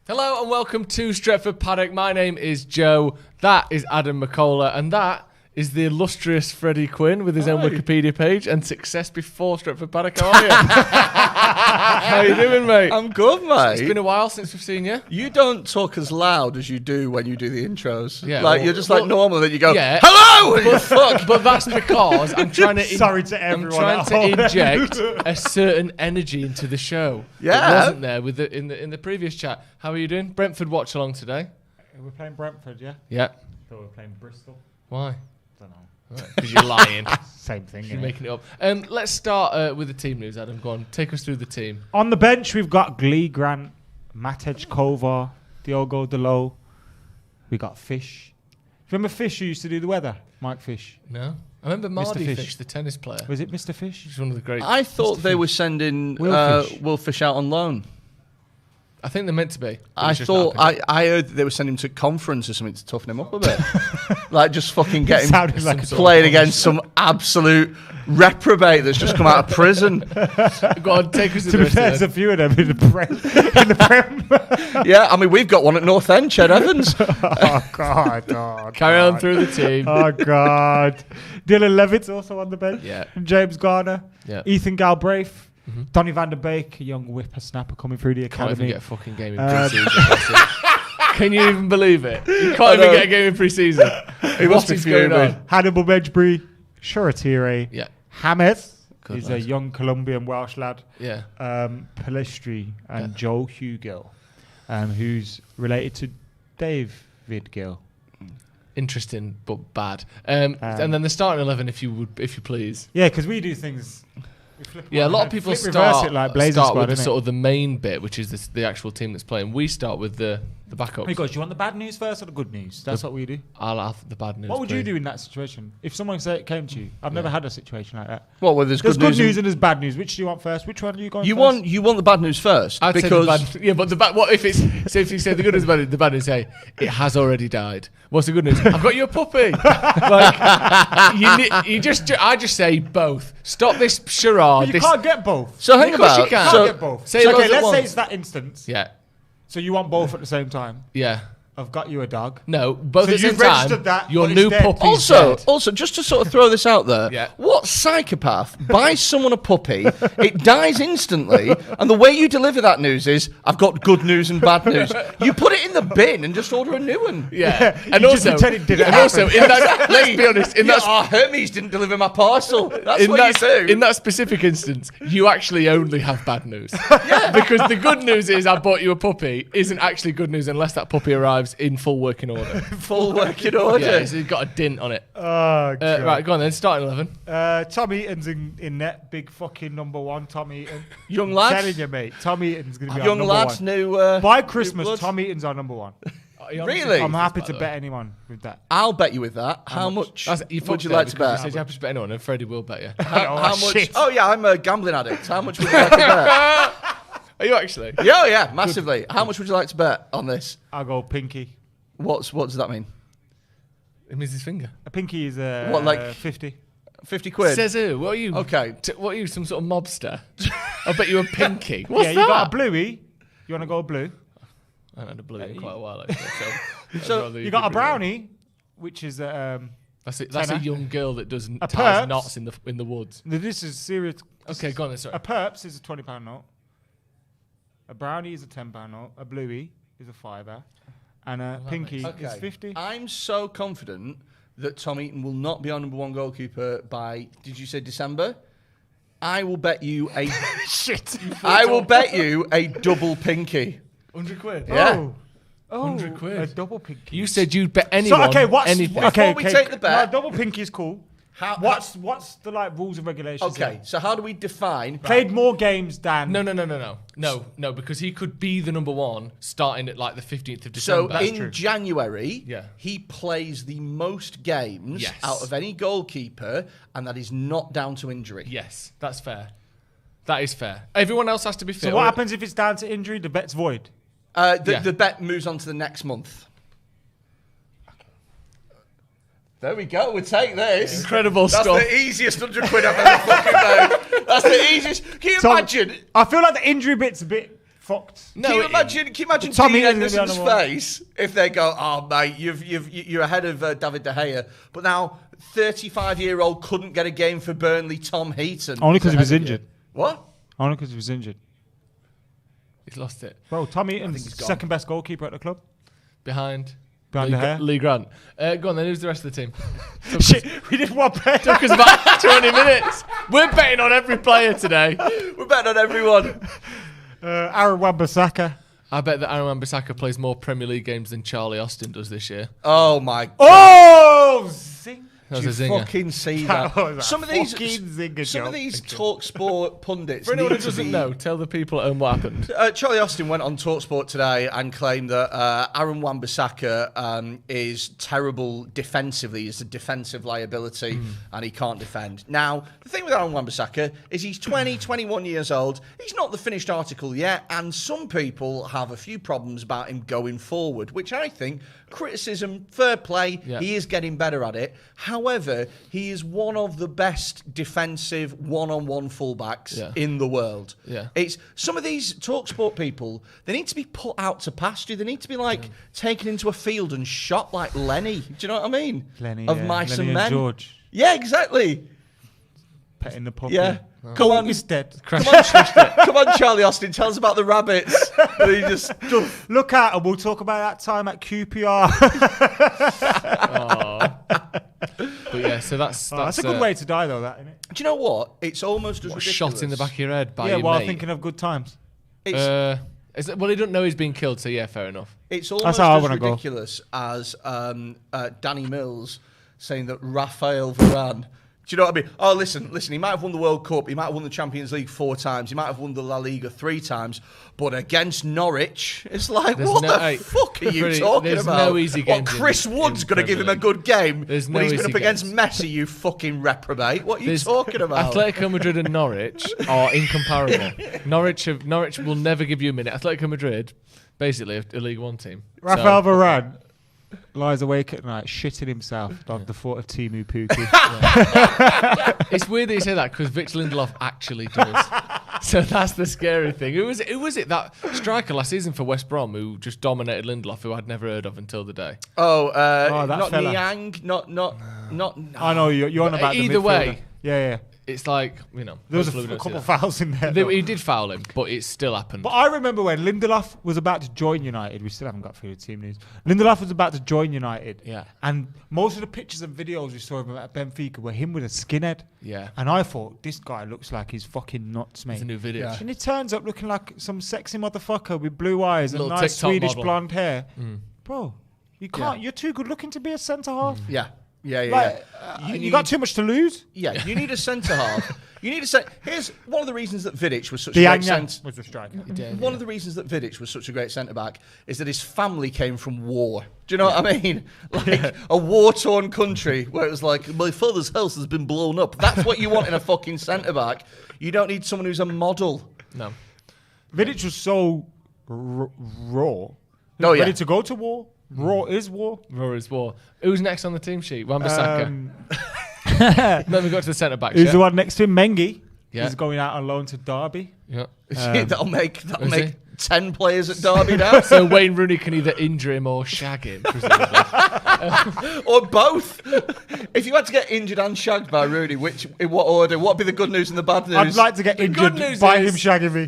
Hello and welcome to Stretford Paddock. My name is Joe. That is Adam McKola, and that is the illustrious Freddy Quinne with his own Wikipedia page and success before Stretford Paddock. How are you? How you doing, mate? I'm good, mate. It's been a while since we've seen you. You don't talk as loud as you do when you do the intros. Yeah, like you're just like normal, then you go, hello! Fuck. But that's because I'm trying to Sorry to everyone I'm trying at to home. inject a certain energy into the show. Yeah. That wasn't there with in the previous chat. How are you doing? Brentford Watchalong today. We're playing Brentford, yeah? Yeah. So we're playing Bristol. Why? Don't know. Because you're lying. Same thing. You're making it up. Let's start with the team news, Adam. Go on. Take us through the team. On the bench, we've got Glee Grant, Matej Kovar, Diogo Delo. We got Fish. Remember Fish who used to do the weather? Mike Fish. No? I remember Mardy Fish. Fish, the tennis player. Was it Mr. Fish? He's one of the great... I thought Mr. they Fish. were sending Will Fish out on loan. I think they're meant to be. I thought I heard that they were sending him to conference or something to toughen him up a bit. Like just fucking get him sounded like playing against some absolute reprobate that's just come out of prison. Go on, take us To to be the fair, there's a few of them in the Prem. Yeah, I mean we've got one at North End, Ched Evans. Oh, God. Oh, Carry on through the team. Oh, God. Dylan Levitt's also on the bench. Yeah. James Garner. Yeah. Ethan Galbraith. Donny van der Beek, a young whippersnapper coming through the Can't even academy. get a fucking game in pre-season. Can you even believe it? You can't even get a game in pre-season. What is going on? Hannibal Medjbury, Shoratire, Yeah. Hamed. Good He's lad. a young Colombian Welsh lad. Yeah. Palestri and Joe Hugill, who's related to David Gill. Interesting, but bad. And then the starting 11, if you please. Yeah, because we do things. Yeah, a lot of people reverse start it like Blazer start Squad, with the innit? sort of the main bit, which is the actual team that's playing. We start with the backups. Hey guys, do you want the bad news first or the good news? That's what we do. I'll have the bad news. What would you please. do in that situation? If someone came to you, I've never had a situation like that. What? Well, there's There's good good news and there's bad news. Which do you want first? Which one are you going You first? want the bad news first I'd because say the bad, yeah, but the bad. What if it's? So if you say the good news, the bad news, say it has already died. What's the good news? I've got you a puppy. Like I just say both. Stop this charade. But you this, can't get both. so hang Of course about you can. You so, can't get both. say So, both okay, at let's say once. it's that instance. yeah, So you want both at the same time. yeah. I've got you a dog. No, both So at the same you've registered time. that, Your but new it's dead. puppy's dead. Also, just to sort of throw this out there, Yeah. what psychopath buys someone a puppy, it dies instantly, and the way you deliver that news is, I've got good news and bad news. You put it in the bin and just order a new one. Yeah, and You just also, pretend it didn't and happen. also, in that, let's be honest, in that Hermes didn't deliver my parcel. That's in what that, you do. in that specific instance, you actually only have bad news. Because the good news is I bought you a puppy isn't actually good news unless that puppy arrives in full working order. Full working order. Yeah, so it's got a dint on it. Oh, God. Right, go on then, starting 11. Tom Eaton's in net. Big fucking number one, Tom Eaton. Young I'm lads. telling you, mate. Tom Eaton's going to be our Young number lads, one. new... By new Christmas, blood. Tom Eaton's our number one. Really? I'm happy to bet anyone with that. I'll bet you with that. How much would you fucked like it to because bet? You said you have to bet anyone, and Freddie will bet you. How much? shit. Oh, yeah, I'm a gambling addict. How much would you like to bet? Are you actually? Yeah, yeah, massively. How much would you like to bet on this? I'll go pinky. What does that mean? It means his finger. A pinky is What, like- 50. 50 quid? Says who? What are you? Okay. What are you, some sort of mobster? I'll bet you a pinky. What's yeah, that? you got a bluey. You want to go blue? I haven't had a blue in quite a while, actually. So You got a brownie, which is That's a tenner. young girl that does A ties Perps. knots in the woods. this is serious. Okay, go on then. Sorry. A Perps is a £20 note. A brownie is a £10 note. A bluey is a fiver, and a pinky is 50. I'm so confident that Tom Eaton will not be our number one goalkeeper by, did you say December? I will bet you a... Shit. I will bet you a double pinky. 100 quid. Yeah. Oh, 100 quid. A double pinky. You said you'd bet anyone. So okay, what's anything. okay? Before we take the bet- no, double pinky is cool. What's the like rules and regulations? Okay, here? so how do we define... Played more games than No, because he could be the number one starting at like the 15th of So December. in January, Yeah. he plays the most games Yes. out of any goalkeeper, and that is not down to injury. Yes, that's fair. That is fair. Everyone else has to be fit. So what happens if it's down to injury? The bet's void. The bet moves on to the next month. There we go. We'll take this. Incredible That's stuff. the easiest 100 quid I've ever fucking made. That's the easiest. Can you imagine? I feel like the injury bit's a bit fucked. No, Can you imagine Tommy Dean is Henderson's the other one. face if they go, "Oh mate, you're ahead of David De Gea," but now 35-year-old couldn't get a game for Burnley. Tom Heaton Only because he was ahead of you. injured. What? Only because he was injured. He's lost it. Bro, Tom Heaton's he's gone. second best goalkeeper at the club. Behind Behind De Gea. Lee Grant. Go on then, who's the rest of the team? Shit, we did one bet. Took us about 20 minutes. We're betting on every player today. We're betting on everyone. Aaron Wan-Bissaka. I bet that Aaron Wan-Bissaka plays more Premier League games than Charlie Austin does this year. Oh my God. Oh! Zing. That Did was a you zinger. fucking see That that? was a Some of these, fucking zinger some of joke. these TalkSport pundits. For anyone who need to doesn't be- know, tell the people at home what happened. Charlie Austin went on TalkSport today and claimed that Aaron Wan-Bissaka is terrible defensively. He's a defensive liability and he can't defend. Now, the thing with Aaron Wan-Bissaka is he's 20, 21 years old. He's not the finished article yet, and some people have a few problems about him going forward, which I think, criticism, fair play, Yeah. he is getting better at it. However, he is one of the best defensive one-on-one fullbacks Yeah. in the world. Yeah. It's some of these TalkSport people, they need to be put out to pasture. They need to be like taken into a field and shot like Lenny. Do you know what I mean? Lenny, of yeah. Mice Lenny and and Men. George. Yeah, petting Petting the puppy. Yeah. Come on, He's dead. come on, Charlie Austin. Tell us about the rabbits. And he just Look out, and we'll talk about that time at QPR. But yeah, so that's That's a good way to die, though, that, isn't it? Do you know what? It's almost as what, ridiculous. shot in the back of your head by Yeah, your while mate. thinking of good times. It's, Well, he doesn't know he's being killed, so yeah, fair enough. it's almost how I as wanna go. ridiculous as Danny Mills saying that Raphael Varane. Do you know what I mean? Oh, listen. He might have won the World Cup. He might have won the Champions League 4 times. He might have won the La Liga 3 times. But against Norwich, it's like, There's what no- the hey, fuck are you Freddie, talking there's about? no easy What, games Chris in Wood's going to give him a Premier good game There's when no he's been easy up against games. Messi, you fucking reprobate. What are you There's- talking about? Atletico Madrid and Norwich are incomparable. Norwich will never give you a minute. Atletico Madrid, basically a League One team. Raphael So- Varane lies awake at night, shitting himself of the thought of Timu Puki. It's weird that you say that because Victor Lindelof actually does. So that's the scary thing. Who was it? That striker last season for West Brom who just dominated Lindelof, who I'd never heard of until the day. that not fella. Niang, not. I know you're on about the Either way, midfielder. Yeah. It's like, you know. There was hopefully we a don't see couple that. fouls in there. though. He did foul him, but it still happened. But I remember when Lindelof was about to join United. We still haven't got through the team news. Lindelof was about to join United. Yeah. And most of the pictures and videos we saw of him at Benfica were him with a skinhead. Yeah. And I thought, this guy looks like he's fucking nuts, mate. It's a new video. And he turns up looking like some sexy motherfucker with blue eyes and Little nice TikTok Swedish model. blonde hair. Bro, you can't. Yeah. You're too good looking to be a centre half. Yeah. Like, you got too much to lose. Yeah, you need a centre half. You need a Here's one of the reasons that Vidic was such a The great Anya centre. was the striker. One of the reasons that Vidic was such a great centre back is that his family came from war. Do you know what I mean? Like a war-torn country where it was like, my father's house has been blown up. That's what you want in a fucking centre back. You don't need someone who's a model. No. Vidic was so raw. Oh, yeah. Ready to go to war. Raw is war. Raw is war. Who's next on the team sheet? Wan-Bissaka. Then we got to the centre back. Who's the one next to him? Mengi. Yeah. He's going out on loan to Derby. Yeah. that'll make Is he? 10 players at Derby now. So Wayne Rooney can either injure him or shag him, presumably. Or both. If you had to get injured and shagged by Rooney, in what order? What would be the good news and the bad news? I'd like to get The good injured news by is- him shagging me.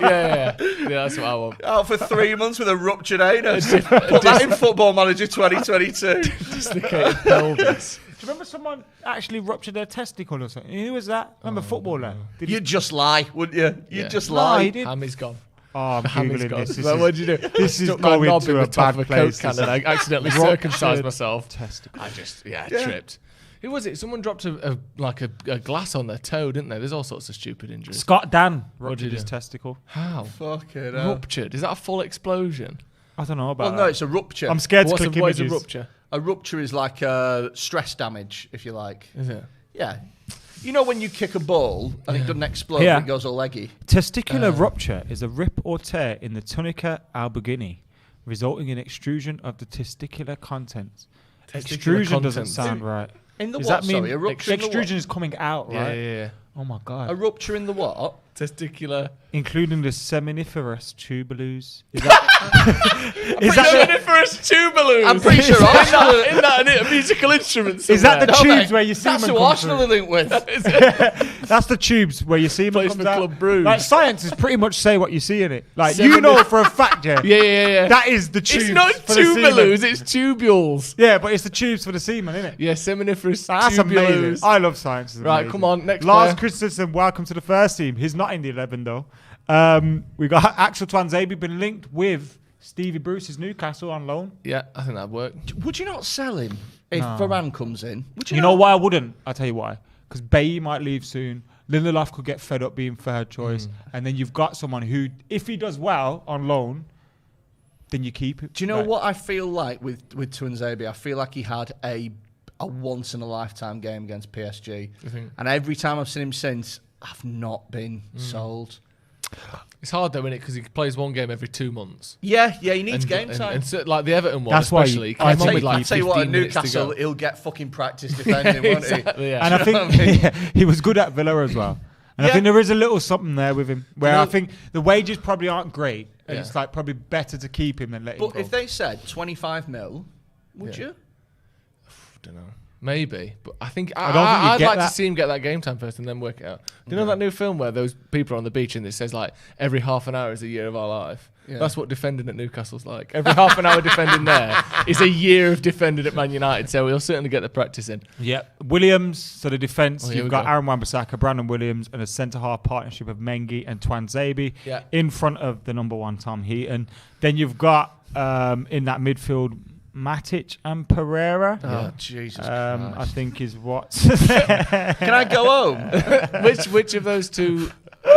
Yeah, that's what I want. Out for 3 months with a ruptured anus. Put that in Football Manager 2022. Dislocated pelvis. Do you remember someone actually ruptured their testicle or something? Who was that? Remember footballer? Did he? You'd just lie, wouldn't you? You'd Yeah. just No, lie. he did. Hammy's gone. Oh, I'm Hammy's googling gone. this. Well, what'd you do? This is Stuck my going knob to in a the top bad of a place. Coke can and I accidentally Ruptured circumcised myself. testicle. I just, tripped. Who was it? Someone dropped a glass on their toe, didn't they? There's all sorts of stupid injuries. Scott Dan What'd ruptured you his do? testicle. How? Fucking hell. Ruptured? Is that a full explosion? I don't know Well, about no, that. it's a rupture. I'm scared to What click is a images. rupture? A rupture is like stress damage, if you like. Is it? Yeah. You know when you kick a ball and it doesn't explode, Yeah. it goes all leggy? Testicular rupture is a rip or tear in the tunica albuginea, resulting in extrusion of the testicular contents. Extrusion doesn't contents. sound right. In the Does what, that mean sorry? A rupture in the extrusion is coming out, right? Yeah. Oh my what? god. A rupture in the what? testicular. Including the seminiferous tuberose. Is that Seminiferous tuberose. I'm pretty sure Arsenal. Isn't that a musical instrument? Is that the somewhere? tubes where you semen That's who comes Arsenal are through? linked with. That's the tubes where you semen Plays comes for out. Club Brugge. Like science is pretty much say what you see in it. Like you know for a fact, yeah. Yeah. That is the tubes. It's not for the semen. tuberose, it's tubules. Yeah, but it's the tubes for the semen, isn't it? Yeah, seminiferous That's tuberose. amazing. I love science. It's Right, amazing. come on, next Lars player. Christensen, welcome to the first team. He's not in the 11 though. We got Axel Twanzebe been linked with Stevie Bruce's Newcastle on loan. Yeah, I think that'd work. Would you not sell him if Varane comes in? Would You know why I wouldn't? I'll tell you why. Because Bailly might leave soon. Lindelof could get fed up being third choice. And then you've got someone who, if he does well on loan, then you keep it. Do you know what I feel like with Twanzebe? I feel like he had a once in a lifetime game against PSG. And every time I've seen him since, I've not been sold. It's hard though, isn't it? Because he plays one game every 2 months. Yeah, he needs game time. And so, like the Everton one, That's why especially. you- Came I on tell with you- like I'll tell you what, at 15 minutes to Newcastle, go. he'll get fucking practice defending, won't he? Exactly, yeah. And I think he was good at Villa as well. And I Yeah. think there is a little something there with him where You know- I think the wages probably aren't great. And Yeah. it's like probably better to keep him than let him But go. if they said 25 mil, would you? don't know. Maybe, but I think I don't think you I'd get like that. to see him get that game time first and then work it out. Do you know that new film where those people are on the beach and it says like every half an hour is a year of our life? Yeah. That's what defending at Newcastle's like. Every half an hour defending there is a year of defending at Man United. So we'll certainly get the practice in. Yeah, Williams. So the defence, Here you've we got go. Aaron Wan-Bissaka, Brandon Williams, and a centre half partnership of Mengi and Twanzebe Yeah. in front of the number one Tom Heaton. Then you've got in that midfield Matic and Pereira. Oh, Jesus I think is what. Can I go home? Which of those two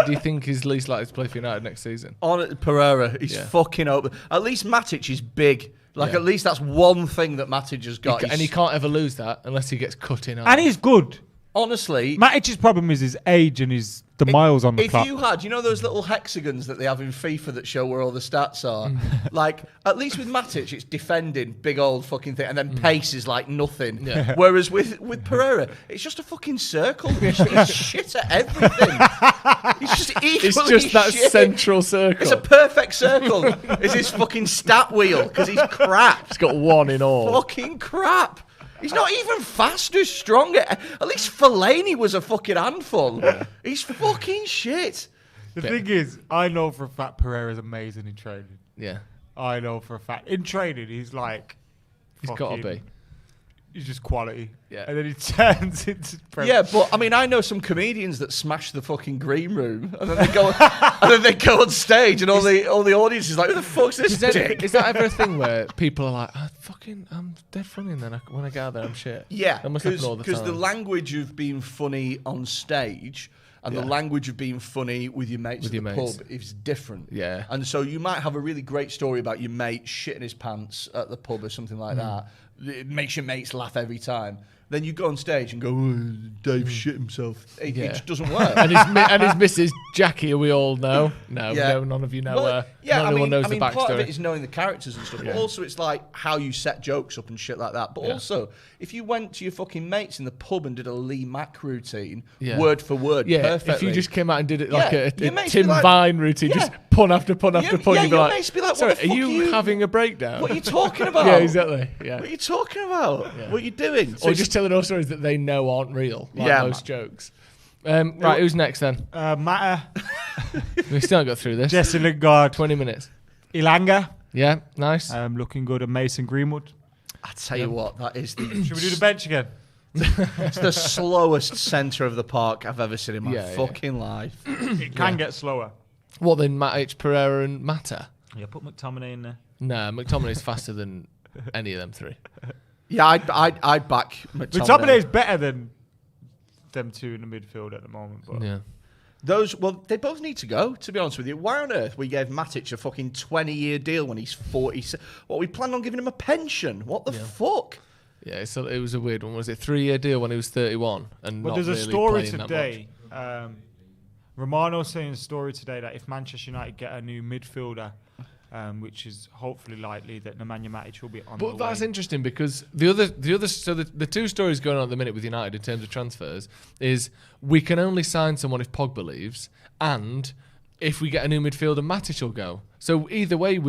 do you think is least likely to play for United next season? On Pereira, he's Yeah. fucking open. At least Matic is big. Like, Yeah. at least that's one thing that Matic has got. And he can't ever lose that unless he gets cut in. And he's good. Honestly, Matic's problem is his age and the miles on the if clock. you had, you know those little hexagons that they have in FIFA that show where all the stats are? Like, at least with Matic, it's defending, big old fucking thing, and then pace is like nothing. Yeah. Whereas with Pereira, it's just a fucking circle. He's shit at everything. He's just equally It's just that shit. central circle. It's a perfect circle. It's his fucking stat wheel, because he's crap. He's got one in all. Fucking crap. He's not even fast or strong. At least Fellaini was a fucking handful. He's fucking shit. The thing is, I know for a fact Pereira's amazing in training. Yeah, I know for a fact. In training, he's like... he's got to fucking- be. He's just quality. Yeah. And then he turns into... Yeah, but I mean, I know some comedians that smash the fucking green room, and then they go, on stage, and all the audience is like, "Who the fuck's this dick?" Is that ever a thing where people are like, I'm dead funny, and then when I get out there, I'm shit? Yeah, That must happen all the because time. the language of being funny on stage and the language of being funny with your mates With at your the mates. pub is different. Yeah. And so you might have a really great story about your mate shitting his pants at the pub or something like that. It makes your mates laugh every time. Then you go on stage and go, "Oh, Dave shit himself." It just doesn't work. and his missus Jackie, we all know. No, Yeah. no, none of you know Well, her. yeah, no one knows I mean, the part of it backstory. is knowing the characters and stuff, but also it's like how you set jokes up and shit like that. But also, if you went to your fucking mates in the pub and did a Lee Mack routine, word for word, Yeah, perfectly. if you just came out and did it like Yeah, a your mates be Tim like- Vine routine, Yeah. just pun after pun after pun, yeah, you'd be your like, mates be like, "What sorry, the are fuck you having a breakdown? What are you talking about? Yeah, exactly. Yeah. What are you talking about? What are you doing? So Or it's- just telling all stories that they know aren't real, like Yeah, most jokes. Right, who's next then? Matter, We still got through this. Jesse Lingard, 20 minutes. Ilanga, Yeah, nice. looking good, and Mason Greenwood. I tell you what, that is Should we do the bench again? it's the slowest centre of the park I've ever seen in my Yeah, yeah. fucking life. It can get slower. What then, Matic, Pereira and Mata? Yeah, put McTominay in there. No, McTominay's faster than any of them three. Yeah, I'd back McTominay. McTominay is better than them two in the midfield at the moment. But Yeah. They both need to go, to be honest with you. Why on earth we gave Matic a fucking 20-year deal when he's 40? What, we planned on giving him a pension? What the fuck? Yeah, it was a weird one. Was it 3-year deal when he was 31? And But not there's a really story playing that today. Romano's saying a story today that if Manchester United get a new midfielder which is hopefully likely that Nemanja Matic will be on. But the that's way. interesting because the two stories going on at the minute with United in terms of transfers is we can only sign someone if Pogba leaves, and if we get a new midfielder, Matic will go. So either way,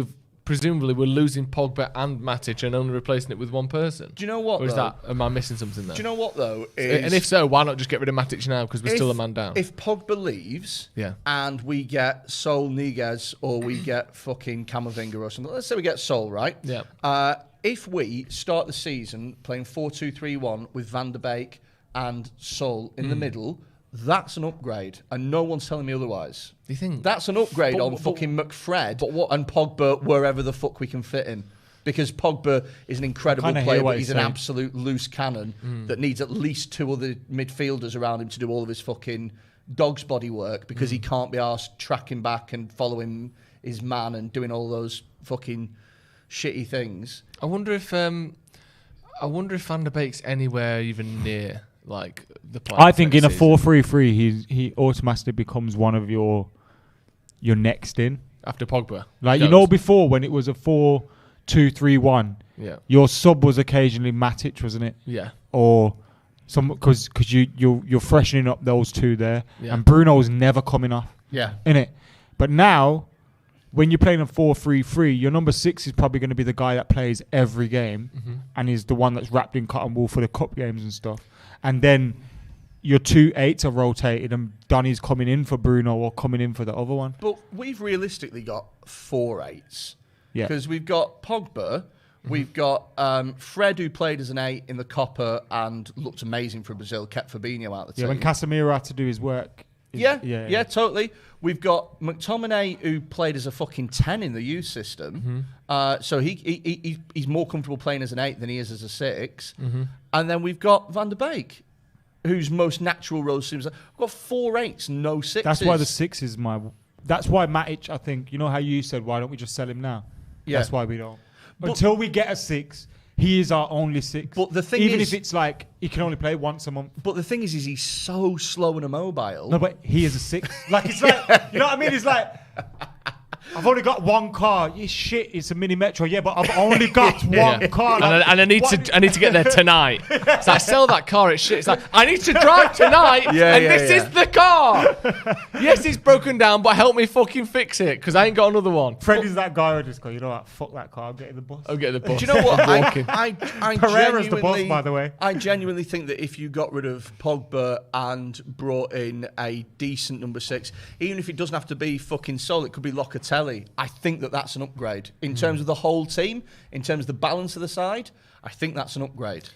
presumably we're losing Pogba and Matic and only replacing it with one person. Do you know what? Or is though? am I missing something there? Do you know what though? And if so, why not just get rid of Matic now? Because we're still a man down. If Pogba leaves, Yeah. and we get Sol Niguez or we get fucking Camavinga or something. Let's say we get Sol, right? Yeah. If we start the season playing 4-2-3-1 with Van der Beek and Sol in the middle, that's an upgrade, and no one's telling me otherwise. Do you think That's an upgrade on fucking McFred and Pogba wherever the fuck we can fit him. Because Pogba is an incredible player, but he's an absolute loose cannon that needs at least two other midfielders around him to do all of his fucking dog's body work because he can't be arsed tracking back and following his man and doing all those fucking shitty things. I wonder if Van der Beek's anywhere even near like the plan. I think in a 4-3-3, he automatically becomes one of your next in. After Pogba. Like, before when it was a 4-2-3-1, yeah, your sub was occasionally Matic, wasn't it? Yeah. Or some because you're freshening up those two there, Yeah. and Bruno's never coming off. Yeah. In it, but now when you're playing a 4-3-3, your number 6 is probably going to be the guy that plays every game and is the one that's wrapped in cotton wool for the cup games and stuff. And then your 2 8s are rotated and Donny's coming in for Bruno or coming in for the other one. But we've realistically got 4 8s. Yeah. Because we've got Pogba, we've got Fred, who played as an 8 in the Copper and looked amazing for Brazil, kept Fabinho out of the team. Yeah, when Casemiro had to do his work. Yeah, totally. We've got McTominay, who played as a fucking 10 in the youth system. So he's more comfortable playing as an 8 than he is as a 6. And then we've got Van der Beek, whose most natural role seems like... We've got 4 8s, no 6s. That's why the 6 is my... That's why Matic, I think... You know how you said, why don't we just sell him now? Yeah. That's why we don't. Until we get a 6... He is our only 6. But the thing even is, if it's like he can only play once a month. But the thing is he's so slow and immobile. No, but he is a 6. Like it's like you know what I mean? It's like I've only got one car. Yeah, shit, it's a mini metro. Yeah, but I've only got one car. Like, and I need to get there tonight. So I sell that car. It's shit. It's like I need to drive tonight, this is the car. Yes, it's broken down, but help me fucking fix it because I ain't got another one. Freddy's that guy who just go, you know what? Fuck that car. I'm getting the bus. I'll get the bus. Do you know what? I Pereira's the boss, by the way. I genuinely think that if you got rid of Pogba and brought in a decent number 6, even if it doesn't have to be fucking Sol, it could be Locatelli. I think that that's an upgrade in terms of the whole team, in terms of the balance of the side. I think that's an upgrade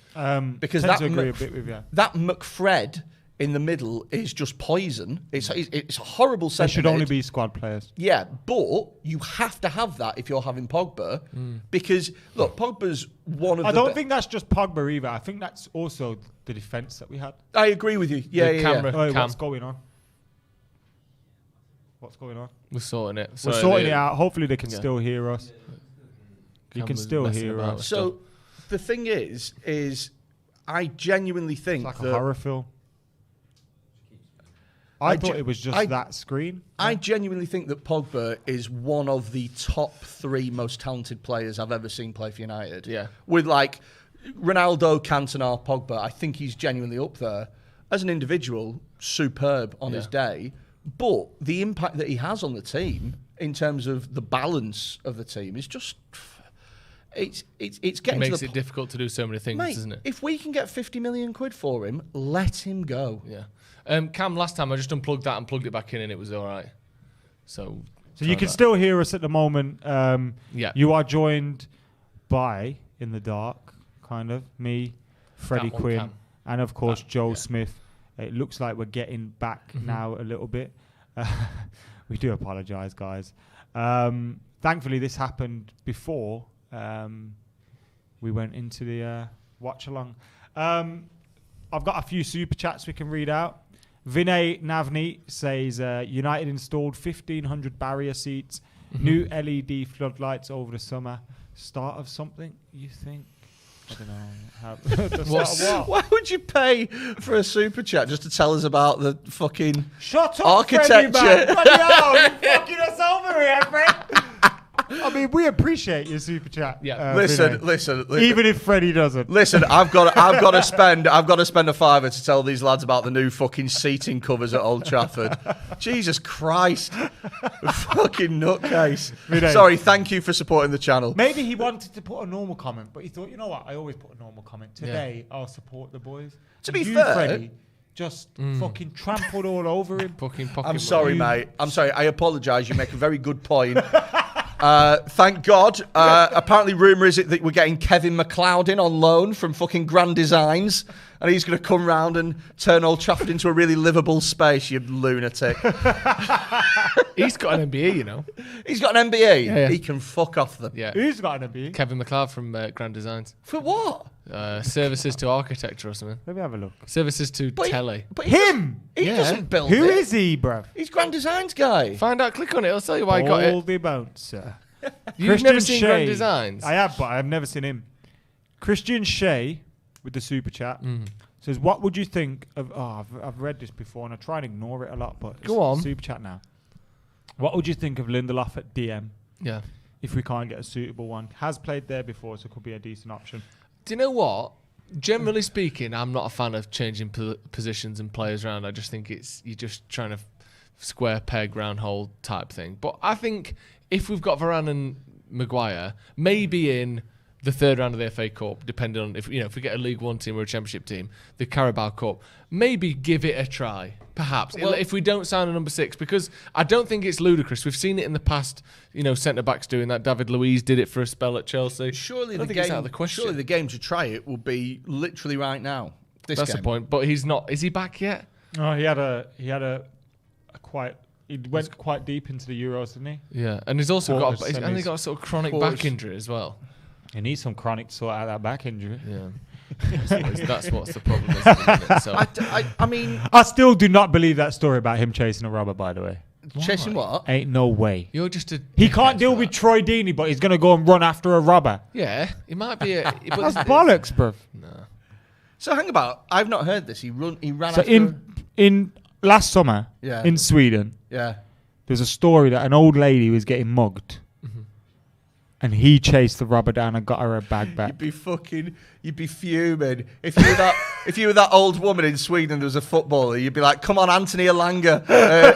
because that McFred in the middle is just poison. It's a horrible centre. They should only be squad players. Yeah, but you have to have that if you're having Pogba because look, Pogba's one of. I don't think that's just Pogba either. I think that's also the defence that we had. I agree with you. Yeah. What's going on? What's going on? We're sorting it. We're sorting it out. Hopefully they can still hear us. You can still hear us. So the thing is I genuinely think it's like a horror film. I thought it was just that screen. I genuinely think that Pogba is one of the top 3 most talented players I've ever seen play for United. Yeah. With like Ronaldo, Cantona, Pogba, I think he's genuinely up there. As an individual, superb on his day. But the impact that he has on the team in terms of the balance of the team is just... It's getting it makes it difficult to do so many things, doesn't it? If we can get 50 million quid for him, let him go. Yeah. Cam, last time I just unplugged that and plugged it back in and it was all right. So you can still hear us at the moment. Yeah. You are joined by, in the dark, kind of, me, Freddy Quinne, and of course Joe Smith. It looks like we're getting back now a little bit. We do apologise, guys. Thankfully, this happened before we went into the watch-along. I've got a few super chats we can read out. Vinay Navneet says, United installed 1,500 barrier seats, new LED floodlights over the summer. Start of something, you think? I don't know. Why would you pay for a super chat just to tell us about the fucking Shut up, architecture? Freddy, man. Bloody hell, you're fucking us over here, Fred. I mean, we appreciate your super chat. Yeah. Listen. Even if Freddy doesn't. Listen, I've got to spend a £5 to tell these lads about the new fucking seating covers at Old Trafford. Jesus Christ. Fucking nutcase. Sorry, thank you for supporting the channel. Maybe he wanted to put a normal comment, but he thought, you know what? I always put a normal comment. Today, I'll support the boys. To be fair, Freddy, just fucking trampled all over him. I'm sorry, mate. I'm sorry. I apologise. You make a very good point. Thank God. Apparently, rumour is it that we're getting Kevin McLeod in on loan from fucking Grand Designs, and he's going to come round and turn Old Trafford into a really livable space. You lunatic. He's got an MBE, you know. He's got an MBE. Yeah. He can fuck off them. Yeah. Who's got an MBE? Kevin McLeod from Grand Designs. For what? Services to architecture or something. Let me have a look. Services to telly. But Him! He Yeah. doesn't build Who it. is he, bruv? He's Grand Designs guy. Find out. Click on it. It'll tell you why I got it. Baldy bouncer. You've never seen Grand Designs. I have, but I've never seen him. Christian Shea with the super chat says, "What would you think of?" Oh, I've read this before, and I try and ignore it a lot, but Go on. Super chat now. What would you think of Lindelof at DM Yeah. if we can't get a suitable one? Has played there before, so could be a decent option. Do you know what? Generally speaking, I'm not a fan of changing positions and players around. I just think you're just trying to square peg round hole type thing. But I think if we've got Varane and Maguire, maybe in the third round of the FA Cup, depending on if we get a League One team or a Championship team, the Carabao Cup, maybe give it a try. Perhaps if we don't sign a number 6, because I don't think it's ludicrous. We've seen it in the past. Centre backs doing that. David Luiz did it for a spell at Chelsea. Surely I don't think it's out of the question. Surely the game to try it will be literally right now. That's the point. But he's not. Is he back yet? Oh, he had a quite. He went quite deep into the Euros, didn't he? Yeah, and he's also got Quarters, a sort of chronic back injury as well. He needs some chronic to sort out that back injury. Yeah. That's what's the problem. Isn't it? So. I mean, I still do not believe that story about him chasing a robber, by the way. chasing what? Ain't no way. You're just a. He can't deal with Troy Deeney, but he's going to go and run after a robber. Yeah, it might be a. That's bollocks, bruv. No. So hang about. I've not heard this. He ran. So after in last summer, in Sweden, there's a story that an old lady was getting mugged. And he chased the robber down and got her a bag back. You'd be fuming. If you were that old woman in Sweden and there was a footballer, you'd be like, come on, Anthony Elanga,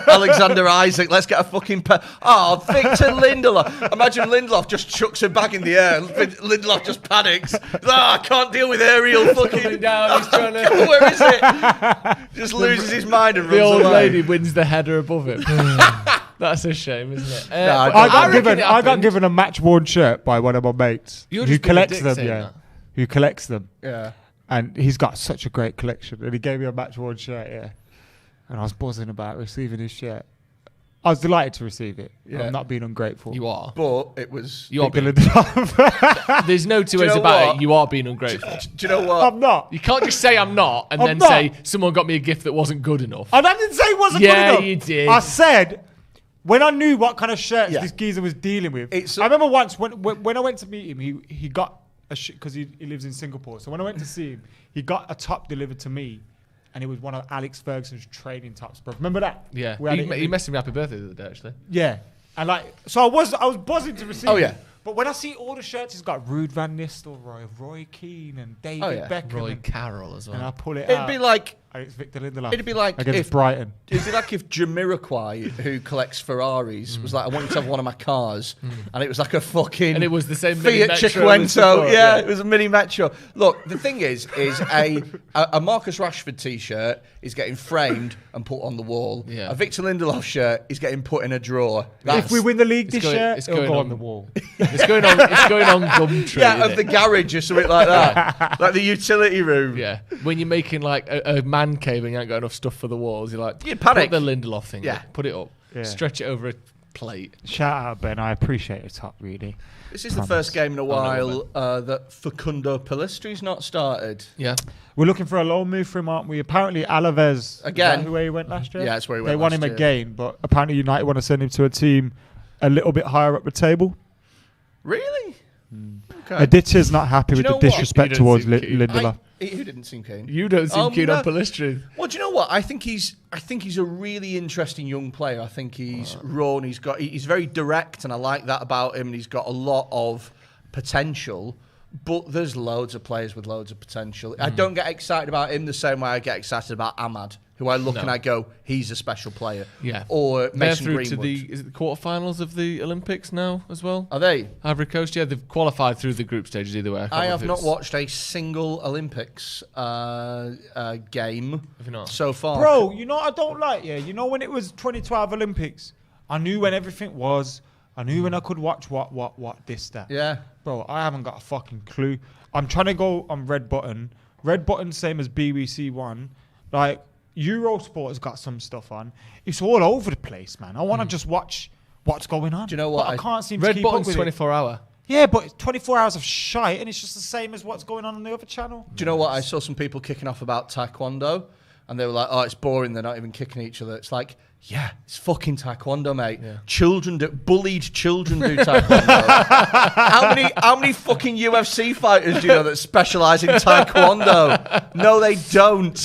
Alexander Isaac, let's get a fucking Victor Lindelof. Imagine Lindelof just chucks her bag in the air. Lindelof just panics. I can't deal with aerial fucking coming down. He's trying to. Where is it? Just loses his mind and runs away. The old lady wins the header above him. That's a shame, isn't it? I got given a match-worn shirt by one of my mates who collects them. Who collects them? Yeah. And he's got such a great collection, and he gave me a match-worn shirt. Yeah. And I was buzzing about receiving his shirt. I was delighted to receive it. Yeah. I'm not being ungrateful. You are, but it was. You are being. There's no two ways about it. You are being ungrateful. Do you know what? I'm not. You can't just say I'm not and then say someone got me a gift that wasn't good enough. I didn't say it wasn't good enough. Yeah, you did. I said. When I knew what kind of shirts this geezer was dealing with, I remember once when I went to meet him, he got a because he lives in Singapore. So when I went to see him, he got a top delivered to me, and it was one of Alex Ferguson's training tops, bro. Remember that? Yeah. He messaged me happy birthday the other day, actually. Yeah, and so I was buzzing to receive. Oh yeah. But when I see all the shirts, he's got Ruud van Nistelrooy, Roy Keane, and David Beckham, Roy Carroll as well. And I pull it out. It'd be like. It's Victor Lindelof. It'd be like against Brighton. It'd be like if Jamiroquai, who collects Ferraris, was like, I want you to have one of my cars, and it was like a fucking. And it was the same Fiat Cinquecento. Yeah, it was a mini Metro. Look, the thing is a Marcus Rashford T-shirt is getting framed and put on the wall. Yeah. A Victor Lindelof shirt is getting put in a drawer. If we win the league this year, it'll go on the wall. It's going on Gumtree. Yeah, of the garage or something like that, like the utility room. Yeah, when you're making like a man cave and you ain't got enough stuff for the walls, you're like, Paddock. Put the Lindelof thing. Yeah, up, put it up, stretch it over a plate. Shout out Ben, I appreciate your top really. This is the first game in a while that Facundo Pellistri's not started. Yeah. We're looking for a loan move for him, aren't we? Apparently Alaves, again, is that where he went last year? Yeah, that's where he went. They want him again, but apparently United want to send him to a team a little bit higher up the table. Really? Okay. Aditya's not happy with the disrespect towards Lindelof. Who didn't seem keen? You don't seem keen no. on Pellistri. Well, do you know what? I think he's a really interesting young player. I think he's raw and he's very direct, and I like that about him. And he's got a lot of potential. But there's loads of players with loads of potential. I don't get excited about him the same way I get excited about Ahmad, who I look and I go, he's a special player. Yeah. Or They're Mason through Greenwood. is it the quarterfinals of the Olympics now as well? Are they? Ivory Coast, yeah, they've qualified through the group stages either way. I have not watched a single Olympics game Have you not? so far. Bro, you know what I don't like? Yeah, you know when it was 2012 Olympics, I knew when everything was. I knew when I could watch what, this, that. Yeah. Bro, I haven't got a fucking clue. I'm trying to go on Red Button. Red Button, same as BBC One. Like, Eurosport has got some stuff on. It's all over the place, man. I want to just watch what's going on. Do you know what? But I can't seem to Red keep up Button's with 24 hour. Yeah, but it's 24 hours of shite, and it's just the same as what's going on the other channel. Do you know what? I saw some people kicking off about Taekwondo, and they were like, oh, it's boring. They're not even kicking each other. It's like, yeah, it's fucking Taekwondo, mate. Yeah. Bullied children do Taekwondo. How many fucking UFC fighters do you know that specialise in Taekwondo? No, they don't.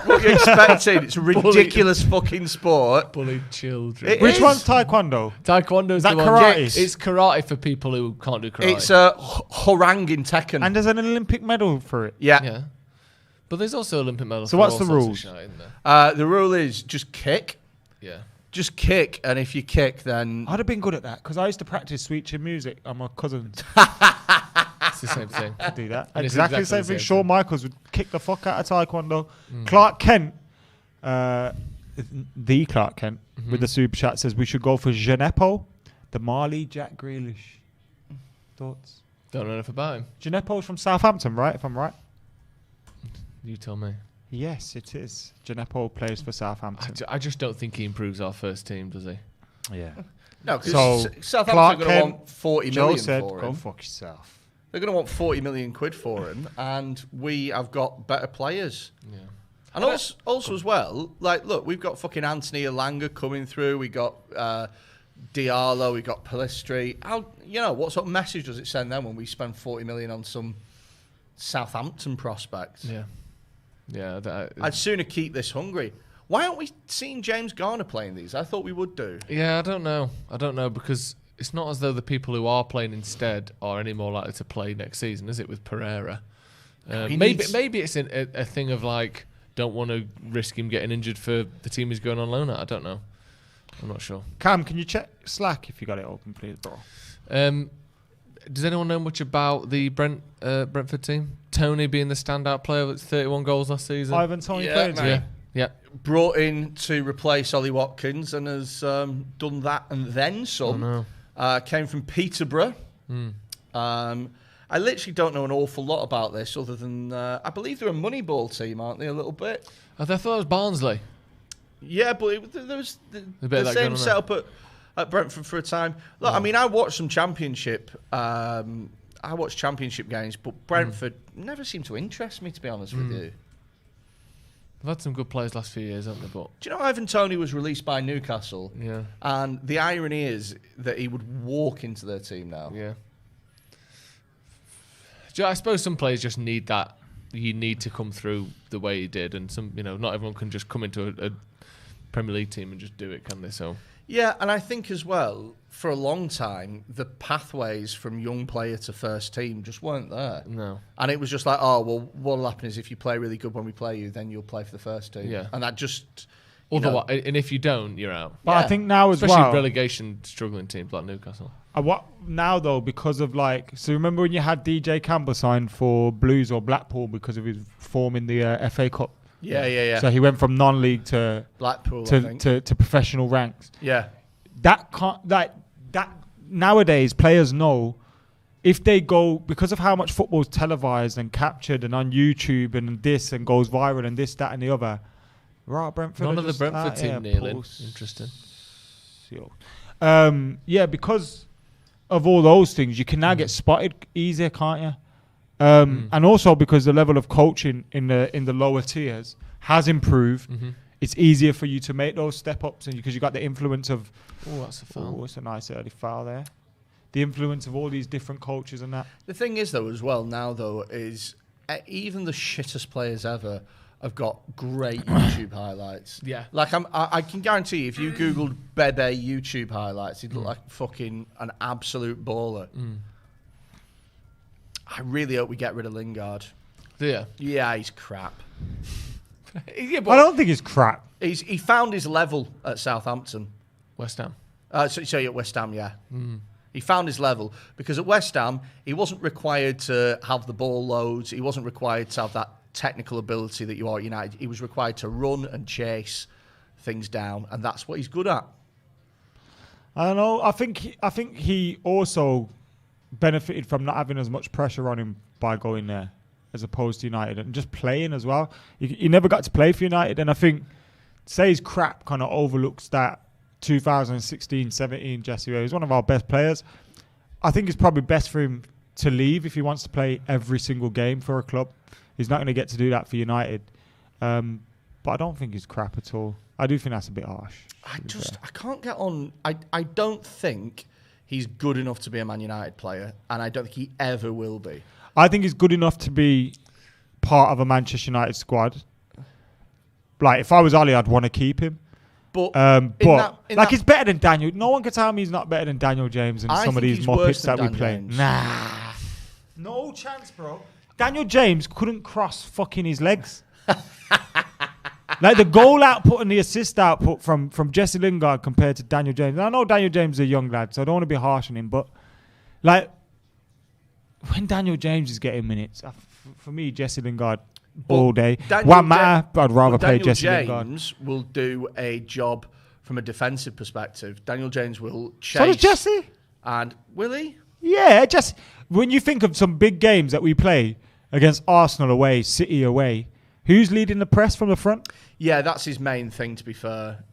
What are you expecting? It's a ridiculous fucking sport. Bullied children. Which one's Taekwondo? Taekwondo's Is that the one. karate? It's karate for people who can't do karate. It's a Horang in Tekken. And there's an Olympic medal for it. Yeah. But there's also Olympic medals. So for what's all the sorts of rules? shite, isn't there? The rule is just kick. Yeah. Just kick, and if you kick, then... I'd have been good at that, because I used to practice sweet chin music on my cousins. It's the same thing. I'd do that. And it's Exactly the same thing. Shawn Michaels would kick the fuck out of Taekwondo. Clark Kent, the Clark Kent, with the super chat says we should go for Gineppo, the Marley Jack Grealish. Thoughts? Don't know enough about him. Gineppo's from Southampton, right? If I'm right. You tell me. Yes, it is. Gineppo plays for Southampton. I just don't think he improves our first team, does he? Yeah. No, because So, Southampton Clark are going to Kent, want 40 Joe million said, for go him. fuck yourself. They're going to want 40 million quid for him, and we have got better players. Yeah. And also as well, like, look, we've got fucking Anthony Elanga coming through. We got Diallo. We got Pellistri. What sort of message does it send them when we spend 40 million on some Southampton prospects? Yeah. Yeah. I'd sooner keep this hungry. Why aren't we seeing James Garner playing these? I thought we would do. Yeah, I don't know because it's not as though the people who are playing instead are any more likely to play next season, is it? With Pereira, maybe it's a thing of like don't want to risk him getting injured for the team he's going on loan at. I don't know. I'm not sure. Cam, can you check Slack if you got it open, please, bro? Does anyone know much about the Brentford team? Tony being the standout player with 31 goals last season. Ivan Tony Yeah, played. mate. Yeah. Brought in to replace Ollie Watkins and has done that and then some. Came from Peterborough. I literally don't know an awful lot about this other than I believe they're a Moneyball team, aren't they, a little bit? I thought it was Barnsley. Yeah, but there was bit of the that going same on setup at Brentford for a time. Look, I mean, I watched some Championship. I watched Championship games, but Brentford never seemed to interest me, to be honest with you. They've had some good players last few years, haven't they? But Do you know Ivan Toney was released by Newcastle? yeah. And the irony is that he would walk into their team now. Yeah. I suppose some players just need that. You need to come through the way he did, and not everyone can just come into a Premier League team and just do it, can they? So Yeah, and I think as well, for a long time, the pathways from young player to first team just weren't there. no. And it was just like, oh, well, what'll happen is if you play really good when we play you, then you'll play for the first team. Yeah. And that just... Otherwise, and if you don't, you're out. But I think now as Especially well, relegation struggling teams like Newcastle. what now though, because of so remember when you had DJ Campbell signed for Blues or Blackpool because of his form in the FA Cup? Yeah. So he went from non-league to Blackpool, I think. to professional ranks. Yeah. That nowadays players know if they go, because of how much football's televised and captured and on YouTube and this and goes viral and this, that and the other. Right, Brentford. None of the Brentford team kneeling. Interesting. Yeah, because of all those things, you can now get spotted easier, can't you? And also because the level of coaching in the lower tiers has improved. It's easier for you to make those step ups, and because you got the influence of. Oh, that's a foul. Oh, it's a nice early foul there. The influence of all these different coaches and that. The thing is, though, as well now, though, is even the shittest players ever have got great YouTube highlights. Yeah. Like I can guarantee you, if you googled Bebe YouTube highlights, he'd look like fucking an absolute baller. I really hope we get rid of Lingard. Do you? Yeah, he's crap. Yeah, I don't think it's crap. He found his level at Southampton. West Ham. So at West Ham, yeah. He found his level because at West Ham, he wasn't required to have the ball loads. He wasn't required to have that technical ability that you are at United. He was required to run and chase things down, and that's what he's good at. I don't know. I think he also benefited from not having as much pressure on him by going there as opposed to United and just playing as well. He never got to play for United, and I think Say's crap kind of overlooks that 2016-17 Jesse, where he was one of our best players. I think it's probably best for him to leave if he wants to play every single game for a club. He's not going to get to do that for United. But I don't think he's crap at all. I do think that's a bit harsh. I can't get on. I don't think he's good enough to be a Man United player, and I don't think he ever will be. I think he's good enough to be part of a Manchester United squad. Like, if I was Ali, I'd want to keep him. But he's better than Daniel. No one can tell me he's not better than Daniel James and some of these Muppets that we play. Nah. No chance, bro. Daniel James couldn't cross fucking his legs. Like the goal output and the assist output from Jesse Lingard compared to Daniel James. And I know Daniel James is a young lad, so I don't want to be harsh on him, but like when Daniel James is getting minutes, for me, Jesse Lingard all day. Won't matter, but I'd rather play Jesse Lingard. Daniel James will do a job from a defensive perspective. Daniel James will chase. So does Jesse. And will he? Yeah, just when you think of some big games that we play against Arsenal away, City away, who's leading the press from the front? Yeah, that's his main thing, to be fair.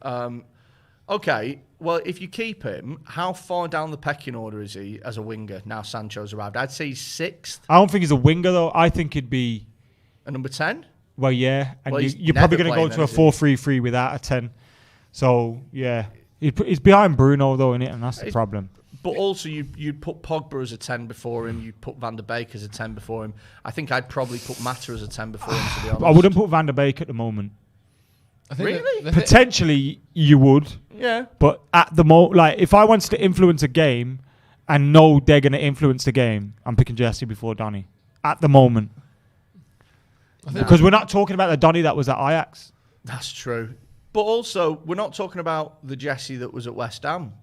Okay, well, if you keep him, how far down the pecking order is he as a winger now Sancho's arrived? I'd say he's 6th. I don't think he's a winger, though. I think he'd be a number 10? Well, yeah. And you're probably going to go to a 4-3-3 without a 10. So, yeah. He's behind Bruno, though, innit? And that's the problem. But also, you'd put Pogba as a 10 before him. You'd put Van der Beek as a 10 before him. I think I'd probably put Mata as a 10 before him, to be honest. I wouldn't put Van der Beek at the moment. I think really? Potentially, you would. Yeah. But at the moment, like, if I wanted to influence a game and know they're going to influence the game, I'm picking Jesse before Donny. At the moment. Because we're not talking about the Donny that was at Ajax. That's true. But also, we're not talking about the Jesse that was at West Ham.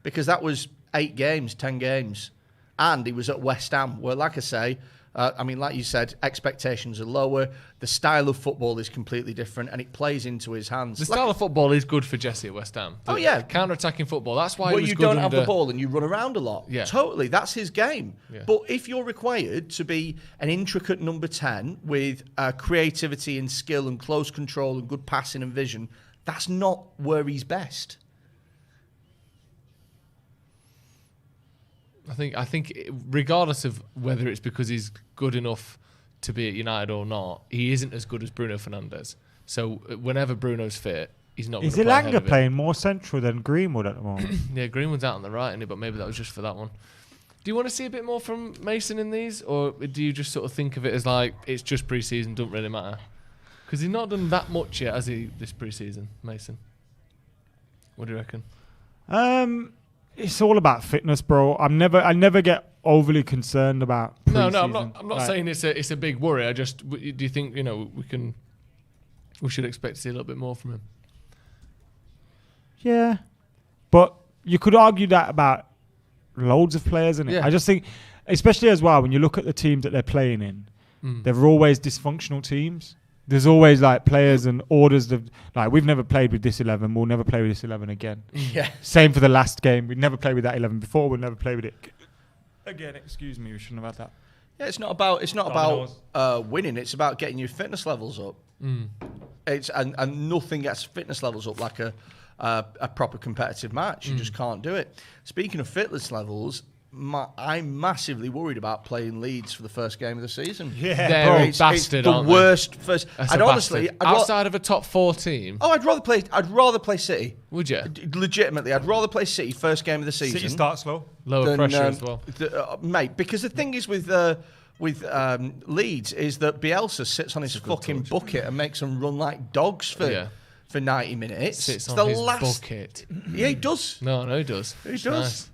Because that was 8 games, 10 games. And he was at West Ham. Well, like I say, like you said, expectations are lower. The style of football is completely different, and it plays into his hands. The style of football is good for Jesse at West Ham. Counter-attacking football. That's why. Well, you don't have the ball and you run around a lot. Yeah, totally. That's his game. Yeah. But if you're required to be an intricate number 10 with creativity and skill and close control and good passing and vision, that's not where he's best. I think regardless of whether it's because he's good enough to be at United or not, he isn't as good as Bruno Fernandes. So whenever Bruno's fit, he's not going to play ahead of him. Is Elanga playing more central than Greenwood at the moment? Yeah, Greenwood's out on the right, isn't he? But maybe that was just for that one. Do you want to see a bit more from Mason in these? Or do you just sort of think of it as like, it's just pre-season, don't really matter? Because he's not done that much yet, has he, this pre-season, Mason? What do you reckon? It's all about fitness, bro. I never get overly concerned about pre-season. No, I'm not saying it's a big worry. Do you think we should expect to see a little bit more from him? Yeah, but you could argue that about loads of players, innit? Yeah. I just think, especially as well, when you look at the teams that they're playing in, they're always dysfunctional teams. There's always like players and orders of like, we've never played with this 11, we'll never play with this 11 again. Yeah. Same for the last game. We'd never played with that 11 before, we'll never play with it again. Excuse me, we shouldn't have had that. Yeah, it's not about winning, it's about getting your fitness levels up. And nothing gets fitness levels up like a proper competitive match. You just can't do it. Speaking of fitness levels, I'm massively worried about playing Leeds for the first game of the season. Yeah, they're a bastard, it's the worst first. And honestly, outside of a top 4 team, I'd rather play City. Would you? Legitimately, I'd rather play City first game of the season. City start slow, lower pressure as well, mate. Because the thing is with with Leeds is that Bielsa sits on his fucking bucket and makes them run like dogs for 90 minutes. Sits on his bucket. Yeah, he does. No, he does. He does. Nice.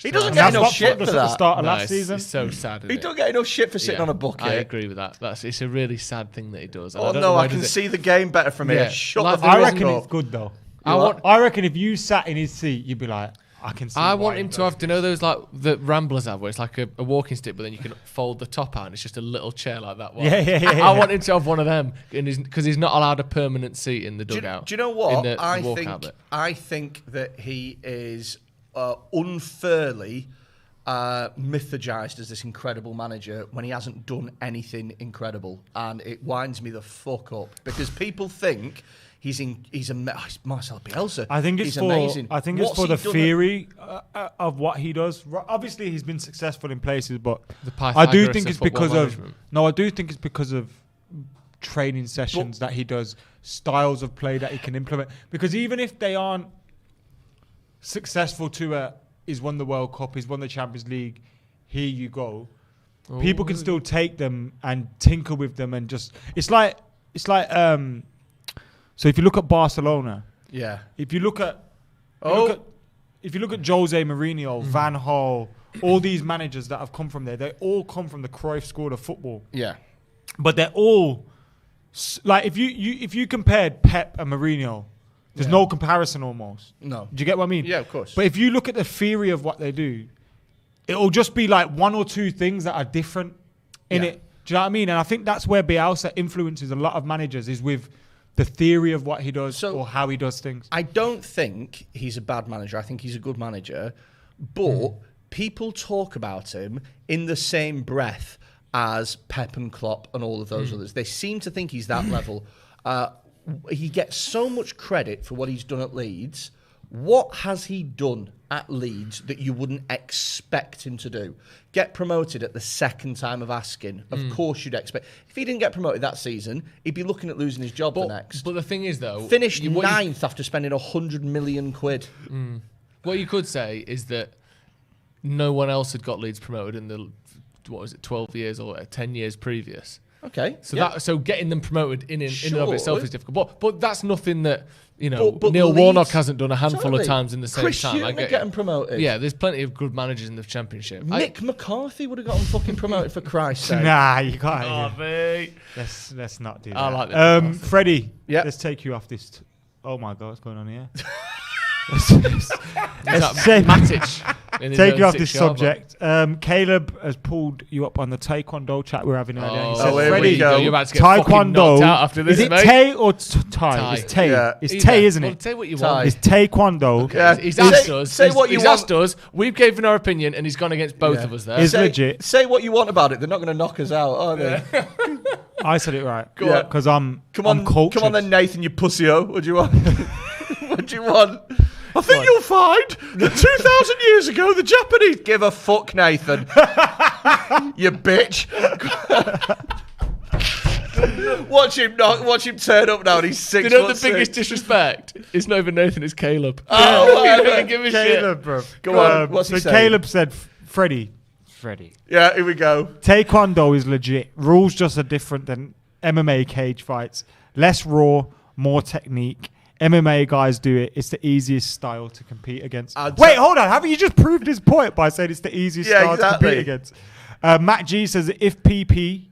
He doesn't get enough shit for at the that. start of last season. It's so sad. He don't get enough shit for sitting on a bucket. I agree with that. It's a really sad thing that he does. Oh no, I can see the game better from here. Shut the fuck up. I reckon it's good though. I reckon if you sat in his seat, you'd be like, I can see. I want him to have, do you know those like the Ramblers have, where it's like a walking stick, but then you can fold the top out and it's just a little chair like that one. Yeah. I want him to have one of them, because he's not allowed a permanent seat in the dugout. Do you know what? I think that he is unfairly mythologized as this incredible manager when he hasn't done anything incredible, and it winds me the fuck up because people think he's Marcelo Bielsa. I think it's he's for amazing. I think it's for the theory of what he does. Obviously, he's been successful in places, but I do think it's because of I do think it's because of training sessions that he does, styles of play that he can implement. Because even if they aren't successful he's won the World Cup, he's won the Champions League, here you go. Ooh. People can still take them and tinker with them and just it's like so if you look at Barcelona, if you look at Jose Mourinho, Van Gaal, all these managers that have come from there, they all come from the Cruyff school of football. Yeah. But they're all like if you compared Pep and Mourinho, there's no comparison almost. No. Do you get what I mean? Yeah, of course. But if you look at the theory of what they do, it'll just be like one or two things that are different in it. Do you know what I mean? And I think that's where Bielsa influences a lot of managers, is with the theory of what he does or how he does things. I don't think he's a bad manager. I think he's a good manager. But people talk about him in the same breath as Pep and Klopp and all of those others. They seem to think he's that level. He gets so much credit for what he's done at Leeds. What has he done at Leeds that you wouldn't expect him to do? Get promoted at the second time of asking. Of course you'd expect. If he didn't get promoted that season, he'd be looking at losing his job the next. But the thing is, though... Finished ninth after spending 100 million quid. What you could say is that no one else had got Leeds promoted in the, 12 years or 10 years previous. Okay. So getting them promoted in and of itself is difficult. But that's nothing that, but Neil Leeds, Warnock hasn't done a handful of times in the same time. I get him promoted. Yeah, there's plenty of good managers in the Championship. Nick McCarthy would have got him fucking promoted for Christ's sake. Nah, you can't. Oh, mate. Let's not do that. I like that. Freddie, let's take you off this. Oh my God, what's going on here? Matic. Take you off this subject. Caleb has pulled you up on the Taekwondo chat we're having earlier. He said, Freddie, you're about to get Taekwondo out after this, is it mate. Tay or Thai? It's Tay. Yeah. It's Tay, isn't it? Well, say what you want. It's Taekwondo. Okay. Yeah. He's asked us. Say what you want. He's asked us. We've given our opinion, and he's gone against both of us there. It's legit. Say what you want about it. They're not going to knock us out, are they? I said it right. Go on. Because I'm cultured. Come on then, Nathan, you pussy-o. What do you want? What do you want? I think you'll find that 2,000 years ago, the Japanese... Give a fuck, Nathan. You bitch. Watch him turn up now and he's 6 You know the biggest disrespect? It's not even Nathan, it's Caleb. Oh, he doesn't give a Caleb, shit. bro. Go on, what's he saying? Caleb said, Freddie. Yeah, here we go. Taekwondo is legit. Rules just are different than MMA cage fights. Less raw, more technique. MMA guys do it. It's the easiest style to compete against. Wait, hold on. Haven't you just proved his point by saying it's the easiest style to compete against? Matt G says if PP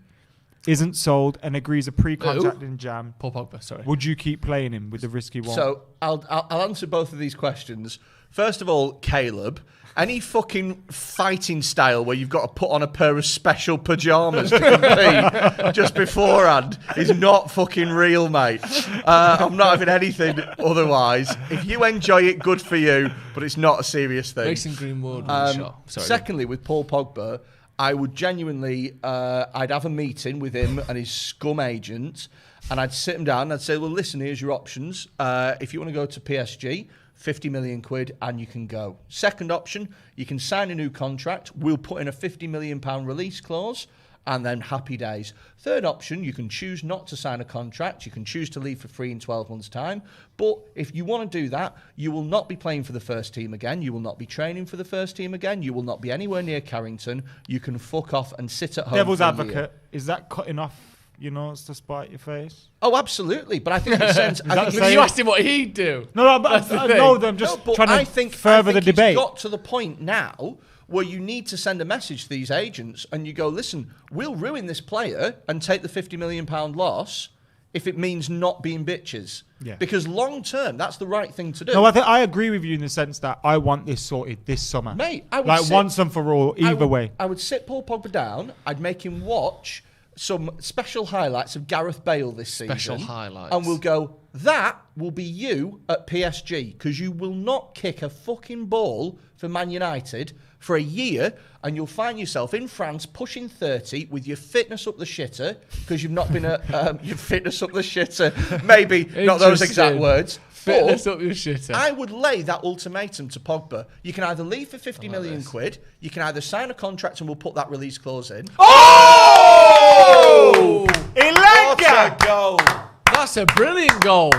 isn't sold and agrees a pre-contract in Jam, Paul Pogba, sorry. Would you keep playing him with the risky one? So I'll answer both of these questions. First of all, Caleb, any fucking fighting style where you've got to put on a pair of special pajamas to compete just beforehand is not fucking real, mate. I'm not having anything otherwise. If you enjoy it, good for you, but it's not a serious thing. Mason Greenwood was shot. Sorry, secondly, with Paul Pogba, I would genuinely, I'd have a meeting with him and his scum agent, and I'd sit him down and I'd say, well, listen, here's your options. If you want to go to PSG, 50 million quid and you can go. Second option, you can sign a new contract. We'll put in a £50 million release clause and then happy days. Third option, you can choose not to sign a contract. You can choose to leave for free in 12 months' time. But if you want to do that, you will not be playing for the first team again. You will not be training for the first team again. You will not be anywhere near Carrington. You can fuck off and sit at home. Devil's for a advocate, year. is that cutting off, to spite your face? Oh, absolutely. But I think in a sense, You asked him what he'd do. No, but I'm just trying to further the debate. It's got to the point now where you need to send a message to these agents and you go, listen, we'll ruin this player and take the £50 million loss if it means not being bitches. Yeah. Because long term, that's the right thing to do. No, I agree with you in the sense that I want this sorted this summer. Mate, I would once and for all, either way. I would sit Paul Pogba down. I'd make him watch some special highlights of Gareth Bale this season. Special highlights. And we'll go, that will be you at PSG because you will not kick a fucking ball for Man United for a year and you'll find yourself in France pushing 30 with your fitness up the shitter because you've not been at your fitness up the shitter. Maybe not those exact words. Fitness up your shitter. I would lay that ultimatum to Pogba. You can either leave for 50 million quid, you can either sign a contract and we'll put that release clause in. Oh! What a goal! That's a brilliant goal.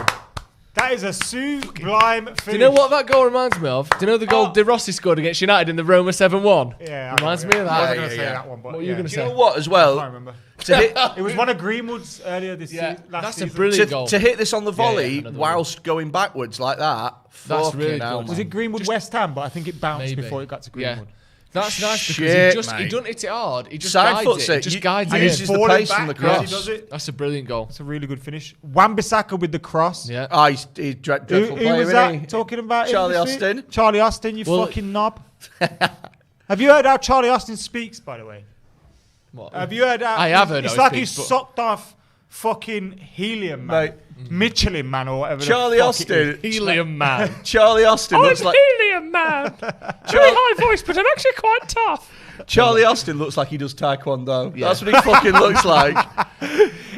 That is a sublime finish. Do you know what that goal reminds me of? Do you know the goal De Rossi scored against United in the Roma 7-1? Yeah. Reminds me of that. I wasn't going to say that one, but What were you going to Do say? you know what as well? I can't remember. To hit, It was one of Greenwood's earlier this season. That's a brilliant goal. to hit this on the volley another whilst going backwards like that. That's fucking really hell, good. Was it Greenwood West Ham? But I think it bounced Maybe. before it got to Yeah. Greenwood. That's nice because Shit, he mate. doesn't hit it hard. He just Side guides foots it. it. He just You- guides and it. uses the Falling pace from the back, yeah, cross. he does it. That's a brilliant goal. It's a really good finish. Wan-Bissaka with the cross. Yeah. Oh, he's dreadful Who player, was isn't he? that talking about? Charlie in the street? Austin. Charlie Austin, you Well, fucking knob. Have you heard how Charlie Austin speaks, by the way? What? Have you heard how... I have heard It's how he like he speaks, but- sucked off fucking Helium Man. Michelin Man or whatever Charlie the fuck it is. Austin. Helium man. Charlie Austin looks like Helium man. Very high voice, but I'm actually quite tough. Charlie Austin looks like he does taekwondo. That's what he fucking looks like.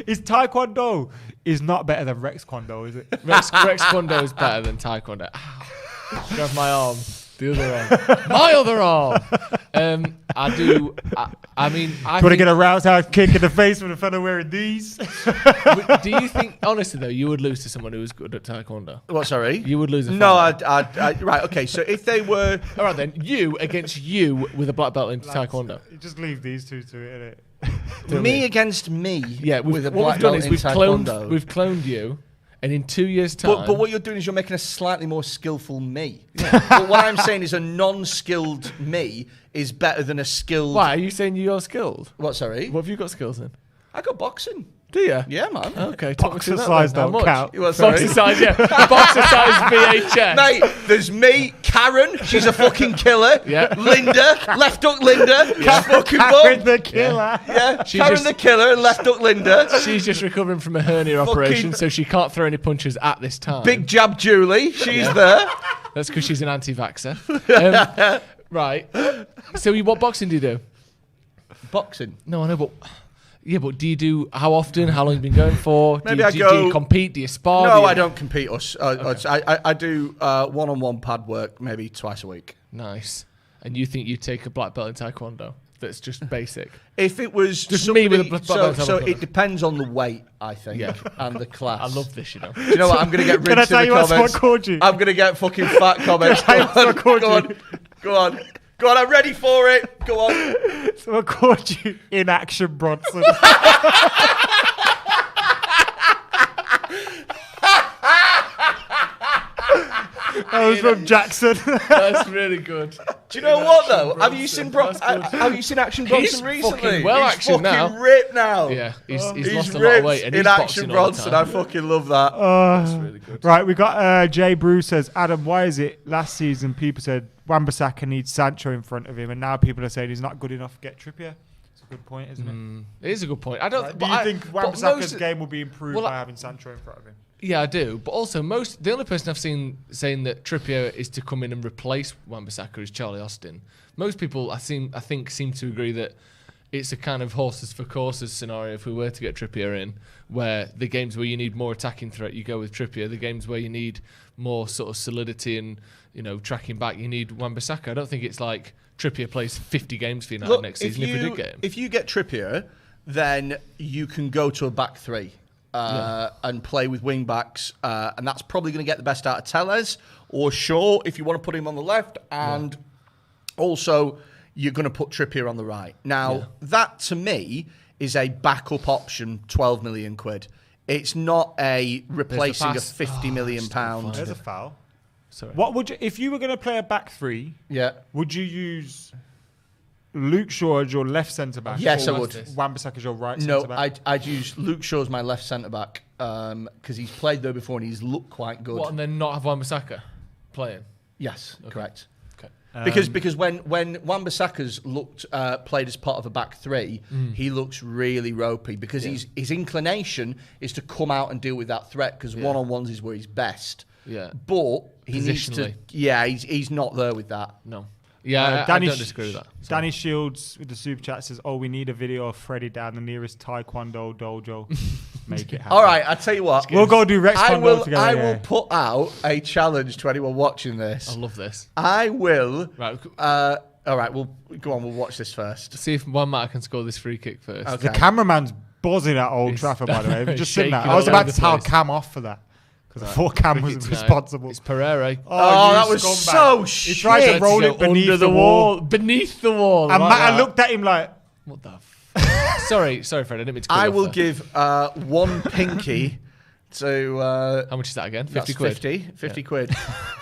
His Taekwondo is not better than Rex Kwando, is it? Rex Kwando is better than Taekwondo. Ow. Grab my arm. The other arm. My other arm. I do. I mean, I Want to think, get a roundhouse kick in the face with a fella wearing these? do you think, honestly though, you would lose to someone who was good at Taekwondo? What, sorry? You would lose a No, fight. right, okay, so if they were... All right then, you against you with a black belt in Taekwondo. You just leave these two to it, innit? Me against me Yeah, with a what black we've done belt is in we've taekwondo. cloned you, and in 2 years' time. But what you're doing is you're making a slightly more skillful me. But what I'm saying is a non-skilled me is better than a skilled... Why are you saying you're skilled? What, sorry? What have you got skills in? I got boxing. Do you? Yeah, man. Okay, talk me through that Boxer size then. How don't much? count. You what, sorry? Boxer size, yeah. Boxer size VHS. Mate, there's me, Karen, she's a fucking killer. Yeah. Linda, left hook Linda, fucking Karen bum. the killer. Yeah, She Karen just- the killer and left hook Linda. She's just recovering from a hernia operation, so she can't throw any punches at this time. Big jab Julie, she's there. That's because she's an anti-vaxxer. Right. So what boxing do you do? Boxing. No, I know, but... Yeah, but do you do... How often? How long have you been going for? Maybe do you, I do, go- do you compete? Do you spar? No, do you... I don't compete. I do one-on-one pad work maybe twice a week. Nice. And you think you take a black belt in Taekwondo? That's just basic. If it was Just me with a black so, belt so taekwondo. it depends on the weight, I think, Yeah. and the class. I love this, you know. Do you know what? I'm going to get Can I rinsed tell in you the what comments. someone called you? I'm going to get fucking fat comments. Can I tell you what Go someone on, called go on, go on. I'm ready for it. Go on. Someone called you in action Bronson. That was from Jackson. That's really good. Do you know what though? Action Have you seen Bronson. That's good. Have you seen Action He's Bronson recently? fucking well he's action fucking now. ripped now. Yeah, he's He's lost a lot ripped of weight. And in he's Action boxing all the Bronson. time. I fucking love that. That's really good. Right, we got Jay Bruce says, Adam, why is it last season people said Wan-Bissaka needs Sancho in front of him, and now people are saying he's not good enough to get Trippier? It's a good point, isn't it? It is a good point. I don't. Like, but do you I- think but Wan-Bissaka's most- game will be improved Well, by having Sancho in front of him? Yeah, I do. But also, the only person I've seen saying that Trippier is to come in and replace Wan-Bissaka is Charlie Austin. Most people, I think, seem to agree that it's a kind of horses for courses scenario if we were to get Trippier in, where the games where you need more attacking threat, you go with Trippier. The games where you need more sort of solidity and, tracking back, you need Wan-Bissaka. I don't think it's like Trippier plays 50 games for United next season if we did get him. If you get Trippier, then you can go to a back three and play with wing backs, and that's probably going to get the best out of Telles or Shaw if you want to put him on the left, and also you're going to put Trippier on the right. Now, that to me is a backup option, 12 million quid. It's not a replacing a 50 million pound. There's a foul. Sorry. What would you, if you were going to play a back three? Yeah. Would you use Luke Shaw as your left centre back? Yes, I or would. Wan-Bissaka as your right No, centre back? I'd use Luke Shaw as my left centre back because he's played there before and he's looked quite good. What, and then not have Wan-Bissaka playing? Yes, correct. Okay. Because when Wan-Bissaka's played as part of a back three, he looks really ropey because his inclination is to come out and deal with that threat because one-on-ones is where he's best. Yeah. But he needs to. Yeah, he's not there with that. No. Yeah, I don't disagree with that. Danny Shields with the super chat says, we need a video of Freddy down the nearest Taekwondo dojo. Make it happen. All right, I'll tell you what. We'll go do Rex Kondo together. I will put out a challenge to anyone watching this. I love this. I will. Right. All right, we'll go on. We'll watch this first. See if Juan Mata can score this free kick first. Okay. The cameraman's buzzing at Old Trafford, by the way. Have you just seen that? I was about to tell Cam off for that. Because I thought Cam was responsible. It's Pereira. Oh, that was so shit. He tried to roll it beneath the wall. Beneath the wall. And like Matt looked at him like, what the sorry, Fred. I didn't mean to cut I you off will there. give one pinky to... How much is that again? 50 that's quid? 50 quid.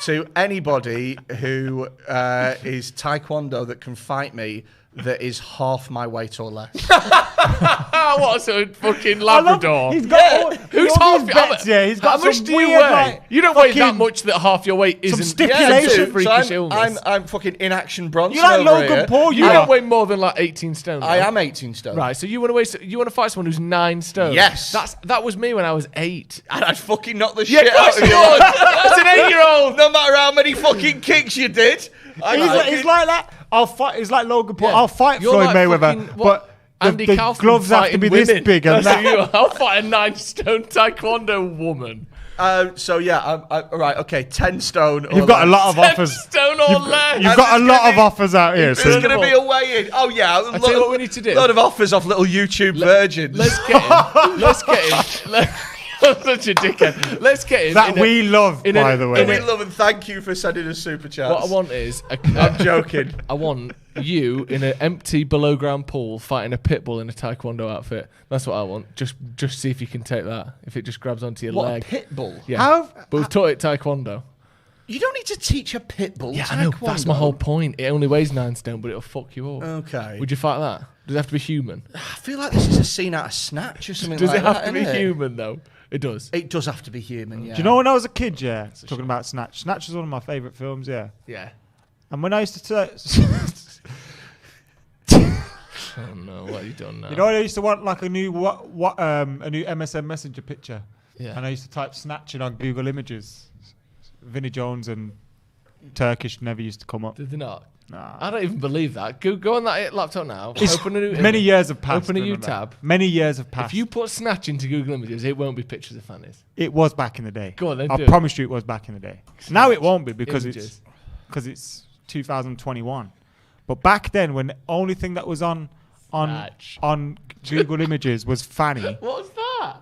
To anybody who is Taekwondo that can fight me that is half my weight or less. What a fucking Labrador. He's got Who's all half these bets, yeah. He's got how much some do you weird, weigh? like, You don't weigh that fucking- much that half your weight isn't stipulation. freakish So illness. I'm fucking inaction Bronson. You like over Logan here. Paul, You don't weigh more than like 18 stone. I though. am 18 stone. Right, so you want to fight someone who's 9 stone? Yes. That was me when I was 8. And I'd fucking knock the Yeah, shit of course out of you you. would. That's an 8-year-old. No matter how many fucking kicks you did. He's like that. I'll fight. He's like Logan Paul. Yeah. I'll fight You're Floyd like Mayweather, fucking, but Andy the Kaufman gloves have to fighting be women. this big. And That's that. what you are. I'll fight a 9-stone Taekwondo woman. So yeah, all right, okay, 10 stone. You've got a lot of 10 offers. stone or less. You've got a lot of offers out here. There's So going to be a weigh-in. Oh yeah, I tell you what we need to do. A lot of offers off little YouTube virgins. Let's get him. Let's get him. You're such a dickhead. Let's get him. that we love, by the way. We love and thank you for sending us super chats. What I want is I'm joking. I want you in an empty below ground pool fighting a pit bull in a taekwondo outfit. That's what I want. Just see if you can take that. If it just grabs onto your What, leg. a pit bull? Yeah. But we've taught it taekwondo. You don't need to teach a pit bull. Yeah, I know. taekwondo. That's my whole point. It only weighs 9 stone, but it'll fuck you up. Okay. Would you fight that? Does it have to be human? I feel like this is a scene out of Snatch or something Does like it have that, to be innit? human though? It does. It does have to be human, yeah. Do you know when I was a kid, talking about Snatch. Snatch was one of my favourite films, yeah. Yeah. And when I used to... Oh no, what have you done now? You know, I used to want like a new MSN Messenger picture. Yeah. And I used to type Snatch in on Google Images. Vinnie Jones and Turkish never used to come up. Did they not? Nah. I don't even believe that. Go on that laptop now. It's Open a new many image. years have passed. Open a new remember. tab. Many years have passed. If you put Snatch into Google Images, it won't be pictures of fannies. It was back in the day. Go on then, I do it. promise you it was back in the day. Now it won't be because Images. it's 2021. But back then, when the only thing that was on Snatch. Google Images was fanny. What's that?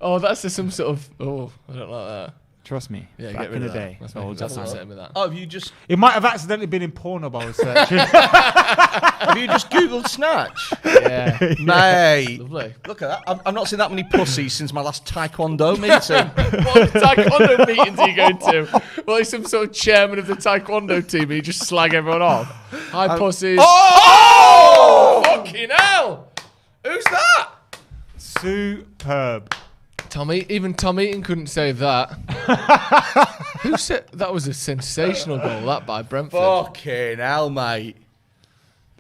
Oh, that's just some sort of. Oh, I don't like that. Trust me. Yeah, back get rid in the of that. day. That's, Oh, that's that's upsetting with that. Oh, have you just it might have accidentally been in Pornhub I was searching. have you just Googled Snatch? Yeah. Mate. Lovely. Look at that. I've not seen that many pussies since my last Taekwondo meeting. What taekwondo meetings are you going to? Well, he's some sort of chairman of the taekwondo team. And you just slag everyone off. Hi, pussies. Oh! Fucking hell! Who's that? Superb. Even Tom Eaton couldn't save that. Who said that was a sensational goal? That by Brentford. Fucking hell, mate.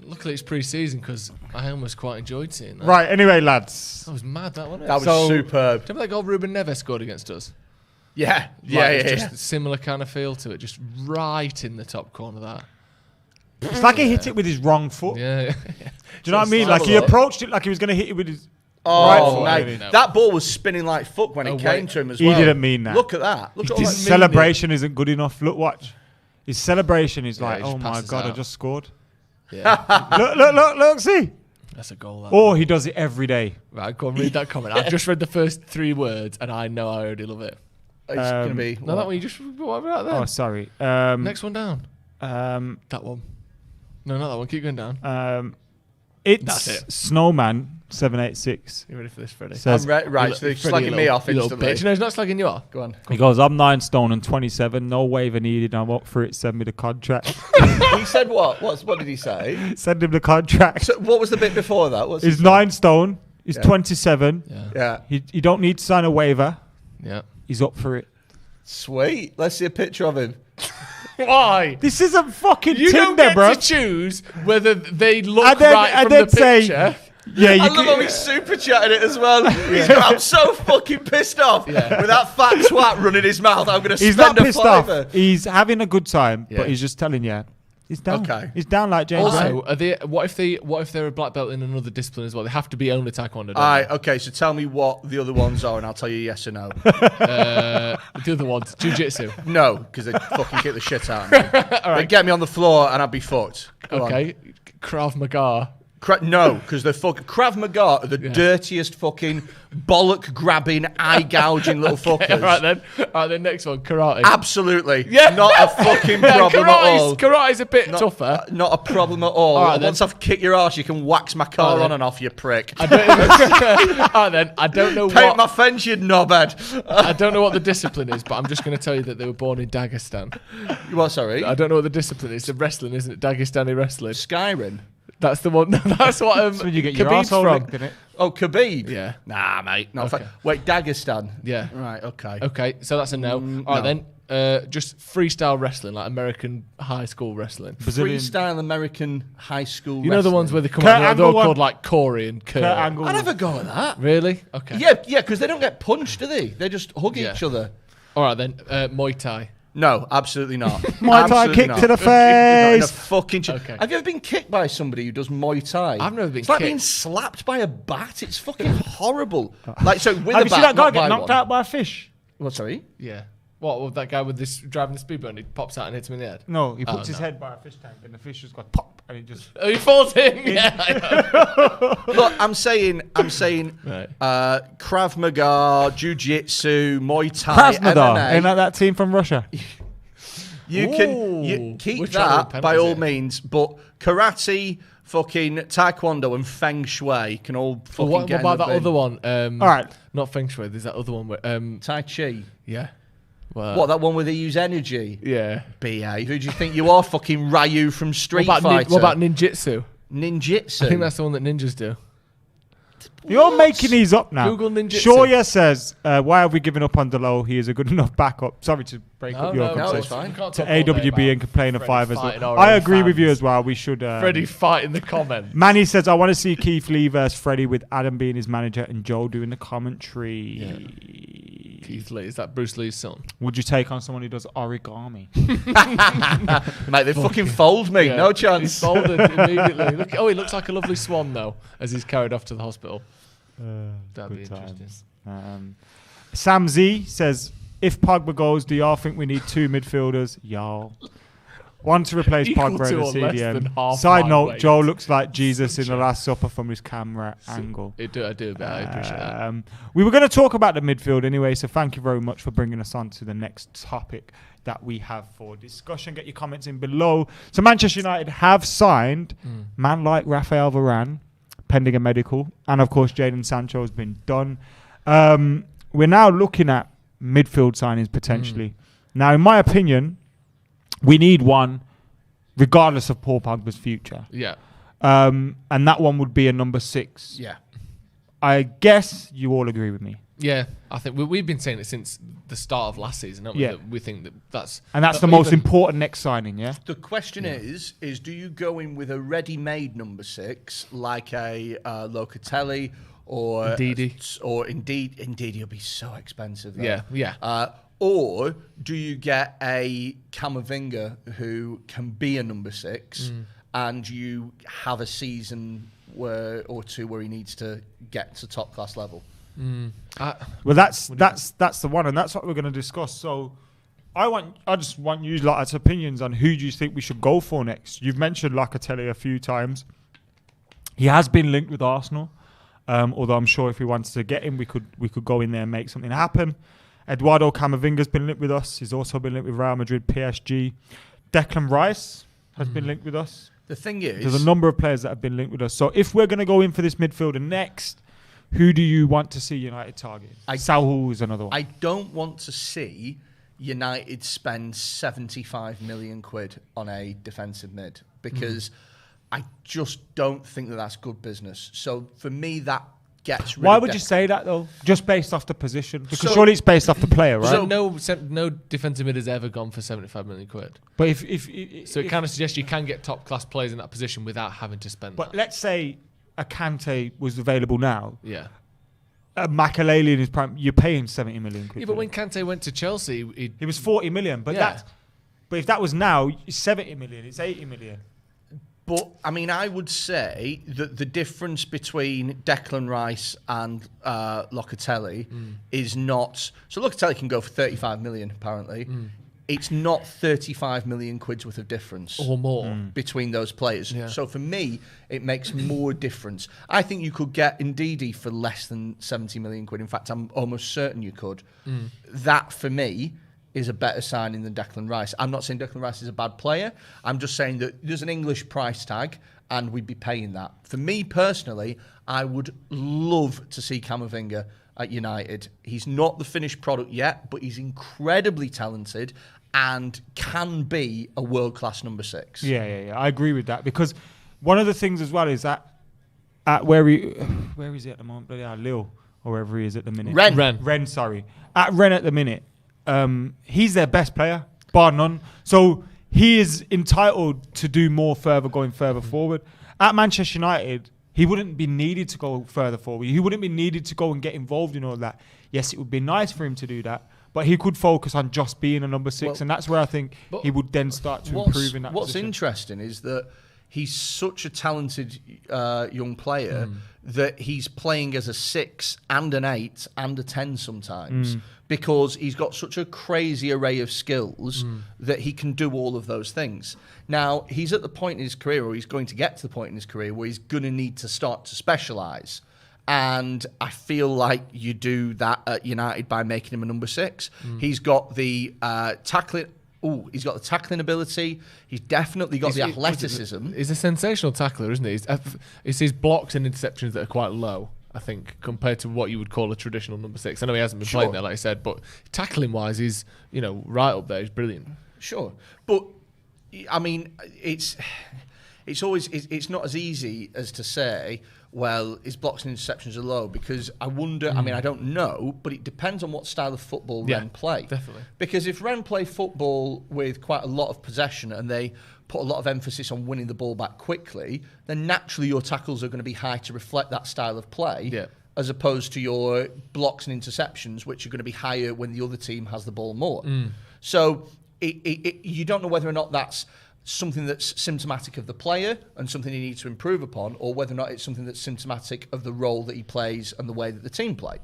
Luckily, it's pre-season because I almost quite enjoyed seeing that. Right, anyway, lads. That was mad. That wasn't it? That was So- superb. Do you remember that goal Ruben Neves scored against us? Yeah. Yeah, Like, yeah, it's yeah. just a similar kind of feel to it, just right in the top corner. That. It's like he hit it with his wrong foot. Yeah. Do you know what I mean? have Like a he look. approached it like he was going to hit it with his Oh, Right, mate. That ball was spinning like fuck when it came to him as well. He didn't mean that. Look at that. Look at all His that. celebration isn't good enough. Look, watch. His celebration is Yeah, like, he just oh my passes God, I out. just scored. Yeah. Look, see. That's a goal. Or he does it every day. Right, go on, read that comment. I've just read the first 3 words, and I know I already love it. It's going to be... No, that one you just... What about that? Oh, sorry. Next one down. That one. No, not that one. Keep going down. It's That's it. Snowman 786. You ready for this, Freddy? Says, Right, so they're slagging me off instantly. Bitch. No, he's not slagging you off. Go on. he goes, I'm 9 stone and 27. No waiver needed. I'm up for it. Send me the contract. He said what? What did he say? Send him the contract. So what was the bit before that? He's 9 stone. He's 27. Yeah. He don't need to sign a waiver. Yeah. He's up for it. Sweet. Let's see a picture of him. Why? This isn't fucking You don't Tinder, get bro. to choose whether they look And then- right and from then the say- picture. Yeah, I you love how he's super chatting it as well. I'm so fucking pissed off with that fat twat running his mouth. I'm going to He's spend not pissed off. $5. He's having a good time, Yeah. but he's just telling you. He's down. Okay. He's down like James Brown. Also, are they? What if they're a black belt in another discipline as well? They have to be only taekwondo. Don't Alright, okay, so tell me what the other ones are and I'll tell you yes or no. The other ones, jiu-jitsu. No, because they fucking kick the shit out of me. They'd get me on the floor and I'd be fucked. Go on. Okay, Krav Maga. No, because the fucking Krav Maga are the dirtiest fucking bollock grabbing, eye gouging little fuckers. All right then. Next one, karate. Absolutely. Yeah. Not a fucking problem at all. Karate's a bit tougher. Not a problem at all. All right, Once I've kicked your arse, you can wax my car on and off, you prick. All right then. I don't know Paint my what. fence, you knobhead. I don't know what the discipline is, but I'm just going to tell you that they were born in Dagestan. What, sorry? I don't know what the discipline is. It's wrestling, isn't it? Dagestani wrestling. Skyrim. That's the one. That's what. So you get your Khabib's arsehole from. licked in it. Oh, Khabib? Yeah. Nah, mate. Not Okay. Wait, Dagestan? Yeah. Right, okay. Okay, so that's a no. All right then. Just freestyle wrestling, like American high school wrestling. Brazilian. Freestyle American high school You know the wrestling. ones where they come Kurt out, they're all Angle one. called like Corey and Kurt. Kurt Angle. I never go at that. Really? Okay. Yeah, because they don't get punched, do they? They just hug Yeah. each other. All right then. Muay Thai. No, absolutely not. Muay Thai Absolutely kick not. to the Not in a face. fucking Okay. Have you ever been kicked by somebody who does Muay Thai? I've never been It's like kicked. being slapped by a bat. It's fucking horrible. Like, so with Have a you seen bat, that guy not get by knocked one. out by a fish? What, sorry? Yeah. What? With that guy with this driving the speedboat and he pops out and hits him in the head? No, he puts his no. head by a fish tank and the fish just got pop and he just. Oh, he falls in. Yeah. I know. Look, I'm saying, Right. Krav Maga, Jiu-Jitsu, Muay Thai, Krasnodar. MMA. Ain't that team from Russia? You can Ooh. keep We're trying to that win by penalties all here. means, but karate, fucking taekwondo, and feng shui can all fucking What get about in the that bin. other one? All right. Not Feng Shui. There's that other one where. Tai Chi. Yeah. Well, What, that one where they use energy? Yeah. Behave. Who do you think you are, fucking Ryu from Street Fighter? What about ninjutsu? ninjutsu? I think that's the one that ninjas do. You're making these up now. Google ninjutsu. Shoya says, why have we given up on Delo? He is a good enough backup. Sorry to break up your no, conversation. it's fine. We can't To talk all day AWB about and complain of Freddy five as fighting well. our I own agree with you fans. as well. We should. Freddy fight in the comments. Manny says, I want to see Keith Lee versus Freddie with Adam being his manager and Joe doing the commentary. Keith Lee, is that Bruce Lee's son? Would you take on someone who does origami? Mate, they fucking fold me. Yeah. No He's chance. folded immediately. Look, he looks like a lovely swan though, as he's carried off to the hospital. That'd be Good interesting. times. Sam Z says, if Pogba goes, do y'all think we need 2 midfielders? Y'all. One to replace Equal Pogba to in or the less than CDM. half Side my note, weight. Joe looks like Jesus in Such the a- Last Supper from his camera angle. I do a bit. I appreciate that. We were going to talk about the midfield anyway, so thank you very much for bringing us on to the next topic that we have for discussion. Get your comments in below. So Manchester United have signed man like Rafael Varane, pending a medical, and of course Jadon Sancho has been done. We're now looking at midfield signings potentially. Now, in my opinion, we need one regardless of Paul Pogba's future. Yeah. And that one would be a number 6. Yeah. I guess you all agree with me. Yeah, I think we've been saying it since the start of last season, haven't we? Yeah. That we think that's... And that's the most important next signing, yeah? The question is do you go in with a ready-made number 6 like a Locatelli or Ndidi. or indeed he'll be so expensive. Though. Yeah. Or do you get a Camavinga who can be a number 6 and you have a season or two where he needs to get to top class level. Well, that's the one, and that's what we're going to discuss. So, I just want you lot's opinions on who do you think we should go for next. You've mentioned Locatelli a few times. He has been linked with Arsenal, although I'm sure if we wanted to get him, we could go in there and make something happen. Eduardo Camavinga's been linked with us. He's also been linked with Real Madrid, PSG. Declan Rice has been linked with us. The thing is, there's a number of players that have been linked with us. So if we're going to go in for this midfielder next, who do you want to see United target? Saul is another one. I don't want to see United spend 75 million quid on a defensive mid because I just don't think that that's good business. So for me, that gets rid Why of would you say that, though? Just based off the position? Because surely it's based off the player, right? So no defensive mid has ever gone for 75 million quid. But if it kind of suggests you can get top class players in that position without having to spend. But let's say a Kante was available now. Yeah. A McKola in his prime, you're paying 70 million quid. Yeah, but when Kante went to Chelsea, he was 40 million. But but if that was now, it's 70 million. It's 80 million. But, I mean, I would say that the difference between Declan Rice and Locatelli is not... So Locatelli can go for 35 million, apparently. It's not 35 million quid's worth of difference. Or more. Between those players. Yeah. So for me, it makes more difference. I think you could get Ndidi for less than 70 million quid. In fact, I'm almost certain you could. That, for me, is a better signing than Declan Rice. I'm not saying Declan Rice is a bad player. I'm just saying that there's an English price tag and we'd be paying that. For me personally, I would love to see Camavinga at United. He's not the finished product yet, but he's incredibly talented and can be a world-class number 6. Yeah. I agree with that because one of the things as well is that at where is he at the moment? Lille or wherever he is at the minute. Rennes, sorry. At Rennes at the minute. He's their best player, bar none. So he is entitled to do more going further forward. At Manchester United, he wouldn't be needed to go further forward. He wouldn't be needed to go and get involved in all that. Yes, it would be nice for him to do that, but he could focus on just being a number 6, and that's where I think he would then start to improve in that What's position. interesting is that he's such a talented young player that he's playing as a 6 and an 8 and a 10 sometimes because he's got such a crazy array of skills that he can do all of those things. Now, he's at the point in his career, or he's going to get to the point in his career, where he's going to need to start to specialise. And I feel like you do that at United by making him a number 6. He's got the tackling... he's got the tackling ability. He's definitely got the athleticism. He's a sensational tackler, isn't he? It's his blocks and interceptions that are quite low, I think, compared to what you would call a traditional number 6. I know he hasn't been playing there, like I said, but tackling-wise, he's right up there. He's brilliant. Sure, but I mean, it's not as easy as to say, well, his blocks and interceptions are low, because I wonder, I mean, I don't know, but it depends on what style of football Rennes play. Definitely. Because if Rennes play football with quite a lot of possession and they put a lot of emphasis on winning the ball back quickly, then naturally your tackles are going to be high to reflect that style of play, as opposed to your blocks and interceptions, which are going to be higher when the other team has the ball more. So you don't know whether or not that's something that's symptomatic of the player and something he needs to improve upon, or whether or not it's something that's symptomatic of the role that he plays and the way that the team play.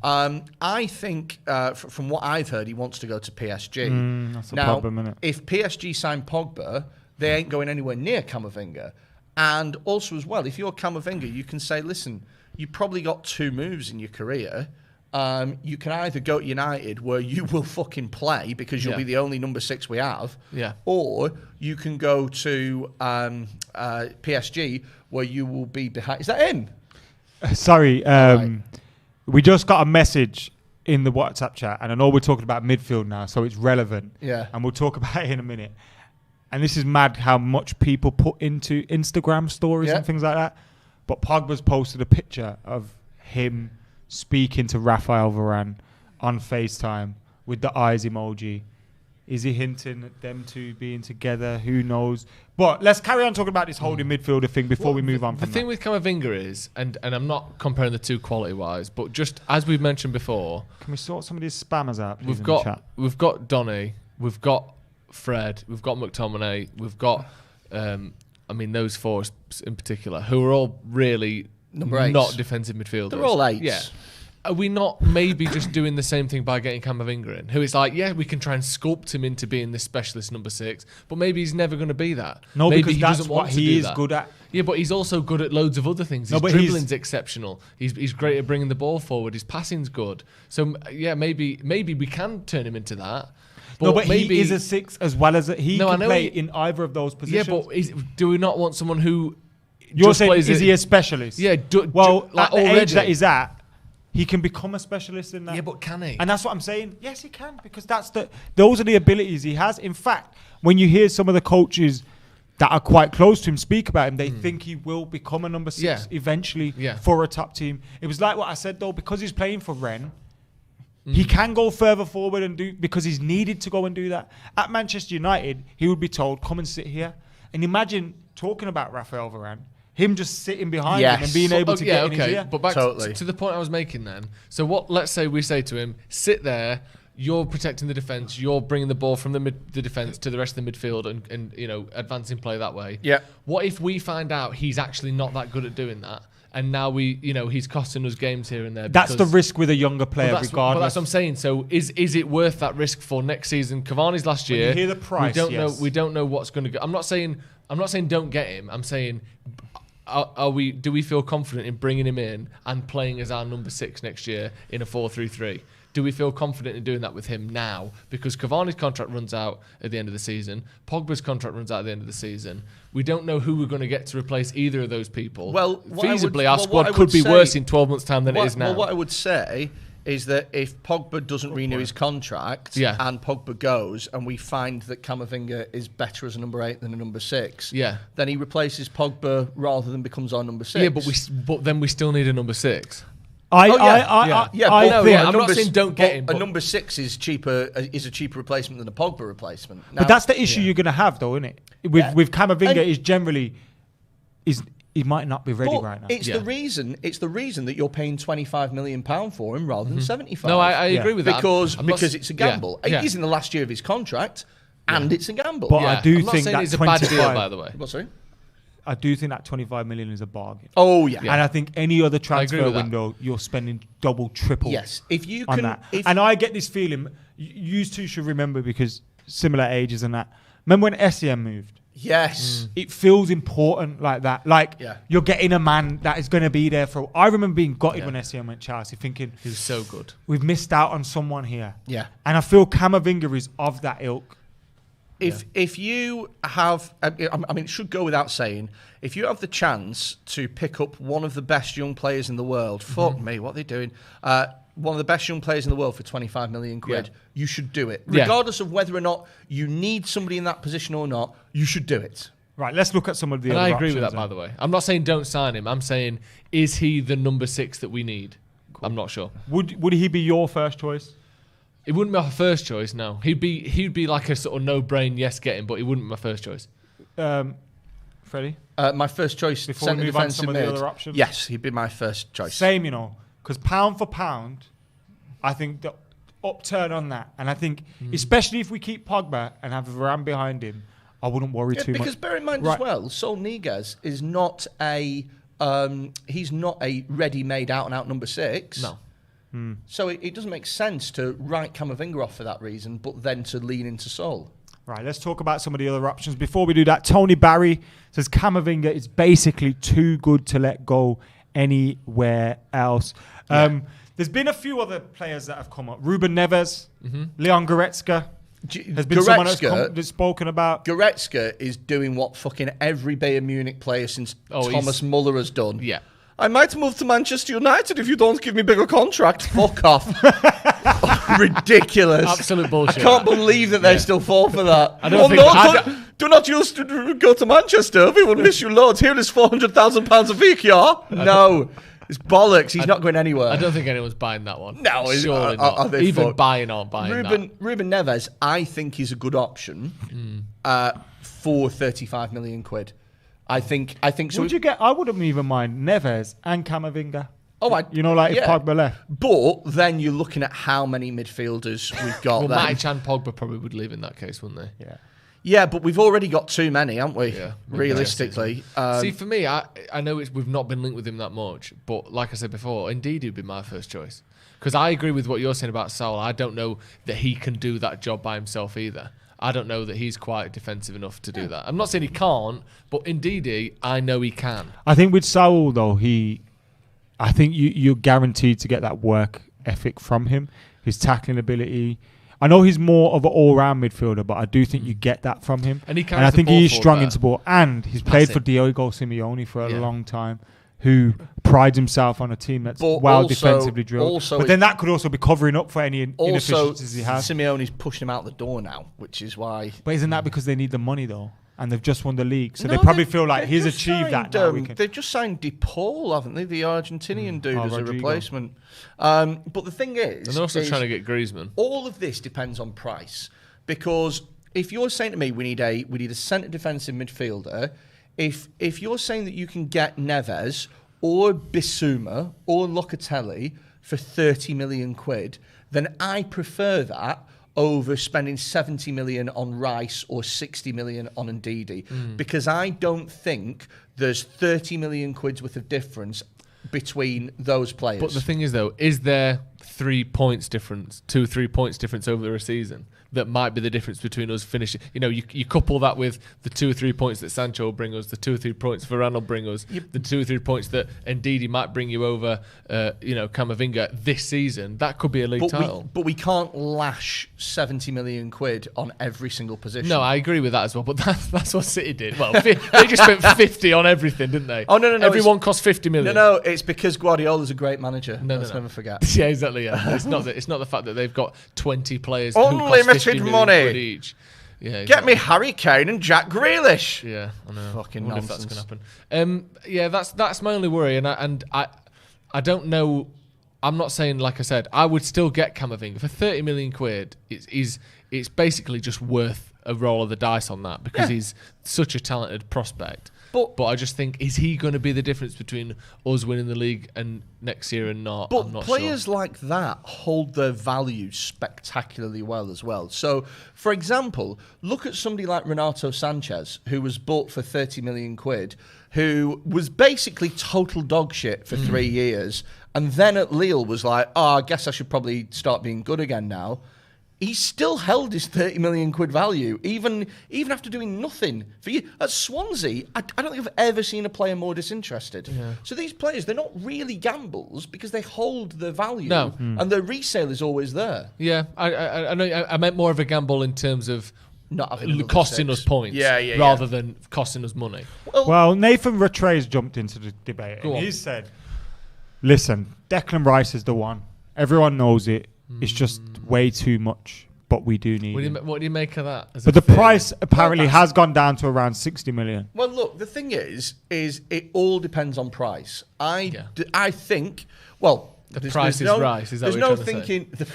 I think, from what I've heard, he wants to go to PSG. That's a problem, isn't it? If PSG sign Pogba, they ain't going anywhere near Camavinga. And also as well, if you're Camavinga, you can say, listen, you probably got 2 moves in your career. You can either go to United, where you will fucking play because you'll be the only number 6 we have, or you can go to PSG, where you will be behind. Is that in? Sorry, we just got a message in the WhatsApp chat, and I know we're talking about midfield now, so it's relevant. Yeah, and we'll talk about it in a minute. And this is mad how much people put into Instagram stories and things like that. But Pogba's posted a picture of him speaking to Raphael Varane on FaceTime with the eyes emoji. Is he hinting at them two being together? Who knows? But let's carry on talking about this holding midfielder thing before we move on. The thing with Camavinga is, and I'm not comparing the two quality-wise, but just as we've mentioned before, can we sort some of these spammers out, please? We've got Donny, we've got Fred, we've got McTominay, we've got I mean, those four in particular, who are all really Number 8s. not defensive midfielders. They're all 8s. Yeah. Are we not maybe just doing the same thing by getting Camavinga in? Who is like, yeah, we can try and sculpt him into being this specialist number 6, but maybe he's never going to be that. No, maybe because he that's doesn't what want to he do is that. good at. Yeah, but he's also good at loads of other things. His dribbling's exceptional. He's great at bringing the ball forward. His passing's good. So yeah, maybe we can turn him into that. But no, but maybe he is a 6 as well as he can play in either of those positions. Yeah, but do we not want someone who? You're saying, is he a specialist? Yeah. Well, at the age that he's at, he can become a specialist in that. Yeah, but can he? And that's what I'm saying. Yes, he can, because those are the abilities he has. In fact, when you hear some of the coaches that are quite close to him speak about him, they think he will become a number 6 eventually for a top team. It was like what I said, though, because he's playing for Rennes, he can go further forward and do, because he's needed to go and do that. At Manchester United, he would be told, come and sit here. And imagine talking about Raphael Varane, him just sitting behind him and being able to get in his ear. But back to the point I was making then. So let's say we say to him, sit there, you're protecting the defence, you're bringing the ball from the defence to the rest of the midfield and advancing play that way. Yeah. What if we find out he's actually not that good at doing that? And now he's costing us games here and there. That's the risk with a younger player, regardless. But that's what I'm saying. So is it worth that risk for next season? Cavani's last year. When you hear the price, we don't know what's going to go. I'm not saying don't get him. I'm saying, do we feel confident in bringing him in and playing as our number 6 next year in a 4-3-3? Do we feel confident in doing that with him now? Because Cavani's contract runs out at the end of the season. Pogba's contract runs out at the end of the season. We don't know who we're going to get to replace either of those people. Well, feasibly, our squad could be worse in 12 months' time than it is now. Well, what I would say is that if Pogba doesn't renew his contract and Pogba goes and we find that Camavinga is better as a number 8 than a number 6, then he replaces Pogba rather than becomes our number 6. Yeah, but then we still need a number 6. I'm not saying don't get him. A number 6 is cheaper. Is a cheaper replacement than a Pogba replacement. Now, but that's the issue you're going to have, though, isn't it? With Camavinga, is generally he might not be ready right now. It's the reason. It's the reason that you're paying £25 million for him rather than 75. No, I agree with that. Because it's a gamble. He's in the last year of his contract, and it's a gamble. But I do think that's a bad deal, by the way. What, sorry? I do think that 25 million is a bargain. Oh yeah, and I think any other transfer window, you're spending double, triple. Yes, if you on can, that. And I get this feeling. You two should remember, because similar ages and that. Remember when SEM moved? Yes, it feels important like that. Like you're getting a man that is going to be there for. I remember being gutted when SEM went Chelsea, thinking he was so good. We've missed out on someone here. Yeah, and I feel Camavinga is of that ilk. If you have, I mean, it should go without saying, if you have the chance to pick up one of the best young players in the world, fuck me, what are they doing? One of the best young players in the world for 25 million quid, you should do it. Regardless of whether or not you need somebody in that position or not, you should do it. Right, let's look at some of the other options. I agree with that, by the way. I'm not saying don't sign him. I'm saying, is he the number 6 that we need? Cool. I'm not sure. Would he be your first choice? It wouldn't be my first choice, no. He'd be like a sort of no-brain yes get him, but he wouldn't be my first choice. Freddie? My first choice, before we move on to some of the other options? Yes, he'd be my first choice. Same, because pound for pound, I think the upturn on that, and I think especially if we keep Pogba and have Varane behind him, I wouldn't worry too much. Because bear in mind as well, Saul Niguez is not he's not a ready-made out-and-out number 6. No. So it doesn't make sense to write Camavinga off for that reason, but then to lean into Saul. Right, let's talk about some of the other options. Before we do that, Tony Barry says Camavinga is basically too good to let go anywhere else. There's been a few other players that have come up. Ruben Neves, Leon Goretzka has been someone that's spoken about. Goretzka is doing what fucking every Bayern Munich player since Thomas Muller has done. Yeah. I might move to Manchester United if you don't give me bigger contract. Fuck off. Ridiculous. Absolute bullshit. I can't believe that they still fall for that. Do not use to go to Manchester. We will miss you loads. Here is £400,000 a week, yeah? No. It's bollocks. He's not going anywhere. I don't think anyone's buying that one. No, surely not. Even buying or buying that. Ruben Neves, I think, is a good option for 35 million quid. I think so. Would you get? I wouldn't even mind Neves and Camavinga. Oh, if Pogba left. But then you're looking at how many midfielders we've got. Well, Matic and Pogba probably would leave in that case, wouldn't they? Yeah. Yeah, but we've already got too many, haven't we? Yeah. Realistically. See, for me, I know we've not been linked with him that much, but like I said before, indeed he'd be my first choice. Because I agree with what you're saying about Saul. I don't know that he can do that job by himself either. I don't know that he's quite defensive enough to do that. I'm not saying he can't, but indeed, I know he can. I think with Saul, though, I think you're guaranteed to get that work ethic from him, his tackling ability. I know he's more of an all-round midfielder, but I do think you get that from him. And I think he is strong into ball. And he's played for Diego Simeone for a long time, who prides himself on a team that's defensively drilled. But then that could also be covering up for any inefficiencies he has. Simeone's pushing him out the door now, which is why... But isn't that because they need the money, though? And they've just won the league. So they probably feel like he's achieved that now. They've just signed DePaul, haven't they? The Argentinian dude as a replacement. But the thing is... And they're also trying to get Griezmann. All of this depends on price. Because if you're saying to me we need a centre defensive midfielder, if you're saying that you can get Neves or Bissouma or Locatelli for 30 million quid, then I prefer that over spending 70 million on Rice or 60 million on Ndidi, because I don't think there's 30 million quid's worth of difference between those players. But the thing is, though, is there 3 points difference, 2-3 points difference over a season? That might be the difference between us finishing. You know, you couple that with the 2 or 3 points that Sancho will bring us, the 2 or 3 points Varane will bring us, the 2 or 3 points that Ndidi might bring you over, Camavinga this season. That could be a league title. But we can't lash 70 million quid on every single position. No, I agree with that as well. But that's what City did. Well, they just spent 50 on everything, didn't they? Oh no! Everyone cost 50 million. No, it's because Guardiola's a great manager. Let's never forget. Yeah, exactly. Yeah, it's not the fact that they've got 20 players. Unlimited money. Each. Yeah, exactly. Get me Harry Kane and Jack Grealish. Yeah, I know. Fucking nonsense. nonsense. If that's going to happen. That's my only worry, and I don't know. I'm not saying, like I said, I would still get Camavinga for 30 million quid. It's basically just worth a roll of the dice on that because he's such a talented prospect. But I just think, is he going to be the difference between us winning the league and next year and not? But I'm not players sure. like that hold their value spectacularly well as well. So, for example, look at somebody like Renato Sanchez, who was bought for 30 million quid, who was basically total dog shit for 3 years, and then at Lille was like, I guess I should probably start being good again now. He still held his 30 million quid value, even after doing nothing for you. At Swansea, I don't think I've ever seen a player more disinterested. Yeah. So these players, they're not really gambles because they hold their value, and their resale is always there. Yeah, I know. I meant more of a gamble in terms of not having costing us points, rather than costing us money. Well, Nathan Rattray's jumped into the debate. And he said, "Listen, Declan Rice is the one. Everyone knows it. It's just way too much, but we do need him." What do you make of that? But the price apparently has gone down to around 60 million. Well, look, the thing is it all depends on price. I think, well... The price is Rice, is that what you're trying to say?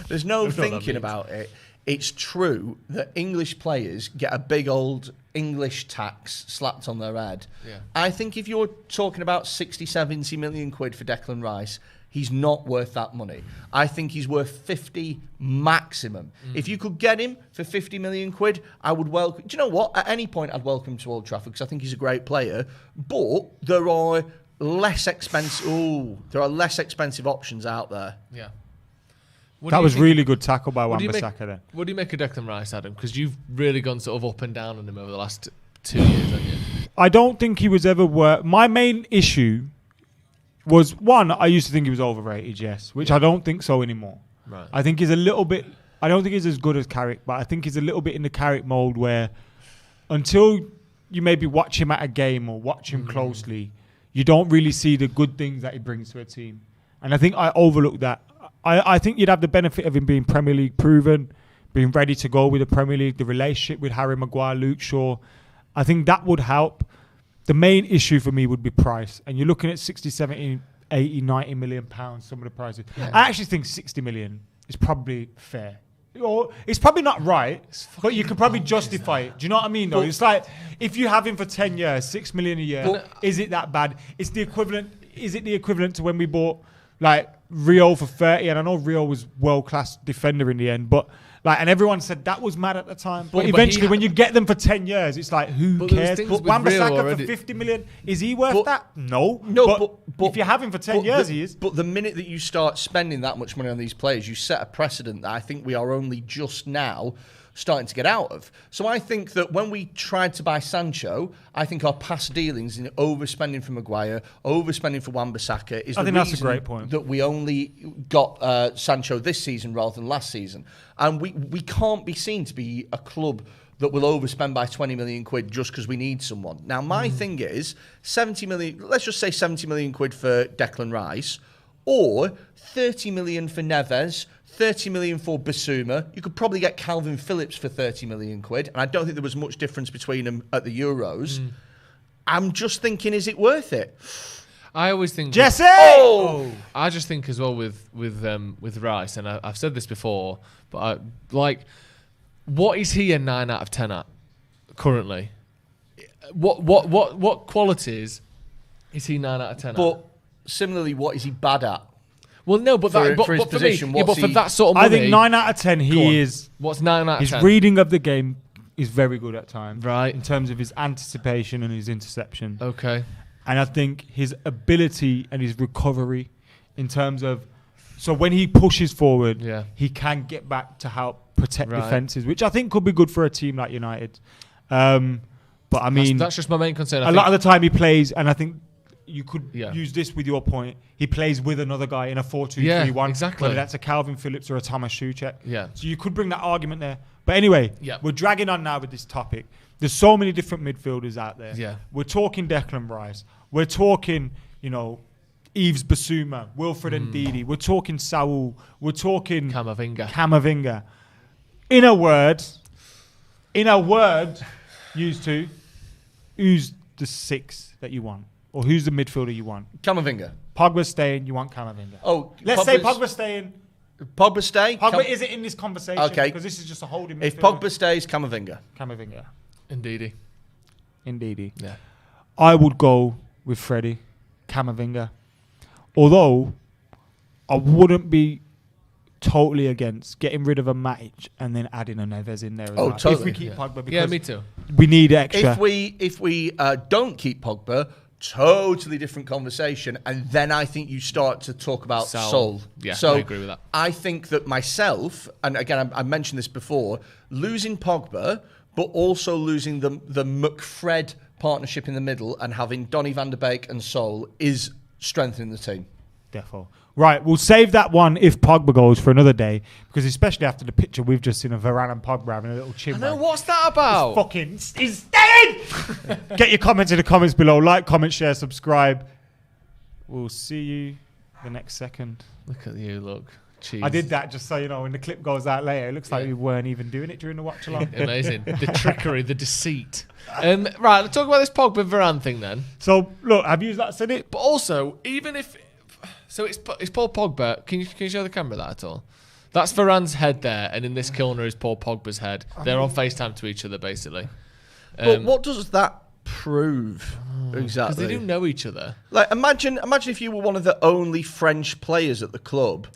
There's no thinking about it. It's true that English players get a big old English tax slapped on their head. Yeah. I think if you're talking about 60, 70 million quid for Declan Rice... He's not worth that money. I think he's worth 50 maximum. If you could get him for 50 million quid, I would welcome... Do you know what? At any point, I'd welcome him to Old Trafford because I think he's a great player. But there are less expensive... there are less expensive options out there. Yeah. That was really good tackle by Wan-Bissaka then. What do you make of Declan Rice, Adam? Because you've really gone sort of up and down on him over the last 2 years, haven't you? I don't think he was ever worth... My main issue... was one, I used to think he was overrated, yes, which I don't think so anymore. Right. I think he's a little bit, I don't think he's as good as Carrick, but I think he's a little bit in the Carrick mold where until you maybe watch him at a game or watch him closely, you don't really see the good things that he brings to a team. And I think I overlooked that. I think you'd have the benefit of him being Premier League proven, being ready to go with the Premier League, the relationship with Harry Maguire, Luke Shaw. I think that would help. The main issue for me would be price. And you're looking at 60, 70, 80, 90 million pounds, some of the prices. Yeah. I actually think 60 million is probably fair. Or it's probably not right, but you could probably justify it. Do you know what I mean, though? It's like, if you have him for 10 years, 6 million a year, is it that bad? It's the equivalent. Is it the equivalent to when we bought like Rio for 30, and I know Rio was world-class defender in the end, but like, and everyone said that was mad at the time. But eventually, when you get them for 10 years, it's like, who cares? But Wan-Bissaka for 50 million, is he worth that? No. But if you have him for 10 years, he is. But the minute that you start spending that much money on these players, you set a precedent that I think we are only just now starting to get out of. So I think that when we tried to buy Sancho, I think our past dealings in overspending for Maguire, overspending for Wan-Bissaka is the reason that's a great point. That we only got Sancho this season rather than last season. And we can't be seen to be a club that will overspend by 20 million quid just because we need someone. Now, my thing is 70 million, let's just say 70 million quid for Declan Rice, or 30 million for Neves, 30 million for Basuma. You could probably get Calvin Phillips for 30 million quid. And I don't think there was much difference between them at the Euros. I'm just thinking, is it worth it? I always think... Jesse! I just think as well with Rice, and I've said this before, but what is he a 9 out of 10 at currently? What qualities is he 9 out of 10 at? But similarly, what is he bad at? Well, no, but for but his for position, me, but for that sort of money... I think 9 out of 10, he is... What's 9 out of 10? His reading of the game is very good at times. Right. In terms of his anticipation and his interception. Okay. And I think his ability and his recovery in terms of... So when he pushes forward, he can get back to help protect defences, which I think could be good for a team like United. But I mean... That's just my main concern. A lot of the time he plays, and I think... You could use this with your point. He plays with another guy in a 4-2-3-1. Exactly. Whether that's a Calvin Phillips or a Thomas Souček. Yeah. So you could bring that argument there. But anyway, we're dragging on now with this topic. There's so many different midfielders out there. Yeah. We're talking Declan Rice. We're talking, Yves Basuma, Wilfred Ndidi. We're talking Saul. We're talking Camavinga. In a word, used to, who's the 6 that you want? Or who's the midfielder you want? Camavinga. Pogba's staying, you want Camavinga. Oh, let's say Pogba's staying. Pogba stay? Pogba isn't in this conversation. Okay. Because this is just a holding midfielder. If Pogba stays, Camavinga. Indeedy. Yeah. I would go with Freddy, Camavinga. Although, I wouldn't be totally against getting rid of a Matic and then adding a Neves in there as well. Totally. If we keep Pogba. Because me too. We need extra. If we don't keep Pogba, totally different conversation, and then I think you start to talk about Sol. Yeah, so I agree with that. I think that myself, and again I mentioned this before, losing Pogba, but also losing the McFred partnership in the middle and having Donny van der Beek and Sol is strengthening the team. Defo. Right, we'll save that one if Pogba goes for another day, because especially after the picture we've just seen of Varane and Pogba having a little chin. I know, what's that about? He's dead! Get your comments in the comments below. Like, comment, share, subscribe. We'll see you the next second. Look at you, look. Jeez. I did that just so you know, when the clip goes out later, it looks like we weren't even doing it during the watch-along. Amazing. The trickery, the deceit. Right, let's talk about this Pogba Varane thing then. So, look, I've used that, said it. But also, even if... So it's Paul Pogba. Can you show the camera that at all? That's Varane's head there, and in this corner is Paul Pogba's head. They're on FaceTime to each other, basically. But what does that prove exactly? Because they do know each other. Like, imagine if you were one of the only French players at the club,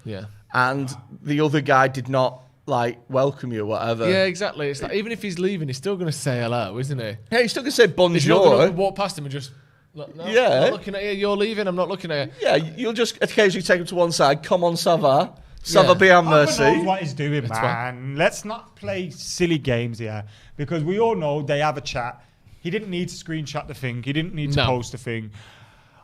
and the other guy did not welcome you or whatever. Yeah, exactly. It's like, even if he's leaving, he's still going to say hello, isn't he? Yeah, he's still going to say bonjour. He's not going to walk past him and just. Look, no, yeah. I'm not looking at you. You're leaving. I'm not looking at you. Yeah, you'll just occasionally take him to one side. Come on, ça va? Ça va bien, merci. Knows what he's doing, man. Let's not play silly games here, because we all know they have a chat. He didn't need to screenshot the thing. He didn't need to post the thing.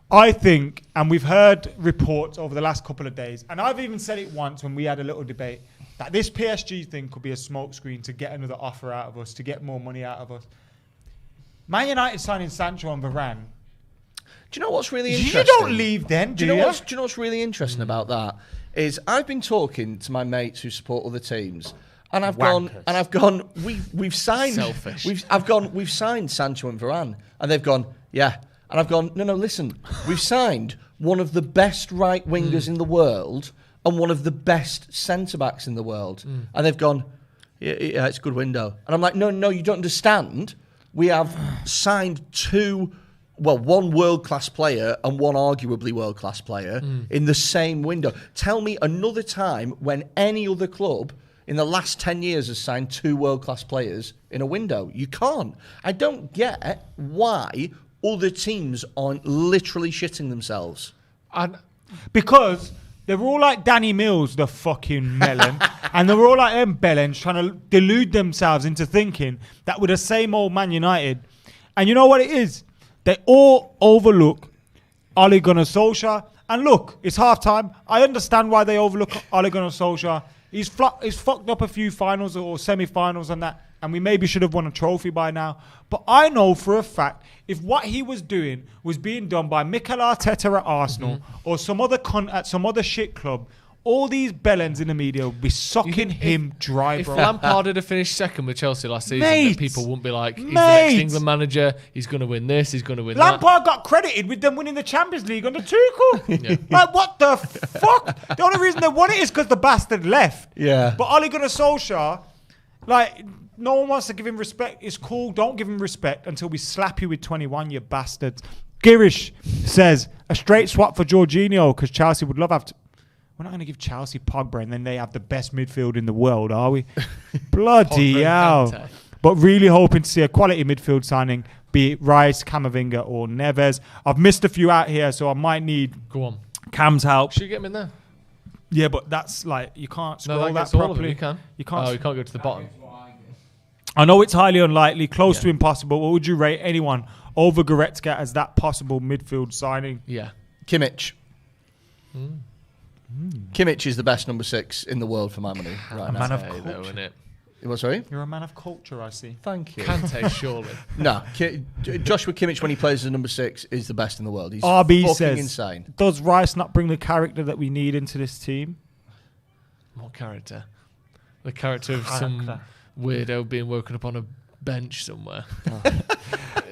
I think, and we've heard reports over the last couple of days, and I've even said it once when we had a little debate, that this PSG thing could be a smokescreen to get another offer out of us, to get more money out of us. Man United signing Sancho and Varane. Do you know what's really interesting? You don't leave then, do you? Do you know what's really interesting about that? Is I've been talking to my mates who support other teams, and I've gone, we've signed. Selfish. We've signed Sancho and Varane, and they've gone, yeah. And I've gone, no, listen, we've signed one of the best right wingers in the world and one of the best centre backs in the world, and they've gone, yeah, it's a good window. And I'm like, no, you don't understand. We have signed two one world-class player and one arguably world-class player in the same window. Tell me another time when any other club in the last 10 years has signed 2 world-class players in a window. You can't. I don't get why other teams aren't literally shitting themselves. Because they were all like Danny Mills, the fucking melon, and they were all like them bellends trying to delude themselves into thinking that we're the same old Man United. And you know what it is? They all overlook Ole Gunnar Solskjaer. And look, it's half-time. I understand why they overlook Ole Gunnar Solskjaer. He's fucked up a few finals or semi-finals and that, and we maybe should have won a trophy by now. But I know for a fact, if what he was doing was being done by Mikel Arteta at Arsenal or some other cunt at some other shit club, all these bellends in the media would be sucking him dry, if bro. Lampard had finished second with Chelsea last season, Mate. people wouldn't be like, he's the next England manager, he's going to win this, he's going to win that. Lampard got credited with them winning the Champions League under Tuchel. Yeah. Like, what the fuck? The only reason they won it is because the bastard left. Yeah. But Ole Gunnar Solskjaer, like, no one wants to give him respect. It's cool. Don't give him respect until we slap you with 21, you bastards. Girish says, a straight swap for Jorginho because Chelsea would love to have we're not going to give Chelsea Pogba and then they have the best midfield in the world, are we? Bloody hell. But really hoping to see a quality midfield signing, be it Rice, Camavinga or Neves. I've missed a few out here, so I might need Cam's help. Should you get him in there? Yeah, but that's like, you can't scroll No, that all of them. properly. You can. You can't. Oh, you can't go to the bottom. I know it's highly unlikely, close to impossible. What would you rate anyone over Goretzka as that possible midfield signing? Yeah. Kimmich. Kimmich is the best number 6 in the world for my money right now. Man of Though, culture. isn't it? What, sorry? You're a man of culture, I see. Thank you. Kante, surely. No, Joshua Kimmich when he plays as number 6 is the best in the world. He's RB fucking says, insane. does Rice not bring the character that we need into this team? What character? The character of some weirdo being woken up on a bench somewhere.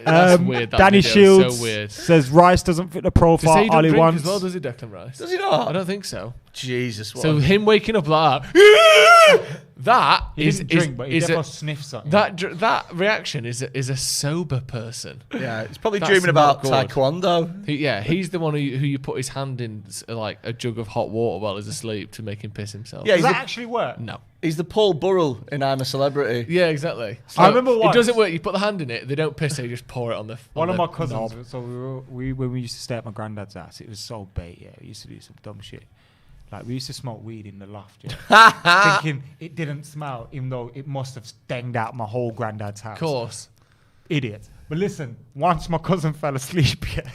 That's weird. That Danny video is Shields so weird. says Rice doesn't fit the profile Does he Ollie drink wants. as well, does he, Declan Rice? Does he not? I don't think so. Jesus. So him waking up like that, that He is, didn't drink, but he is definitely a, sniffed something. that reaction is a sober person. Yeah, he's probably That's dreaming about not good. taekwondo. He's the one who you put his hand in like a jug of hot water while he's asleep to make him piss himself. Yeah, Does that actually work? No. He's the Paul Burrell in I'm a Celebrity. Yeah, exactly. So I remember it once- doesn't work. You put the hand in it, they don't piss, they just pour it on the One of the my cousins, knob. so when we used to stay at my granddad's house, it was so bait, yeah. We used to do some dumb shit. Like, we used to smoke weed in the loft, yeah. Thinking it didn't smell, even though it must have stenged out my whole granddad's house. Of course. Idiot. But listen, once my cousin fell asleep, yeah,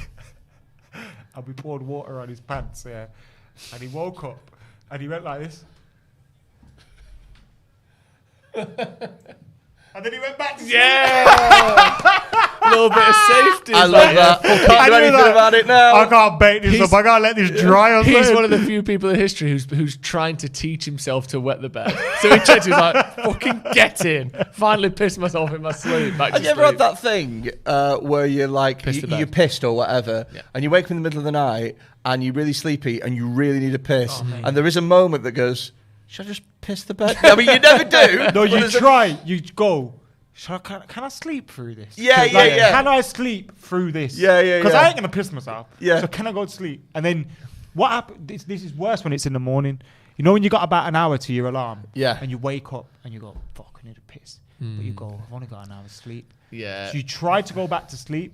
and we poured water on his pants, yeah, and he woke up, and he went like this. And then he went back to sleep. Yeah! A little bit of safety. I love that. Can't do I knew anything that. about it now. I can't bait this up. I can't let this dry on. He's one of the few people in history who's trying to teach himself to wet the bed. So he checked, he's like, fucking get in. Finally pissed myself in my sleep. Have you ever had that thing where you're like, you're pissed or whatever, and you wake up in the middle of the night and you're really sleepy and you really need a piss, and there is a moment that goes, should I just piss the bed? I mean, you never do. No, you try. You go. Can I sleep through this? Yeah, yeah. Can I sleep through this? Yeah, yeah, Because yeah. I ain't gonna piss myself. Yeah. So can I go to sleep? And then what happens? This is worse when it's in the morning. You know when you got about an hour to your alarm. Yeah. And you wake up and you go, fuck, I need a piss. But you go, I've only got an hour's sleep. Yeah. So you try to go back to sleep.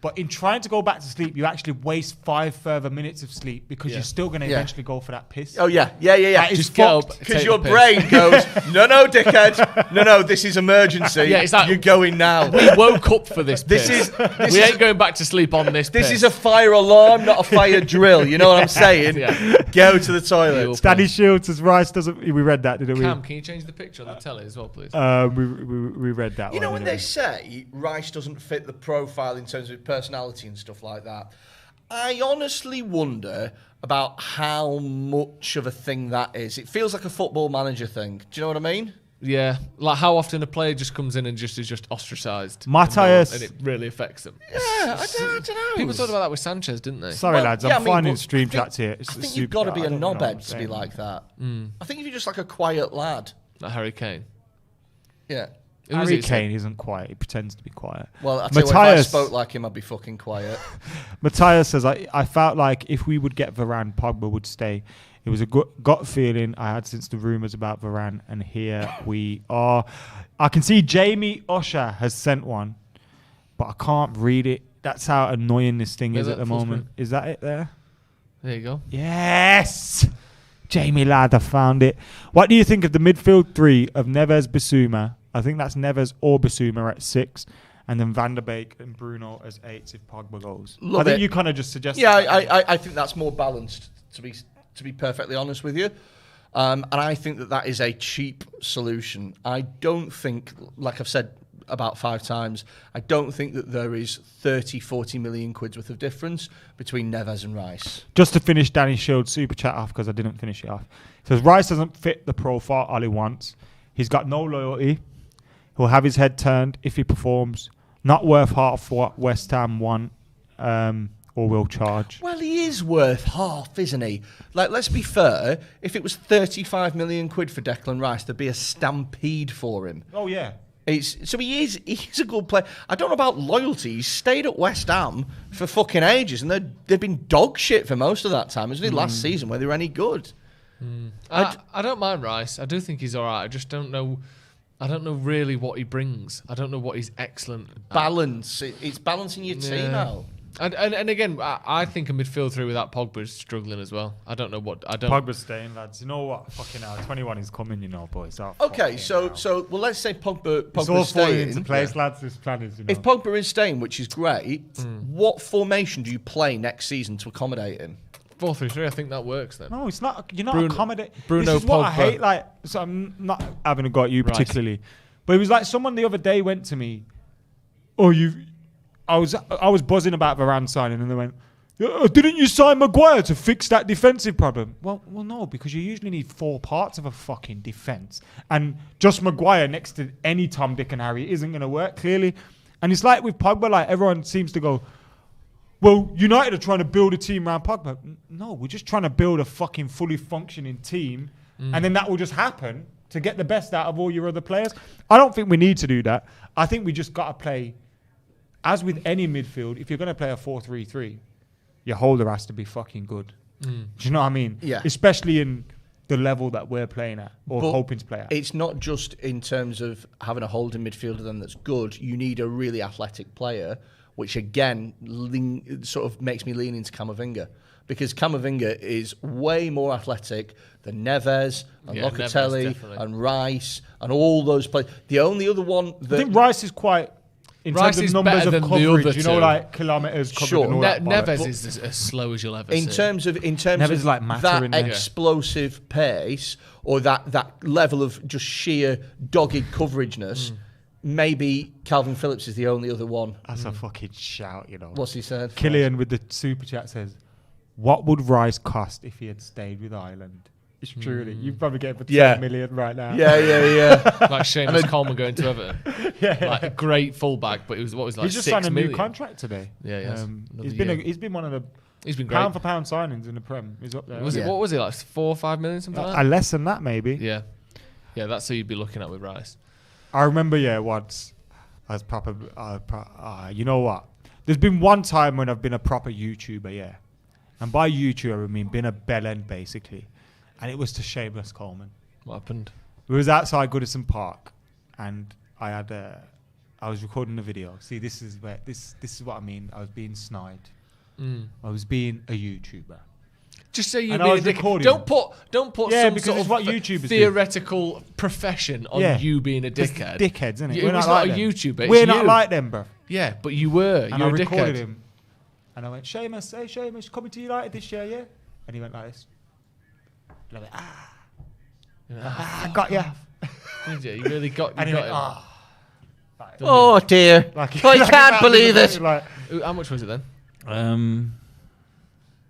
But in trying to go back to sleep, you actually waste 5 further minutes of sleep because you're still going to eventually go for that piss. Oh, yeah. That is Just get up, because take your the piss. brain goes, no, dickhead. No, this is emergency. Yeah, it's like, you're going now. We woke up for this piss. We ain't going back to sleep on this This piss. is a fire alarm, not a fire drill. You know what I'm saying? Yeah. Go to the toilet. Danny Shields says Rice doesn't. We read that, didn't we? Cam, can you change the picture on the telly as well, please? We read that. You know when didn't they say Rice doesn't fit the profile in terms of personality and stuff like that, I honestly wonder about how much of a thing that is. It feels like a football manager thing. Do you know what I mean? Yeah, like how often a player just comes in and is just ostracised. Matthias. And it really affects them. Yeah, I don't know. People talked about that with Sanchez, didn't they? Sorry, Well, lads. yeah, I'm I mean, finding but stream I think- chats here. I think you've got to be a knobhead to be like that. I think if you're just like a quiet lad. Like Harry Kane. Yeah. Harry Kane isn't quiet. He pretends to be quiet. Well, I tell you what, if I spoke like him, I'd be fucking quiet. Matthias says, I felt like if we would get Varane, Pogba would stay. It was a gut feeling I had since the rumours about Varane, and here we are. I can see Jamie Usher has sent one, but I can't read it. That's how annoying this thing is at the moment. Is that it there? There you go. Yes! Jamie lad, I found it. What do you think of the midfield three of Neves, Bissouma? I think that's Neves or Bissouma at 6, and then Van der Beek and Bruno as 8 if Pogba goes. I think you kind of just suggested. Yeah, I think that's more balanced, to be perfectly honest with you. And I think that is a cheap solution. I don't think, like I've said about 5 times, I don't think that there is 30-40 million quid's worth of difference between Neves and Rice. Just to finish Danny Shield's super chat off, because I didn't finish it off. It says Rice doesn't fit the profile Ollie wants. He's got no loyalty. He'll have his head turned if he performs. Not worth half what West Ham want or will charge. Well, he is worth half, isn't he? Like, let's be fair. If it was 35 million quid for Declan Rice, there'd be a stampede for him. Oh, yeah. So he's a good player. I don't know about loyalty. He's stayed at West Ham for fucking ages, and they've been dog shit for most of that time. Isn't it last season where they were any good? I don't mind Rice. I do think he's all right. I just don't know. I don't know really what he brings. I don't know what he's excellent at. Balance. It's balancing your team out. And again, I think a midfield three without Pogba is struggling as well. I don't know what. Pogba's staying, lads. You know what? Fucking hell. 21 is coming, you know, boys. Okay, so well, let's say Pogba's all staying. Into place, lads. This plan is, you know. If Pogba is staying, which is great, what formation do you play next season to accommodate him? 4-3-3. I think that works then. No, it's not. You're not accommodating. Bruno, this is what Pogba. I hate. Like, so I'm not having a go at you particularly, but it was like someone the other day went to me. Oh, I was buzzing about Varane signing, and they went, "Didn't you sign Maguire to fix that defensive problem?" Well, no, because you usually need 4 parts of a fucking defense, and just Maguire next to any Tom, Dick, and Harry isn't going to work clearly. And it's like with Pogba, like everyone seems to go, "Well, United are trying to build a team around Pogba." No, we're just trying to build a fucking fully functioning team, and then that will just happen to get the best out of all your other players. I don't think we need to do that. I think we just got to play. As with any midfield, if you're going to play a 4-3-3, your holder has to be fucking good. Do you know what I mean? Yeah. Especially in the level that we're playing at or hoping to play at. It's not just in terms of having a holding midfielder then that's good. You need a really athletic player, which again sort of makes me lean into Camavinga. Because Camavinga is way more athletic than Neves and Locatelli and Rice and all those players. The only other one that... I think Rice is quite... In Rice terms of numbers of coverage, you know, like kilometres covered. Sure. And all that Neves is as slow as you'll ever see. In terms of like that explosive pace or that level of just sheer dogged coverageness, maybe Calvin Phillips is the only other one. That's a fucking shout, you know. What's he said? Killian with the super chat says, "What would Rice cost if he had stayed with Ireland?" It's truly. You'd probably get for 10 million right now. Yeah. Like Seamus Coleman going to Everton. Like a great fullback, but it was like 6 million. He just signed a new contract today. Yeah. He's been one of the great. Pound for pound signings in the Prem. He's up there. What was it, like 4 or 5 million, something like that? Less than that, maybe. Yeah, that's who you'd be looking at with Rice. I remember, once I was proper. You know what? There's been one time when I've been a proper YouTuber, and by YouTuber I mean been a bellend basically. And it was to Seamus Coleman. What happened? We was outside Goodison Park, and I was recording a video. See, this is what I mean. I was being snide. I was being a YouTuber. Just say you're being a dickhead. Don't put some sort of what YouTubers theoretical profession on you being a dickhead. Dickheads, isn't it? We're not a YouTuber. We're not like them, bro. Yeah, but you were. And you're I recorded dickhead. him, and I went, Seamus, coming to United this year, yeah? And he went like this. And I went, I got you. Did you? You really got. And he went, Oh dear! I can't believe it. How much was it then?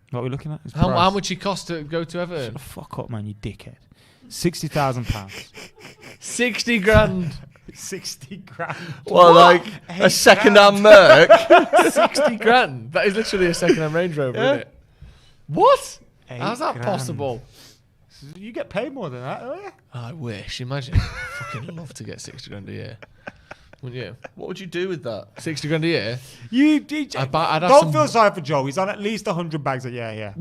What are we looking at? How much it cost to go to Everton? Shut the fuck up, man, you dickhead. £60,000. 60 grand. 60 grand. Well, like a second-hand Merc. 60 grand. That is literally a second-hand Range Rover, isn't it? What? How's that possible? You get paid more than that, don't you? I wish. Imagine. Fucking love to get 60 grand a year. Wouldn't you? What would you do with that? 60 grand a year? Don't feel sorry for Joe. He's on at least 100 bags a year. Yeah.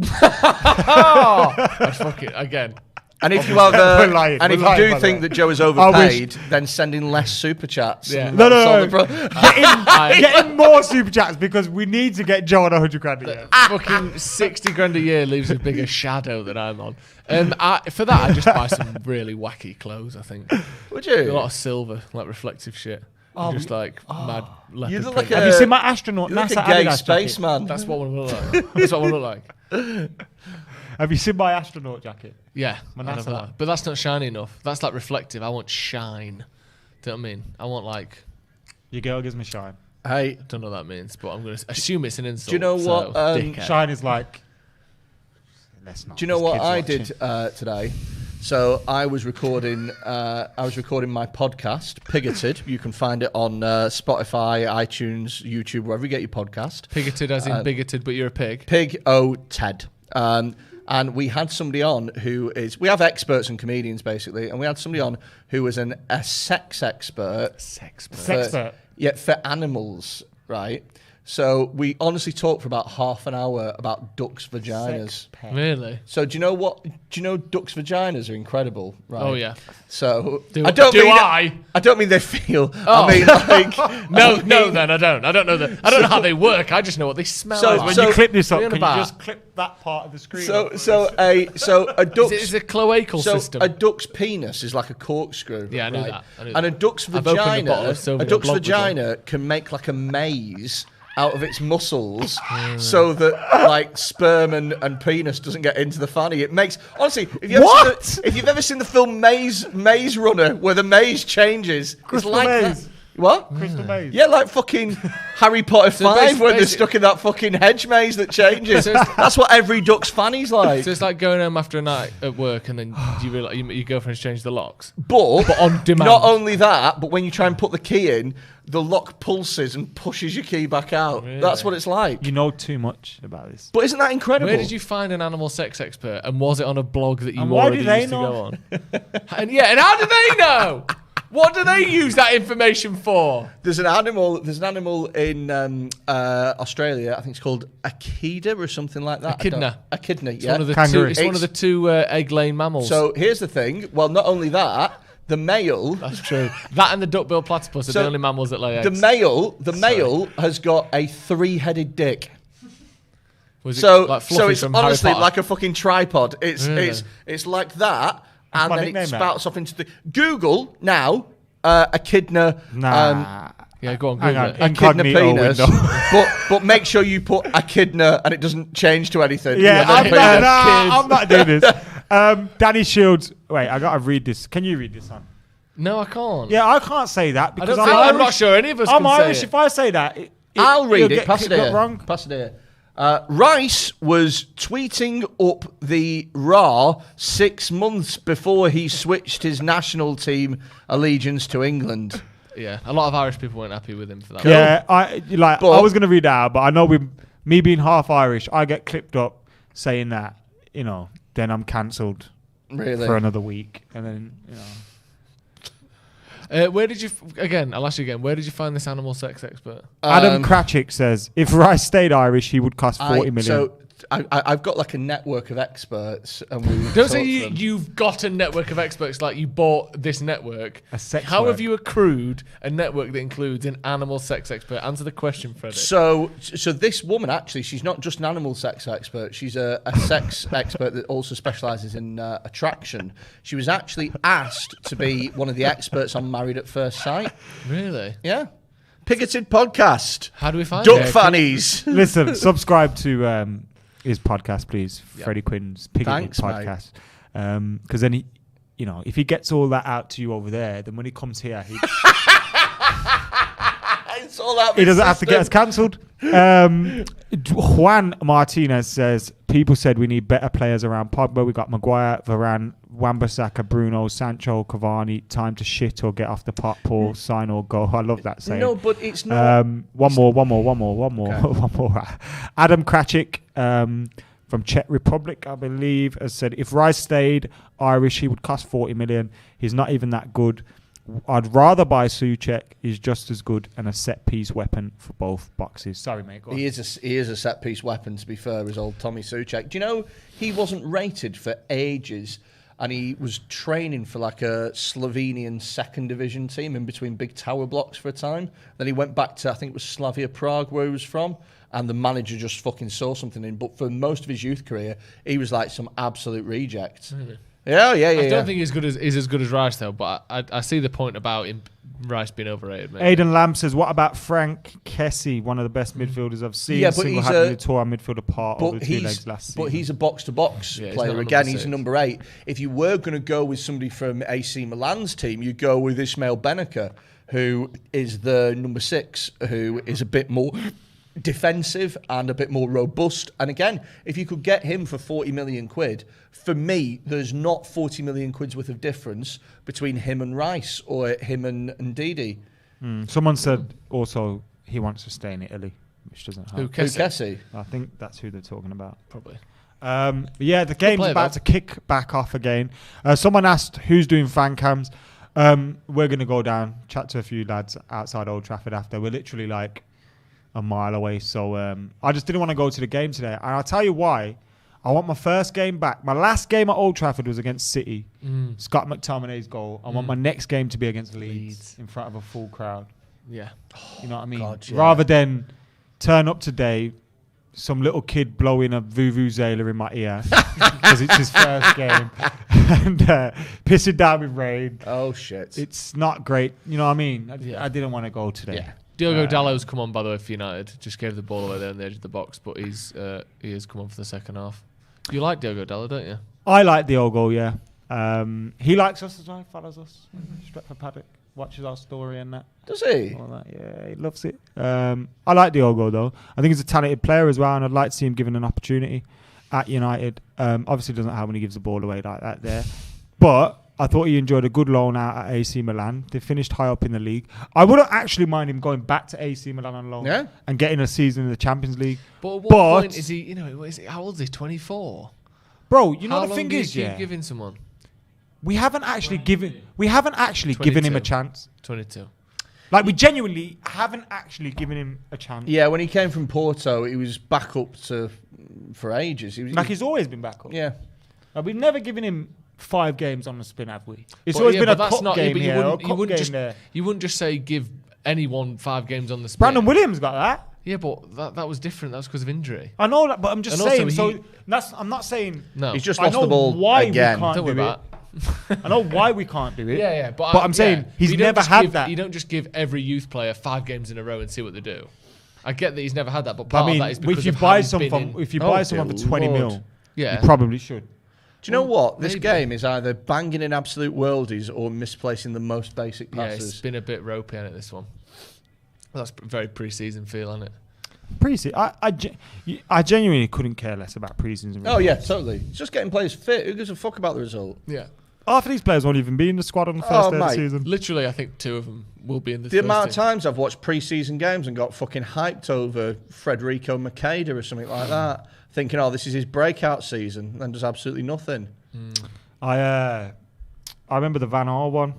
I'd fucking again. And if you have, and if you do think that Joe is overpaid, then send in less super chats. Yeah. No. Get in more super chats because we need to get Joe on 100 grand a year. Fucking 60 grand a year leaves a bigger shadow than I'm on. For that, I'd just buy some really wacky clothes, I think. Would you? A lot of silver, like reflective shit. Just like mad leopard You look print. like Have you seen my astronaut You look NASA like a gay Adidas spaceman. That's what I want to look like. That's what I want to look like. Have you seen my astronaut jacket? Yeah, My I know NASA that. one. But that's not shiny enough. That's like reflective. I want shine. Do you know what I mean? I want like... Your girl gives me shine. Hey, I don't know what that means, but I'm going to assume it's an insult. do you know what? Dickhead. Shine is like. Let's not. Do you know There's what I kids did watching. today? So I was recording. I was recording my podcast, Pigoted. You can find it on Spotify, iTunes, YouTube, wherever you get your podcast. Pigoted as in bigoted, but you're a pig. Pig-O-Ted. And we had somebody on who is... We have experts and comedians, basically. And we had somebody on who was a sex expert. Sexpert. Yeah, for animals, right? So we honestly talked for about half an hour about ducks' vaginas. Sexpert. Really? So do you know what? Do you know ducks' vaginas are incredible, right? Oh, yeah. So I don't mean they feel. Oh. I mean like No, then I don't. I don't know how they work. I just know what they smell So- like. When you clip this up, What are can you on you about? just clip that part of the screen? so up? a duck's It's a cloacal so system. a duck's penis is like a corkscrew. Yeah, I knew right? that. I knew And a that. duck's I've opened a bottle vagina, of Sylvia a duck's Blog before. vagina can make like a maze out of its muscles so that like sperm and penis doesn't get into the fanny. It makes honestly if you've ever seen the film Maze Runner where the maze changes, Crystal it's like Maze. that. What? Crystal Maze. Yeah, like fucking Harry Potter 5 when they're stuck in that fucking hedge maze that changes. That's what every duck's fanny's like. So it's like going home after a night at work and then you realise your girlfriend's changed the locks. But on demand. Not only that, but when you try and put the key in, the lock pulses and pushes your key back out. Really? That's what it's like. You know too much about this. But isn't that incredible? Where did you find an animal sex expert? And was it on a blog that you And why already do they used to know? go on? And how do they know? What do they use that information for? There's an animal in Australia. I think it's called echidna or something like that. Echidna. Echidna. It's Yeah. one of the Kangaroo. two. It's one of the two egg-laying mammals. So here's the thing. Well, not only that, the male. That's true. That and the duck-billed platypus are So the only mammals that lay eggs. The male has got a 3-headed dick. Was it So like Fluffy it's from Harry honestly Potter? like a fucking tripod. Really? It's like that, and my then nickname, it spouts off into the Google now. Echidna. Nah. Yeah, go on, Hang Google on. it. Echidna Incognito penis, window. but make sure you put echidna and it doesn't change to anything. Yeah, then penis. I'm not doing this. Danny Shields. Wait, I gotta read this. Can you read this one? No, I can't. Yeah, I can't say that I because don't I'm think, I'm Irish. not sure any of us I'm can Irish. say it. If I say that, I'll read it'll it. get Pass it got here. wrong. Pass it here. Rice was tweeting up the Raw 6 months before he switched his national team allegiance to England. Yeah, a lot of Irish people weren't happy with him for that. Yeah, But- I was gonna read that out, but I know with me being half Irish, I get clipped up saying that, then I'm cancelled Really? for another week, and then Where did you? I'll ask you again. Where did you find this animal sex expert? Adam Cratchik says if Rice stayed Irish, he would cost 40 million. So I've got like a network of experts, and we Don't say you've got a network of experts like you bought this network. A sex How work. have you accrued a network that includes an animal sex expert? Answer the question, Freddy. So this woman actually, she's not just an animal sex expert. She's a sex expert that also specialises in attraction. She was actually asked to be one of the experts on Married at First Sight. Really? Yeah, Pigoted podcast. How do we find Duck it? fannies. Listen, subscribe to his podcast, please. Yep. Freddie Quinn's Pigoted Thanks, mate. podcast. Because then if he gets all that out to you over there, then when he comes here, It's all out of he his doesn't have to get us system. cancelled. Juan Martinez says people said we need better players around Pogba. We got Maguire, Varane, Wan-Bissaka, Bruno, Sancho, Cavani. Time to shit or get off the pot, Paul, sign or go. I love that saying. No, but it's not. One more. Okay. Adam Cratchik. from Czech Republic, I believe, has said, if Rice stayed Irish, he would cost 40 million. He's not even that good. I'd rather buy Souček. He's just as good and a set-piece weapon for both boxes. Sorry, mate. Go on. He is a set-piece weapon, to be fair, as old Tommy Souček. Do you know he wasn't rated for ages, and he was training for like a Slovenian second division team in between big tower blocks for a time. Then he went back to, I think it was Slavia Prague, where he was from, and the manager just fucking saw something in. But for most of his youth career, he was like some absolute reject. Really? Yeah. I don't think he's as good as Rice though, but I see the point about him, Rice being overrated. Maybe. Aidan Lamb says, what about Frank Kessie, one of the best midfielders I've seen? Yeah, but single-handedly tore our midfield apart over the 2 legs last season. But he's a box-to-box player. Again, he's a number 8. If you were going to go with somebody from AC Milan's team, you go with Ismail Benacer, who is the number 6, who is a bit more defensive and a bit more robust. And again, if you could get him for 40 million quid, for me, there's not 40 million quid's worth of difference between him and Rice or him and Ndidi. Someone said also he wants to stay in Italy, which doesn't help. Who, Kessie? I think that's who they're talking about. Probably. Yeah, the game's about to kick back off again. Someone asked who's doing fan cams. We're going to go down, chat to a few lads outside Old Trafford after. We're literally like a mile away. So I just didn't want to go to the game today. And I'll tell you why. I want my first game back. My last game at Old Trafford was against City. Scott McTominay's goal. I want my next game to be against Leeds in front of a full crowd. Yeah. You know what I mean? God, yeah. Rather than turn up today, some little kid blowing a vuvuzela in my ear because it's his first game and pissing down with rain. Oh, shit. It's not great. You know what I mean? I didn't want to go today. Yeah. Diogo Dalot's come on, by the way, for United. Just gave the ball away there on the edge of the box, but he has come on for the second half. You like Diogo Dalot, don't you? I like Diogo, yeah. He likes us as well, follows us. Stretford Paddock, watches our story and that. Does he? All that. Yeah, he loves it. I like Diogo, though. I think he's a talented player as well, and I'd like to see him given an opportunity at United. Obviously, doesn't help when he gives the ball away like that there. But I thought he enjoyed a good loan out at AC Milan. They finished high up in the league. I wouldn't actually mind him going back to AC Milan on loan and getting a season in the Champions League. But at what point is he, how old is he? 24? Bro, you know how the thing is, keep giving someone? We haven't actually given him a chance. 22. Like, we genuinely haven't actually given him a chance. Yeah, when he came from Porto, he was back up for ages. He's always been back up. Yeah. Like, we've never given him 5 games on the spin, have we? It's always been a cup game here, or a cup game there. You wouldn't just say give anyone 5 games on the spin. Brandon Williams got that. Yeah, but that was different. That was because of injury. I know that, but I'm just saying. I'm not saying. No, he's just lost the ball why again. We can't do it. I know why we can't do it. Yeah, but I'm saying he's never had that. You don't just give every youth player 5 games in a row and see what they do. I get that he's never had that, but part of that is because if you buy someone for 20 mil, you probably should. Do you know what? This game is either banging in absolute worldies or misplacing the most basic passes. Yeah, it's been a bit ropey on it, this one. That's very pre-season feel, isn't it? Pre-season, I genuinely couldn't care less about pre-season. Oh yeah, totally. It's just getting players fit. Who gives a fuck about the result? Yeah. Half of these players won't even be in the squad on the first day of the season. Literally, I think 2 of them will be in the first amount of times I've watched pre-season games and got fucking hyped over Federico Makeda or something like that, thinking, oh, this is his breakout season, and does absolutely nothing. I remember the Van Gaal one.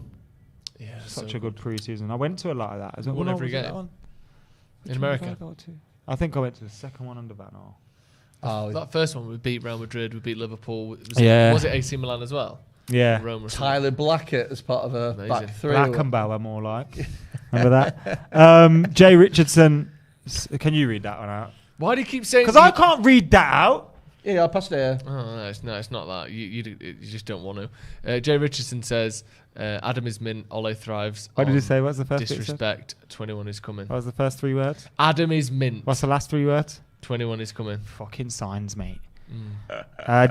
Yeah, such a good pre-season. I went to a lot of that. Won every game. In America? I think I went to the second one under Van Gaal. Oh, that first one, we beat Real Madrid, we beat Liverpool. Was it AC Milan as well? Yeah. Tyler Blackett as part of a back 3. Blackenbauer, more like. Remember that? Jay Richardson. Can you read that one out? Why do you keep saying? Because I can't read that out. Yeah, I passed it here. Oh, no, it's not that. You just don't want to. Jay Richardson says, Adam is mint, Ole thrives. What did he say? What's the first disrespect, 21 is coming. What was the first 3 words? Adam is mint. What's the last 3 words? 21 is coming. Fucking signs, mate.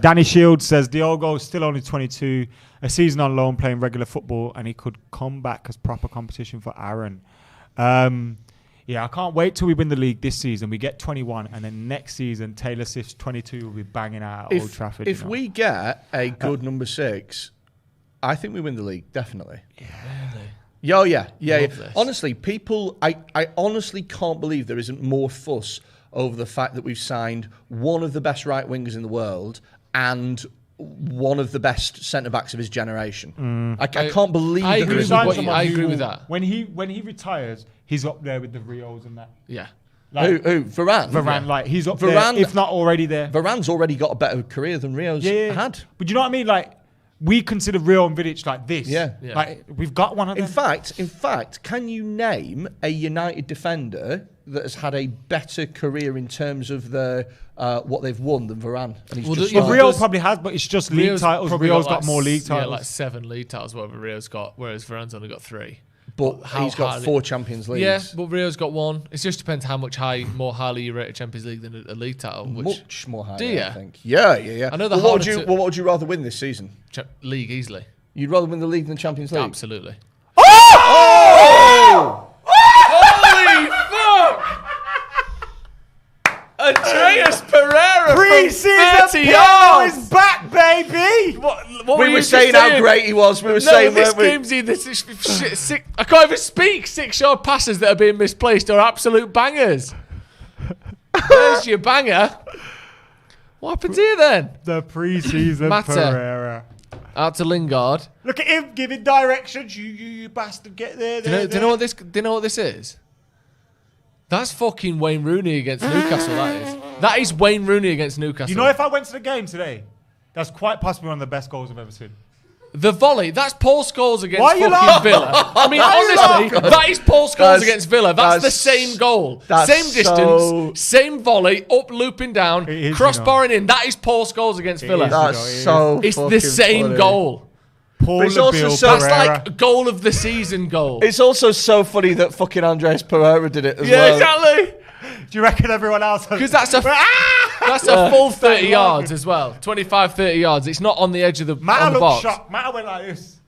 Danny Shields says, Diogo is still only 22, a season on loan playing regular football, and he could come back as proper competition for Aaron. Yeah, I can't wait till we win the league this season. We get 21, and then next season, Taylor Swift's 22 will be banging out at Old Trafford. If we get a good number 6, I think we win the league, definitely. Yeah. Yeah. Honestly, people, I honestly can't believe there isn't more fuss over the fact that we've signed one of the best right wingers in the world and one of the best centre-backs of his generation. I can't believe I agree that. with that. When he retires, he's up there with the Rios and that. Yeah. Like, Who? Varane? Varane, like, he's up there, if not already there. Varane's already got a better career than Rio's had. But you know what I mean? Like, we consider Rio and Vidic like this. Yeah. Like, we've got one of them. In fact, can you name a United defender that has had a better career in terms of the what they've won than Varane? And he's Rio probably has, but it's just league titles. Rio's got more league titles. Yeah, like 7 league titles, whatever Rio's got, whereas Varane's only got 3. But he's got 4 Champions Leagues. Yeah, but Rio's got 1. It just depends how much more highly you rate a Champions League than a league title. Much more highly, do you? I think. Yeah. I know what would you rather win this season? League, easily. You'd rather win the league than the Champions League? Absolutely. Oh! Holy fuck! Andreas Pereira Pre-season from 30 yards! is back, baby! What We were saying how great he was. We were saying, this weren't we? game's either six, I can't even speak. 6-yard passes that are being misplaced are absolute bangers. There's your banger. What happens here then? The pre-season Mata. Pereira. Out to Lingard. Look at him giving directions. You bastard, get there. Do you know what this is? That's fucking Wayne Rooney against Newcastle. That is Wayne Rooney against Newcastle. You know, if I went to the game today, that's quite possibly one of the best goals I've ever seen. The volley, that's Paul Scholes against Why you fucking Villa. I mean, honestly, that is Paul Scholes against Villa. That's the same goal. Same distance, same volley, up looping down, crossbarring in. That is Paul Scholes against Villa. It's the same funny. goal. It's also That's like a goal of the season goal. It's also so funny that fucking Andreas Pereira did it as well. Yeah, exactly. Do you reckon everyone else has... Because that's a full 30 yards as well. 25, 30 yards. It's not on the edge of the, on the box. Shocked. Matt went like this.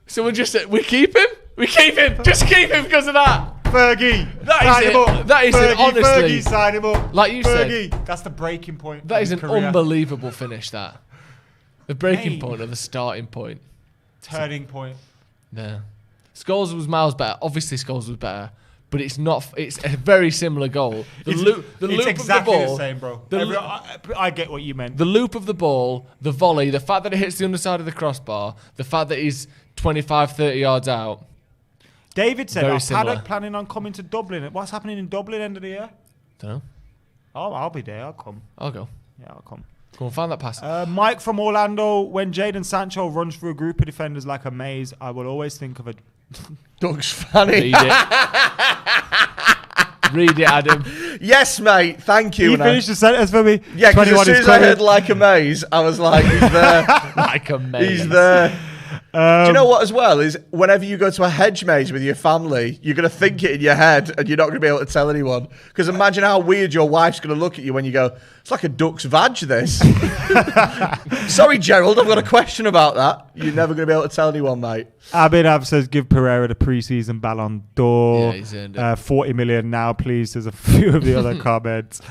So we keep him? We keep him. Just keep him because of that. Fergie. That is it, honestly. Fergie, sign him up. Like you Fergie. said. That's the breaking point. That is an unbelievable finish, that. The breaking point or the starting point. Turning point. Yeah. Scholes was miles better. Obviously, Scholes was better. But it's not. It's a very similar goal. The loop exactly of the ball. The same, bro. I get what you meant. The loop of the ball, the volley, the fact that it hits the underside of the crossbar, the fact that he's 25, 30 yards out. David said, Very "Are similar. Paddock planning on coming to Dublin? What's happening in Dublin end of the year?" Don't know. Oh, I'll be there. I'll come. I'll go. Yeah, I'll come. Go and find that pass. Mike from Orlando. When Jadon Sancho runs through a group of defenders like a maze, I will always think of a. Doug's funny. Read it. Read it, Adam. Yes, mate. Thank you. He finished the sentence for me. Yeah, because as soon as I heard like a maze, I was like, he's there. Like a maze. He's there. Do you know what as well is whenever you go to a hedge maze with your family, you're going to think it in your head and you're not going to be able to tell anyone. Because imagine how weird your wife's going to look at you when you go, it's like a duck's vag, this. Sorry, Gerald, I've got a question about that. You're never going to be able to tell anyone, mate. Abid Ab says, give Pereira the pre-season Ballon d'Or. Yeah, he's earned it. 40 million now, please. There's a few of the other comments.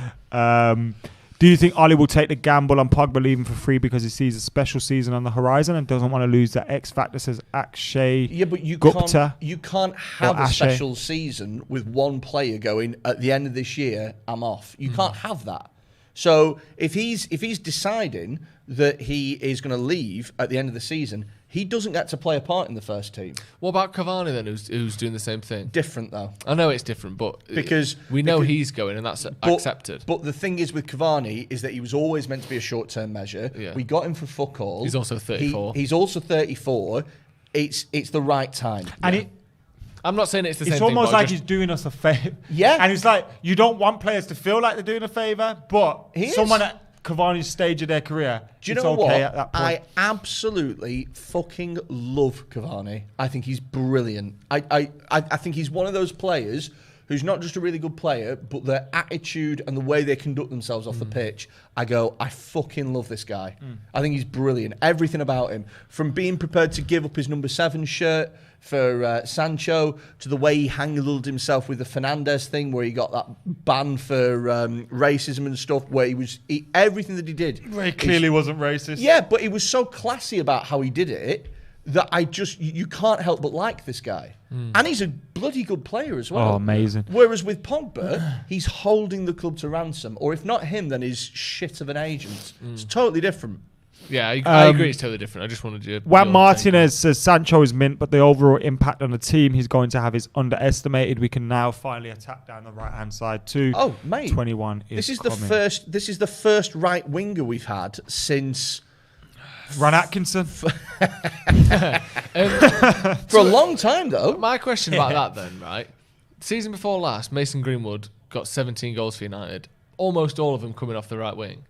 Do you think Ollie will take the gamble on Pogba leaving for free because he sees a special season on the horizon and doesn't want to lose that X factor? Says Akshay. Yeah, but you can't have a special season with one player going at the end of this year, I'm off. You can't have that. So if he's deciding that he is going to leave at the end of the season, he doesn't get to play a part in the first team. What about Cavani then, who's doing the same thing? Different though. I know it's different, but because we know he's going, and that's accepted. But the thing is with Cavani is that he was always meant to be a short-term measure. Yeah. We got him for fuck all. He's also 34. He's also 34. It's the right time. And I'm not saying it's the same thing. It's almost like he's doing us a favour. Yeah. And it's like, you don't want players to feel like they're doing a favour, but someone at Cavani's stage of their career, do you know okay what? At that point. I absolutely fucking love Cavani. I think he's brilliant. I think he's one of those players who's not just a really good player, but their attitude and the way they conduct themselves off the pitch, I go, I fucking love this guy. I think he's brilliant. Everything about him, from being prepared to give up his number 7 shirt for Sancho, to the way he handled himself with the Fernandes thing, where he got that ban for racism and stuff, where everything that he did. He clearly wasn't racist. Yeah, but he was so classy about how he did it that you can't help but like this guy. And he's a bloody good player as well. Oh, amazing. Whereas with Pogba, he's holding the club to ransom. Or if not him, then his shit of an agent. It's totally different. Yeah, I agree. It's totally different. I just wanted you. Juan Martinez says Sancho is mint, but the overall impact on the team he's going to have is underestimated. We can now finally attack down the right-hand side too. Oh, mate, 21 is this is coming. This is the first right winger we've had since Ron Atkinson. for a long time, though. My question about that then, right? Season before last, Mason Greenwood got 17 goals for United. Almost all of them coming off the right wing.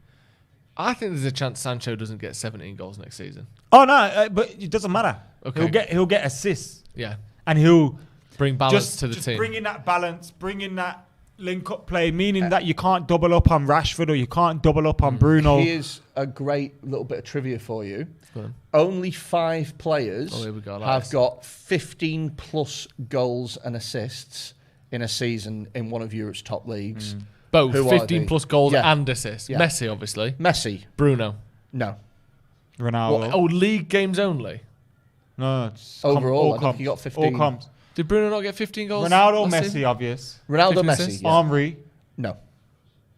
I think there's a chance Sancho doesn't get 17 goals next season. Oh no, but it doesn't matter. Okay. He'll get assists. Yeah. And he'll bring balance to the team. Bring in that balance, bring in that link-up play, meaning that you can't double up on Rashford or you can't double up on Bruno. Here's a great little bit of trivia for you. Only 5 players have got 15 plus goals and assists in a season in one of Europe's top leagues. Both 15 plus goals and assists. Yeah. Messi, obviously. Messi. Bruno. No. Ronaldo. League games only? No. Overall, I think he got 15. All comps. Did Bruno not get 15 goals? Ronaldo, Messi, obvious. Ronaldo, Messi. Assists? Yeah. Henry. No.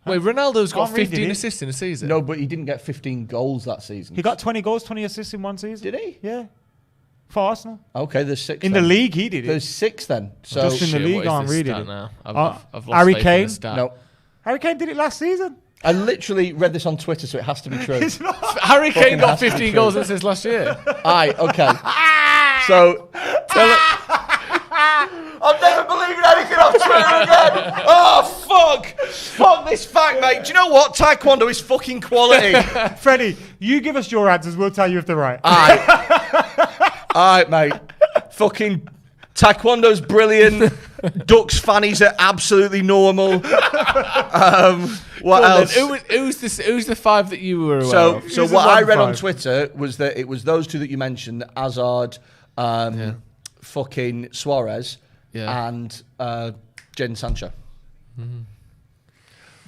Wait, Ronaldo's got Henry, 15 assists in a season? No, but he didn't get 15 goals that season. He got 20 goals, 20 assists in one season. Did he? Yeah. For Arsenal. Okay, there's 6. In the league, he did it. There's 6 then. So Just in the league, Henry did it. Now? I've lost Harry faith in Kane? the stat. No. Harry Kane did it last season. I literally read this on Twitter, so it has to be true. It's not. Harry Kane got has to be 15 true. goals and assists last year. Aye, okay. So, I'm never believing anything off Twitter again. Oh, fuck. Fuck this fact, mate. Do you know what? Taekwondo is fucking quality. Freddie, you give us your answers. We'll tell you if they're right. Alright, mate. Fucking Taekwondo's brilliant. Ducks fannies are absolutely normal. What else? Who's the 5 that you were aware of? So what I read on Twitter was that it was those 2 that you mentioned, Hazard, fucking Suarez, and Jadon Sancho.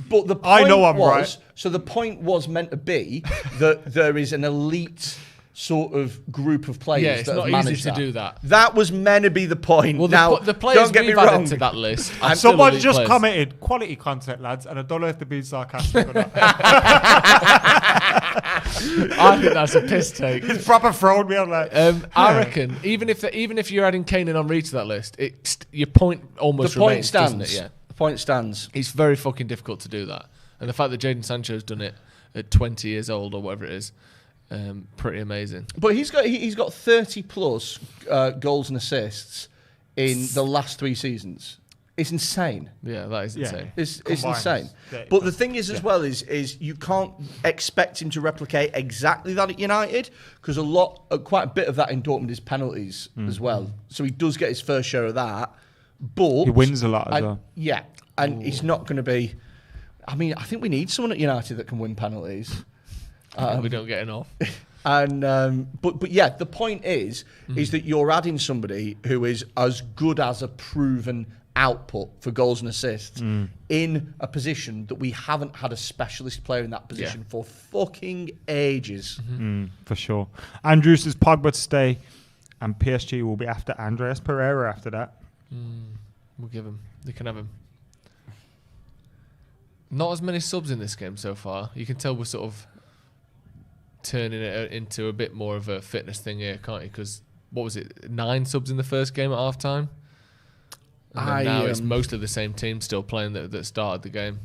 But the point I know I'm was, right. So the point was meant to be that there is an elite sort of group of players it's that not have managed easy to do that. That was meant to be the point. Well, now, the players don't get me we've wrong. added to that list. are still Someone elite just players. commented, quality content, lads, and I don't know if they're being sarcastic or not. I think that's a piss take. He's proper thrown me on like. I reckon even if you're adding Kane and Henry to that list, your point almost The point remains, stands. doesn't it? Yeah. The point stands. It's very fucking difficult to do that, and the fact that Jadon Sancho's done it at 20 years old or whatever it is, pretty amazing. But he's got 30 plus goals and assists in the last 3 seasons. It's insane. Yeah, that is insane. It's Combined. insane. Yeah. But the thing is, as well, is you can't expect him to replicate exactly that at United because quite a bit of that in Dortmund is penalties as well. So he does get his fair share of that. But He wins a lot as well. Yeah, and it's not going to be. I mean, I think we need someone at United that can win penalties. We don't get enough. And but yeah, the point is that you're adding somebody who is as good as a proven output for goals and assists in a position that we haven't had a specialist player in that position for fucking ages. For sure. Andrew says Pogba to stay, and PSG will be after Andreas Pereira after that. We'll give him. They can have him. Not as many subs in this game so far. You can tell we're sort of turning it into a bit more of a fitness thing here, can't you? Because what was it, 9 subs in the first game at half time? And then now it's mostly the same team still playing that started the game.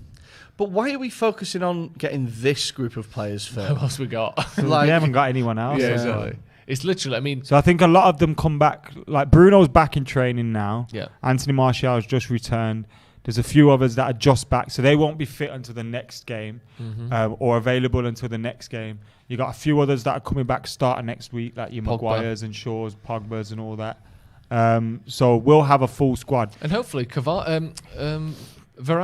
But why are we focusing on getting this group of players fit? Who else we got? We haven't got anyone else. Yeah, exactly. It's literally, I mean... So I think a lot of them come back. Like Bruno's back in training now. Yeah. Anthony Martial's just returned. There's a few others that are just back, so they won't be fit until the next game or available until the next game. You got a few others that are coming back starting next week, like your Maguires and Shaws, Pogbas and all that. So we'll have a full squad. And hopefully Varane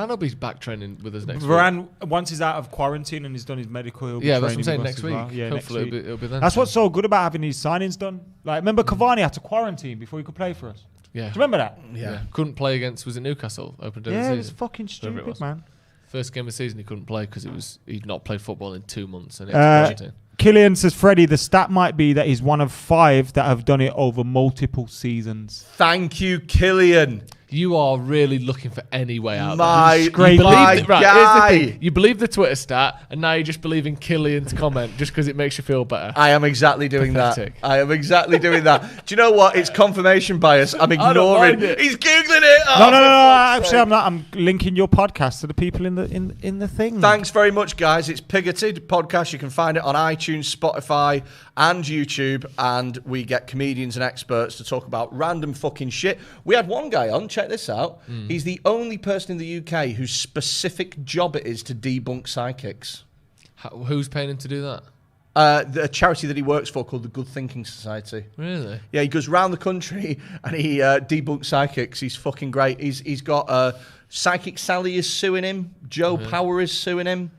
will be back training with us next week. Varane, once he's out of quarantine and he's done his medical, he'll be that's what training I'm saying, with us next as week. well. Yeah, Hopefully next week. it'll be then. That's what's so good about having these signings done. Like, remember Cavani had to quarantine before he could play for us. Yeah. Do you remember that? Yeah. Couldn't play against, was it Newcastle? Open day of Yeah, the it was season. fucking Whatever it stupid, was. man. First game of the season he couldn't play because he'd not played football in 2 months and he had to quarantine. Killian says, Freddy, the stat might be that he's one of 5 that have done it over multiple seasons. Thank you, Killian. You are really looking for any way out. My Right, guy. here's the thing. You believe the Twitter stat, and now you just believe in Killian's comment just because it makes you feel better. I am exactly doing Pathetic. that. I am exactly doing that. Do you know what? It's confirmation bias. I'm ignoring it. He's Googling it. No. Actually, I'm not. I'm linking your podcast to the people in the thing. Thanks very much, guys. It's Pigoted Podcast. You can find it on iTunes, Spotify, and YouTube. And we get comedians and experts to talk about random fucking shit. We had one guy on. Check this out. He's the only person in the UK whose specific job it is to debunk psychics. Who's paying him to do that? The charity that he works for called the Good Thinking Society. Really? Yeah, he goes round the country and he debunks psychics. He's fucking great. He's got Psychic Sally is suing him. Joe Power is suing him.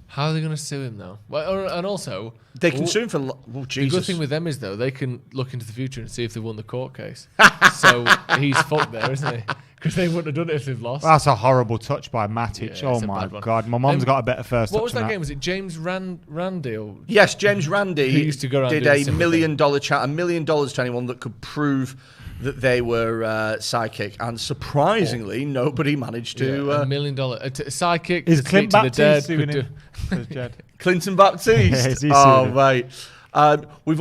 How are they going to sue him though? Well, and also They can sue him for. Jesus. The good thing with them is though they can look into the future and see if they won the court case. So he's fucked there, isn't he? Because they wouldn't have done it if they've lost. That's a horrible touch by Matic. Yeah, oh my God, my mum's got a better first. What touch was than that game? Was it James Randy? Or Yes, James Randy Who used to go around did doing a similar $1 million $1 million to anyone that could prove that they were psychic, and surprisingly, nobody managed to. $1 million psychic. Is to Clint speak to the Baptiste dead. suing him? Clinton Baptiste. He's Oh, suing him. mate. We're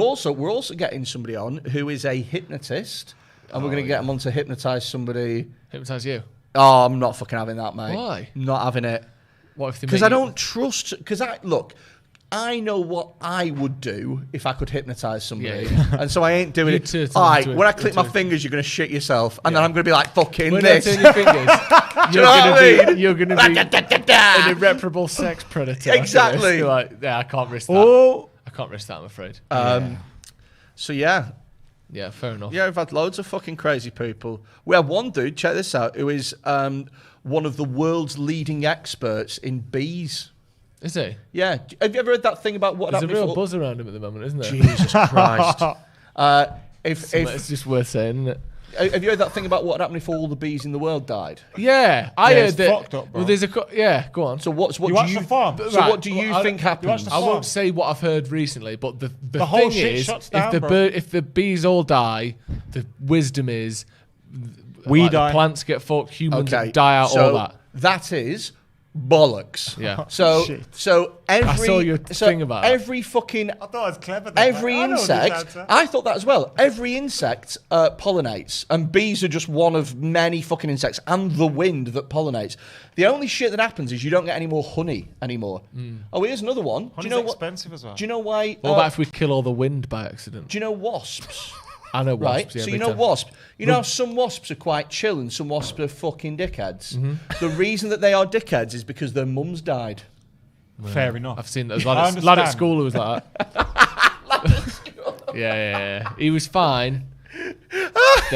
also getting somebody on who is a hypnotist, and we're going to get him on to hypnotise somebody. Hypnotise you? Oh, I'm not fucking having that, mate. Why? Not having it. What if they? Because I don't trust. Because I know what I would do if I could hypnotise somebody, and so I ain't doing You it. turn All right, into when a- I click my into a- fingers, you're going to shit yourself, and then I'm going to be like, fucking When this. I turn your fingers, you know what I mean? you're going to be an irreparable sex predator. Exactly. You're like, yeah, I can't risk that. Oh, I can't risk that, I'm afraid. So yeah, Fair enough. we've had loads of fucking crazy people. We have one dude, check this out, who is one of the world's leading experts in bees. Is he? Yeah, have you ever heard that thing about what There's a happened? real buzz around him at the moment, isn't there? Jesus Christ! It's just worth saying, isn't it? Have you heard that thing about what happened if all the bees in the world died? Yeah, I Yeah, heard it's that. fucked up, bro. Well, there's a go on. So what You do watched you The Farm? So Right, what do you well, think you watched happens? The I Farm? won't say what I've heard recently, but the whole thing shit is, shuts if down, the bro. if the bees all die, the wisdom is We like, die. The plants get fucked, humans Okay, die out, so all that. That is bollocks. Yeah. So Shit. so every saw your thing about that. every fucking I thought it was clever. every insect. I thought that as well. Every insect pollinates, and bees are just one of many fucking insects, and the wind that pollinates. The only shit that happens is you don't get any more honey anymore. Oh, here's another one. Honey's do you know what? expensive as well. Do you know why? What about if we kill all the wind by accident? do you know wasps? I know Right, wasps. Yeah, so big you know time. wasp. You know how some wasps are quite chill and some wasps are fucking dickheads. Mm-hmm. The reason that they are dickheads is because their mums died. Fair enough. I've seen that. There's I a lad at understand. school who was like that. yeah. He was fine. Then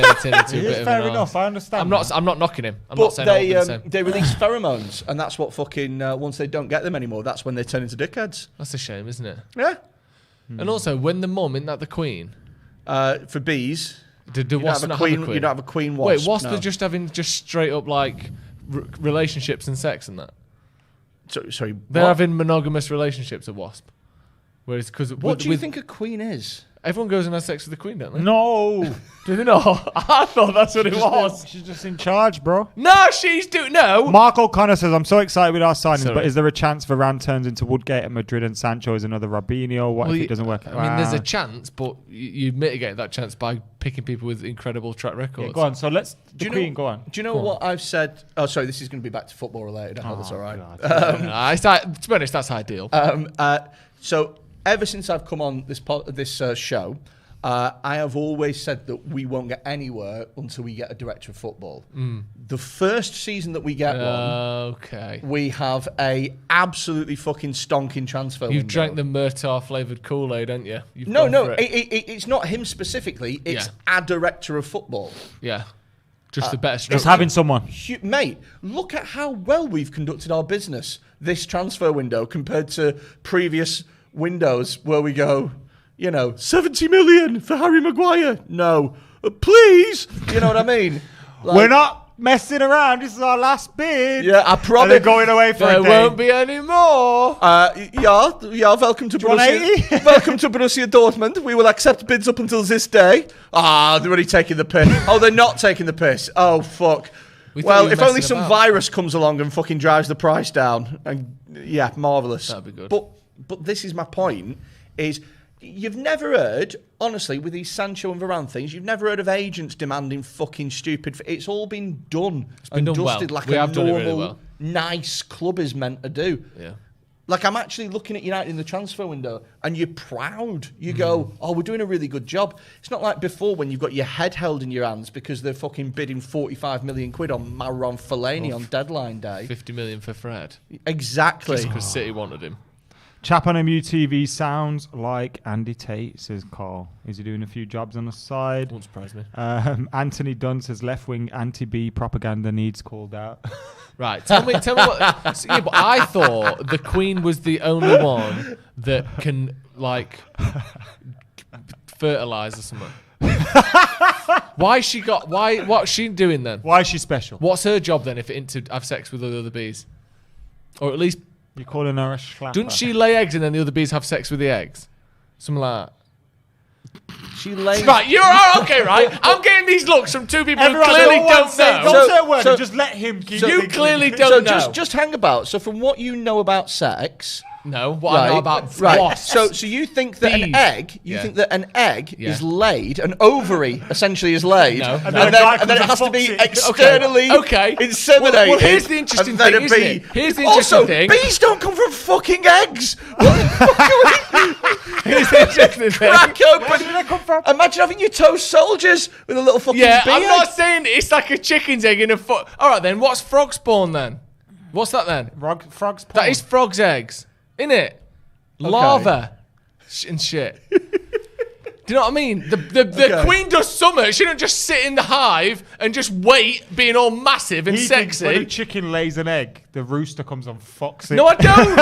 it turned into a It bit is of fair an enough. I understand. I'm not knocking him. I'm not But saying I wouldn't say. they release pheromones, and that's what fucking once they don't get them anymore, that's when they turn into dickheads. That's a shame, isn't it? Yeah. And also, when the mum, isn't that the queen? For bees, Did the you don't wasp have a not queen. have a queen? You don't have a queen wasp. Wait, wasps no. are just having straight up like relationships and sex and that. Sorry. They're what? having monogamous relationships. A wasp. Whereas, because What do you think a queen is? everyone goes and has sex with the queen, don't they? No. Do they not? I thought that's what it was. She's just in charge, bro. No, she's doing no. Mark O'Connor says, I'm so excited with our signings, Sorry. but is there a chance Varane turns into Woodgate at Madrid and Sancho is another Robinho? What Well, if it doesn't work? I mean, there's a chance, but you mitigate that chance by picking people with incredible track records. Yeah, go on. So let's. Do The you Queen, know, go on. Do you know what I've said? Oh, sorry, this is going to be back to football related. I hope that's all right. To be honest, that's ideal. So ever since I've come on this show, I have always said that we won't get anywhere until we get a director of football. The first season that we get one, Okay. we have a absolutely fucking stonking transfer You've window. drank the Murtaugh flavoured Kool-Aid, haven't you? You've No, gone no, for it. it's not him specifically. It's a director of football. Yeah. Just the better stroke. Just having someone. Mate, look at how well we've conducted our business this transfer window compared to previous windows where we go, 70 million for Harry Maguire. No. Please. You know what I mean? We're not messing around. This is our last bid. Yeah, I And promise. they're going away for There a day. won't be any more. Yeah, welcome to Borussia. 180? Welcome to Borussia Dortmund. We will accept bids up until this day. They're already taking the piss. Oh, they're not taking the piss. Oh, fuck. We thought Well, you were if only messing some about. virus comes along and fucking drives the price down. And yeah, marvellous. That'd be good. But this is my point, is you've never heard, honestly, with these Sancho and Varane things, you've never heard of agents demanding fucking stupid... It's all been done been done well. dusted like We a have done it really normal, well. nice club is meant to do. Yeah. Like, I'm actually looking at United in the transfer window, and you're proud. You go, oh, we're doing a really good job. It's not like before when you've got your head held in your hands because they're fucking bidding 45 million quid on Marouane Fellaini on deadline day. 50 million for Fred. Exactly. Because City wanted him. Chap on MUTV sounds like Andy Tate, says Carl. Is he doing a few jobs on the side? Won't surprise me. Anthony Dunn says left-wing anti-B propaganda needs called out. Right, tell me what... Yeah, but I thought the Queen was the only one that can, like, fertilise or something. What's she doing then? Why is she special? What's her job then if it ain't to have sex with the other bees? Or at least, You're calling her a schlapper. doesn't she lay eggs and then the other bees have sex with the eggs? Something like that. She lays... Right, you're okay, right? I'm getting these looks from two people Everyone, who clearly don't don't know. say a word. so- Just let him keep so- You thinking. clearly So don't know. just hang about. So from what you know about sex... No, what I know about right. wasps. So you think that Bees. an egg, Yeah. is laid, an ovary essentially is laid, No. and, And then a then, guy and then it comes has and to be fucks it. externally Okay. inseminated. Well, here's the interesting and then thing, a isn't bee. it? Here's the Also, interesting thing. bees don't come from fucking eggs. What the fuck are we Here's the interesting thing. crack open? Where did that come from? Imagine having your toast soldiers with a little fucking Yeah, bee I'm egg. not saying it's like a chicken's egg in a foot. All right, then, what's frog spawn then? What's that then? Frogs. That is frog's eggs, innit? Lava and shit. Do you know what I mean? The Okay. Queen does summer. She don't just sit in the hive and just wait, being all massive and He thinks sexy. when a chicken lays an egg, the rooster comes and fucks it. No, I don't.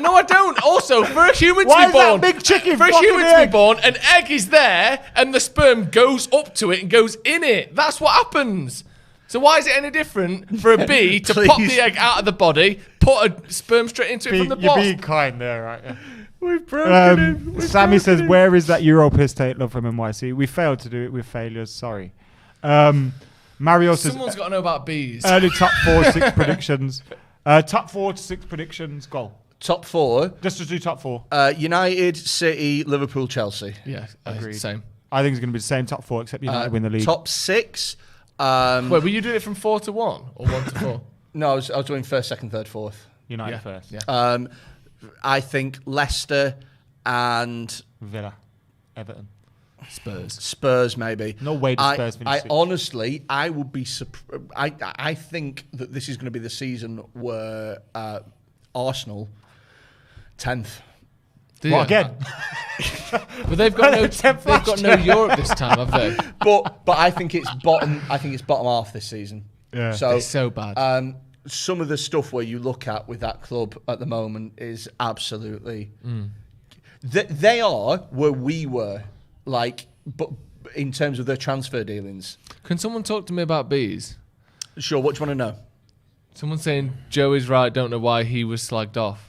No, I don't. Also, for a human Why to is be that born, big chicken for a fucking human the to be egg? born, an egg is there, and the sperm goes up to it and goes in it. That's what happens. So why is it any different for a bee to pop Please. the egg out of the body, put a sperm straight into it from the You're boss? being kind there, right? We've broken him. Sammy says, where is that Euro piss take love from NYC? We failed to do it with failures, sorry. Mario says, Someone's got to know about bees. early top 4-6 predictions. Top 4-6 predictions, goal. Top four. Just to do top 4. United, City, Liverpool, Chelsea. Yeah, Agreed. same. I think it's going to be the same top 4, except United win the league. Top six. Wait, were you doing it from 4 to 1 or 1 to 4? No, I was doing first, second, third, fourth. United Yeah, first. yeah. I think Leicester and Villa. Everton. Spurs. maybe. No way do Spurs finish I sixth. honestly, I would be I think that this is going to be the season where Arsenal 10th. Do What, you? again? But they've got no Europe this time, have they? But I think it's bottom. I think it's bottom half this season. Yeah. They're so bad. Some of the stuff where you look at with that club at the moment is absolutely. They are where we were, like, but in terms of their transfer dealings. Can someone talk to me about bees? Sure, what do you want to know? Someone's saying Joe is right. Don't know why he was slagged off.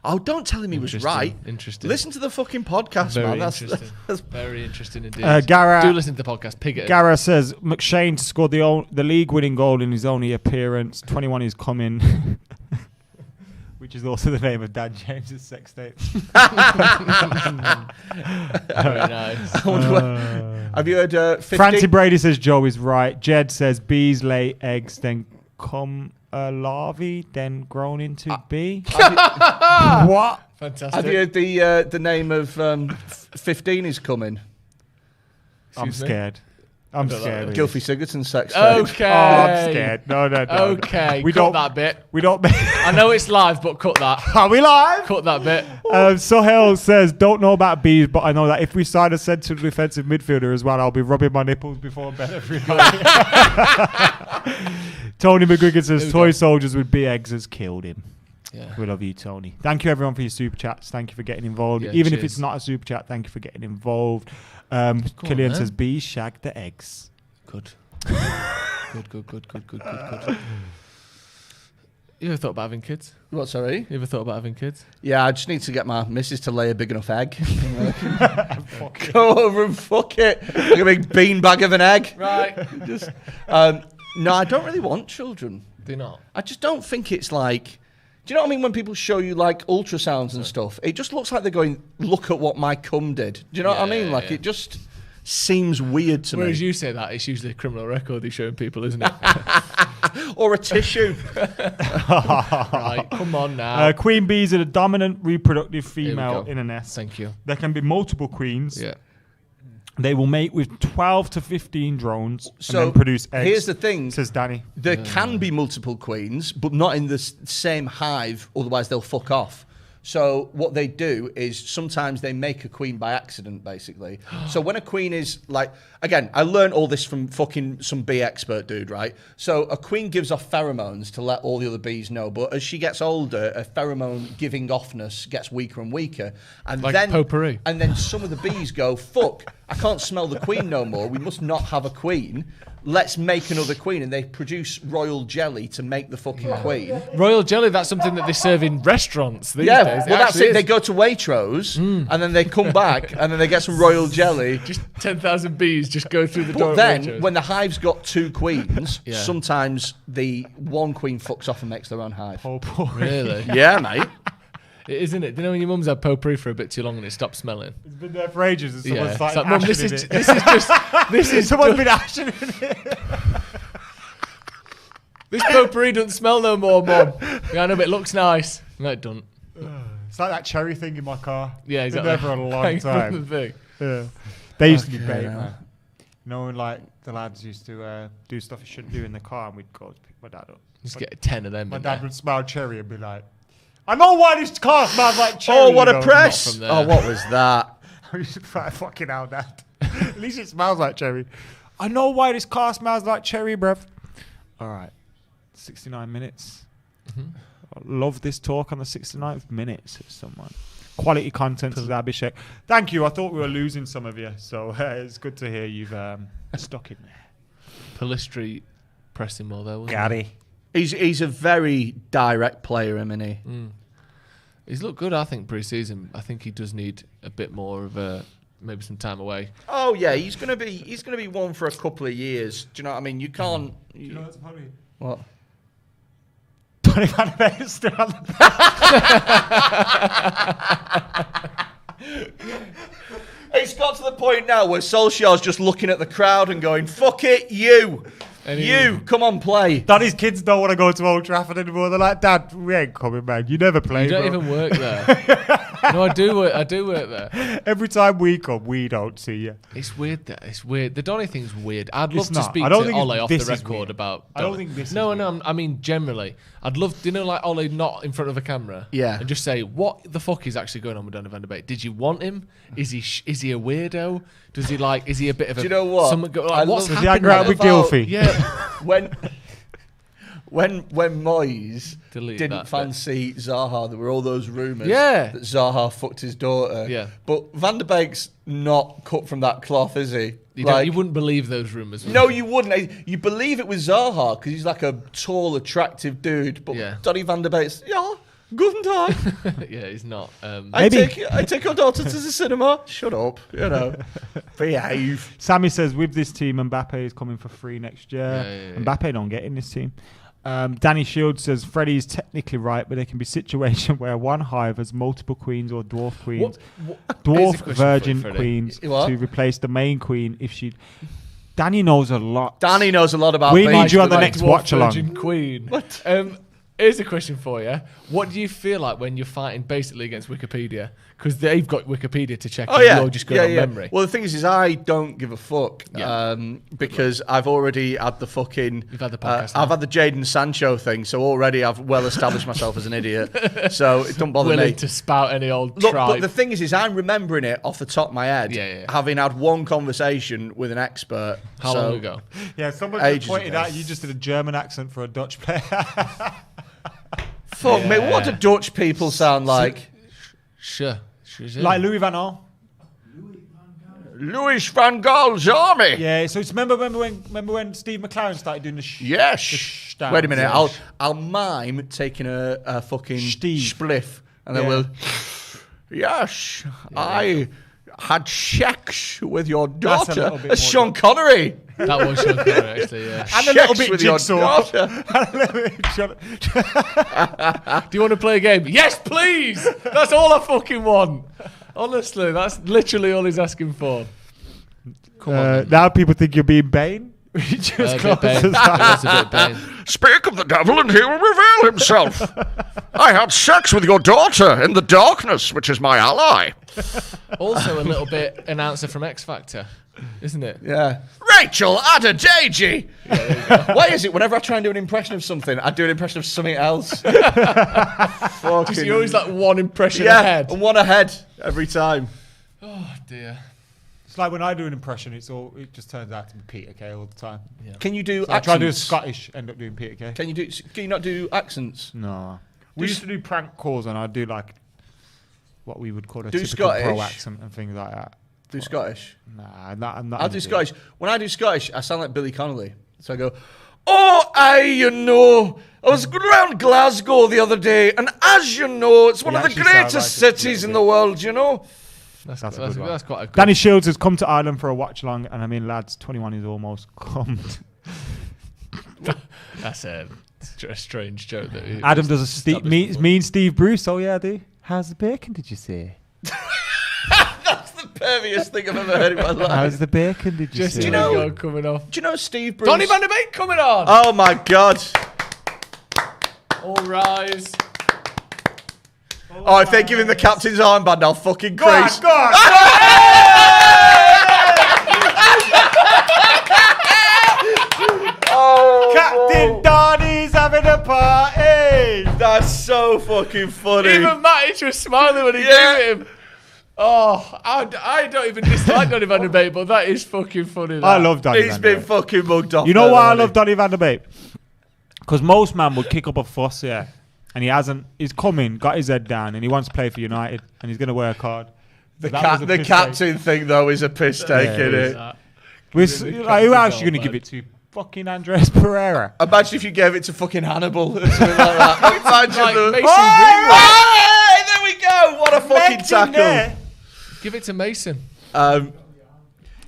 Oh, don't tell him he was right. Interesting. Listen to the fucking podcast, Very man. interesting. That's Very interesting indeed. Gara- Do listen to the podcast. Pig it. Gara says McShane scored the league-winning goal in his only appearance. 21 is coming, which is also the name of Dan James's sex tape. Very nice. Have you heard 50? Francie Brady says Joe is right. Jed says bees lay eggs, then come a larvae, then grown into bee. What? Fantastic. Have you heard the name of 15 is coming? I'm Excuse me? scared. I'm scared. Gylfi Sigurdsson's sex tape. Okay. Oh, I'm scared. No. Okay. We cut don't. that bit. We don't. I know it's live, but cut that. Are we live? Cut that bit. Sohail says, don't know about bees, but I know that if we sign a central defensive midfielder as well, I'll be rubbing my nipples before bed every night. Tony McGuigan says, toy soldiers with bee eggs has killed him. Yeah. We love you, Tony. Thank you, everyone, for your super chats. Thank you for getting involved. Yeah, Even if cheers. it's not a super chat, thank you for getting involved. Killian man. says, bees shag the eggs. Good. Good. You ever thought about having kids? What, sorry? You ever thought about having kids? Yeah, I just need to get my missus to lay a big enough egg. Go over and fuck it. Like a big beanbag of an egg. Right. Just, no, I don't really want children. Do you not? I just don't think it's like... Do you know what I mean when people show you like ultrasounds and stuff? It just looks like they're going, look at what my cum did. Do you know what I mean? Like it just seems weird to me. Whereas you say that, it's usually a criminal record he's showing people, isn't it? Or a tissue. Right, come on now. Queen bees are the dominant reproductive female go. in a nest. Thank you. There can be multiple queens. Yeah. They will mate with 12 to 15 drones So and then produce eggs. here's the thing. Says Danny. There can be multiple queens, but not in the same hive, otherwise they'll fuck off. So what they do is sometimes they make a queen by accident, basically. So when a queen is like, again, I learned all this from fucking some bee expert dude, right? So a queen gives off pheromones to let all the other bees know, but as she gets older, a pheromone giving offness gets weaker and weaker. And Like then potpourri. And then some of the bees go, fuck, I can't smell the queen no more. We must not have a queen. Let's make another queen. And they produce royal jelly to make the fucking queen. Royal jelly, that's something that they serve in restaurants these days. Yeah, well, that's actually it. They is. go to Waitrose, and then they come back, and then they get some royal jelly. Just 10,000 bees just go through the door. But at then, Waitrose. when the hive's got two queens, Yeah. sometimes the one queen fucks off and makes their own hive. Really? Yeah, mate. It is, isn't it? Do you know when your mum's had potpourri for a bit too long and it stopped smelling? It's been there for ages and Yeah. someone's It's like, like, Mum, this ashing is in it. this is just this is Someone's been ashing in it. this potpourri doesn't smell no more, Mum. Yeah, I know, but it looks nice. No, it doesn't. It's like that cherry thing in my car. Yeah, It's been exactly. there for a long Hang from time. the thing. Yeah. They used to be Okay, bait, now. man. You know, when like the lads used to do stuff you shouldn't do in the car, and we'd go to pick my dad up. Just get 10 of them. My in dad there. would smell cherry and be like, "I know why this car smells like cherry." Oh, what you a know? press! from there. Oh, what was that? I used to try fucking hell, Dad. At least it smells like cherry. I know why this car smells like cherry, bruv. All right, 69 minutes. I love this talk on the 69th minute, says someone. Quality content, says Abhishek. Thank you. I thought we were losing some of you, so it's good to hear you've stuck in there. Pellistri pressing more though. wasn't Gary. He's a very direct player, isn't he? He's looked good, I think, pre-season. I think he does need a bit more of maybe some time away. Oh yeah, he's gonna be one for a couple of years. Do you know what I mean? You can't. You know what's funny? What? Donny van de Beek is still on the It's got to the point now where Solskjaer's just looking at the crowd and going, "Fuck it, you, come on, play." Donny's kids don't want to go to Old Trafford anymore. They're like, "Dad, we ain't coming, man. You never play, You don't bro." even work there. No, I do work there. Every time we come, we don't see you. It's weird that it's weird. The Donny thing's weird. I'd It's love to not. speak I don't to think Ole it's- off the this is record weird. about. I don't Donny. think this is No, weird. I mean generally. I'd love. Do you know like Ole not in front of a camera? Yeah. And just say what the fuck is actually going on with Donny van de Beek? Did you want him? Is he a weirdo? Does he like? Is he a bit of a? Do you know what? Someone go, I like, what's love- Does he happened? hang out with there? Gylfi? Yeah. When Moyes Delete didn't that bit. fancy Zaha, there were all those rumours Yeah. that Zaha fucked his daughter. Yeah. But Van der Beek's not cut from that cloth, is he? You wouldn't believe those rumours. would No, you? you wouldn't. You believe it was Zaha because he's like a tall, attractive dude. But Yeah. Donny Van der Beek's, yeah, guten Tag. Yeah, he's not. I take your daughter to the cinema. Shut up, behave. Sammy says, with this team, Mbappe is coming for free next year. Yeah. Mbappe don't get in this team. Danny Shields says, Freddy is technically right, but there can be situations where one hive has multiple queens or dwarf queens. Here's a Dwarf question for you, virgin Freddie. queens What? to replace the main queen if she... Danny knows a lot. Danny knows a lot about. We bees, need you on the but next Dwarf watch along. Virgin Queen. What? Here's a question for you. What do you feel like when you're fighting basically against Wikipedia? Because they've got Wikipedia to check. Oh and yeah, you're just going on memory. Well, the thing is I don't give a fuck Yeah. because I've already had the fucking. You've had the podcast now. I've had the Jadon Sancho thing, so already I've well established myself as an idiot. So it don't bother Willing me. to spout any old Look, tribe. but the thing is I'm remembering it off the top of my head, Yeah. having had one conversation with an expert. How so- long ago? Yeah, someone Ages pointed ago. out you just did a German accent for a Dutch player. Fuck me, what do Dutch people sound like? Sure. Like Louis Van Gaal. Louis van Gaal's army. Yeah, so it's remember when Steve McLaren started doing the Yes. the Wait a minute. dance? I'll mime taking a fucking Steve. spliff, and then Yeah. we'll. Yes, I had sex with your daughter. little bit That's more Sean Connery. That was Sean Connery, actually, yeah. And a little Sex bit with your jigsaw. daughter. Do you want to play a game? Yes, please! That's all I fucking want. Honestly, that's literally all he's asking for. Come on. then. Now people think you're being Bane. Just A bit close Bane. his eyes. That's a bit Bane. Speak of the devil, and he will reveal himself. I had sex with your daughter in the darkness, which is my ally. Also, a little bit announcer from X Factor, isn't it? Yeah. Rachel Adedeji. Why is it whenever I try and do an impression of something, I do an impression of something else? Just you're always like one impression ahead. and one ahead every time. Oh dear. It's like when I do an impression, it just turns out to be Peter Kay all the time. Yeah. Can you do So I try to do a accents? Scottish, end up doing Peter Kay. Can you not do accents? No. We used to do prank calls and I'd do like what we would call a Do typical pro Scottish? accent and things like that. Do Scottish? Nah, I'm not I'll do into it. Scottish. When I do Scottish, I sound like Billy Connolly. So I go, oh, you know, I was around Glasgow the other day, and as you know, it's one You of the actually sound greatest like it a cities in little the world, you know? That's a good one. that's quite a good. Danny Shields has come to Ireland for a watch along, and I mean, lads, 21 is almost come. That's a strange joke. That we Adam does a established me before. and Steve Bruce. Oh yeah, I do. How's the bacon? Did you say? That's the perviest thing I've ever heard in my life. How's the bacon? Did you Just say? you know- Lingard coming off. Do you know Steve Bruce? Donny van der Beek coming on. Oh my God. All rise. Oh, if they give him the captain's armband, I'll fucking Go on, crease. go on. Oh, Captain Donny's having a party. that's so fucking funny. Even Matic was smiling when he Yeah. gave it him. Oh, I don't even dislike Donny van der Beek, but that is fucking funny. That. I love Donny. He's Van der been Beek. fucking mugged off. You know there, why I hasn't love he? Donny van der Beek? Because most man would kick up a fuss, yeah, and he hasn't. He's coming, got his head down, and he wants to play for United, and he's going to work hard. The, That was a the piss captain thing, though, is a piss take, Yeah, isn't it it? That. Like, who else are you going to give it to? Fucking Andres Pereira. Imagine if you gave it to fucking Hannibal or something like that. Imagine Like the... Mason Hey, there we go. What a fucking Meant in tackle. there. Give it to Mason. Do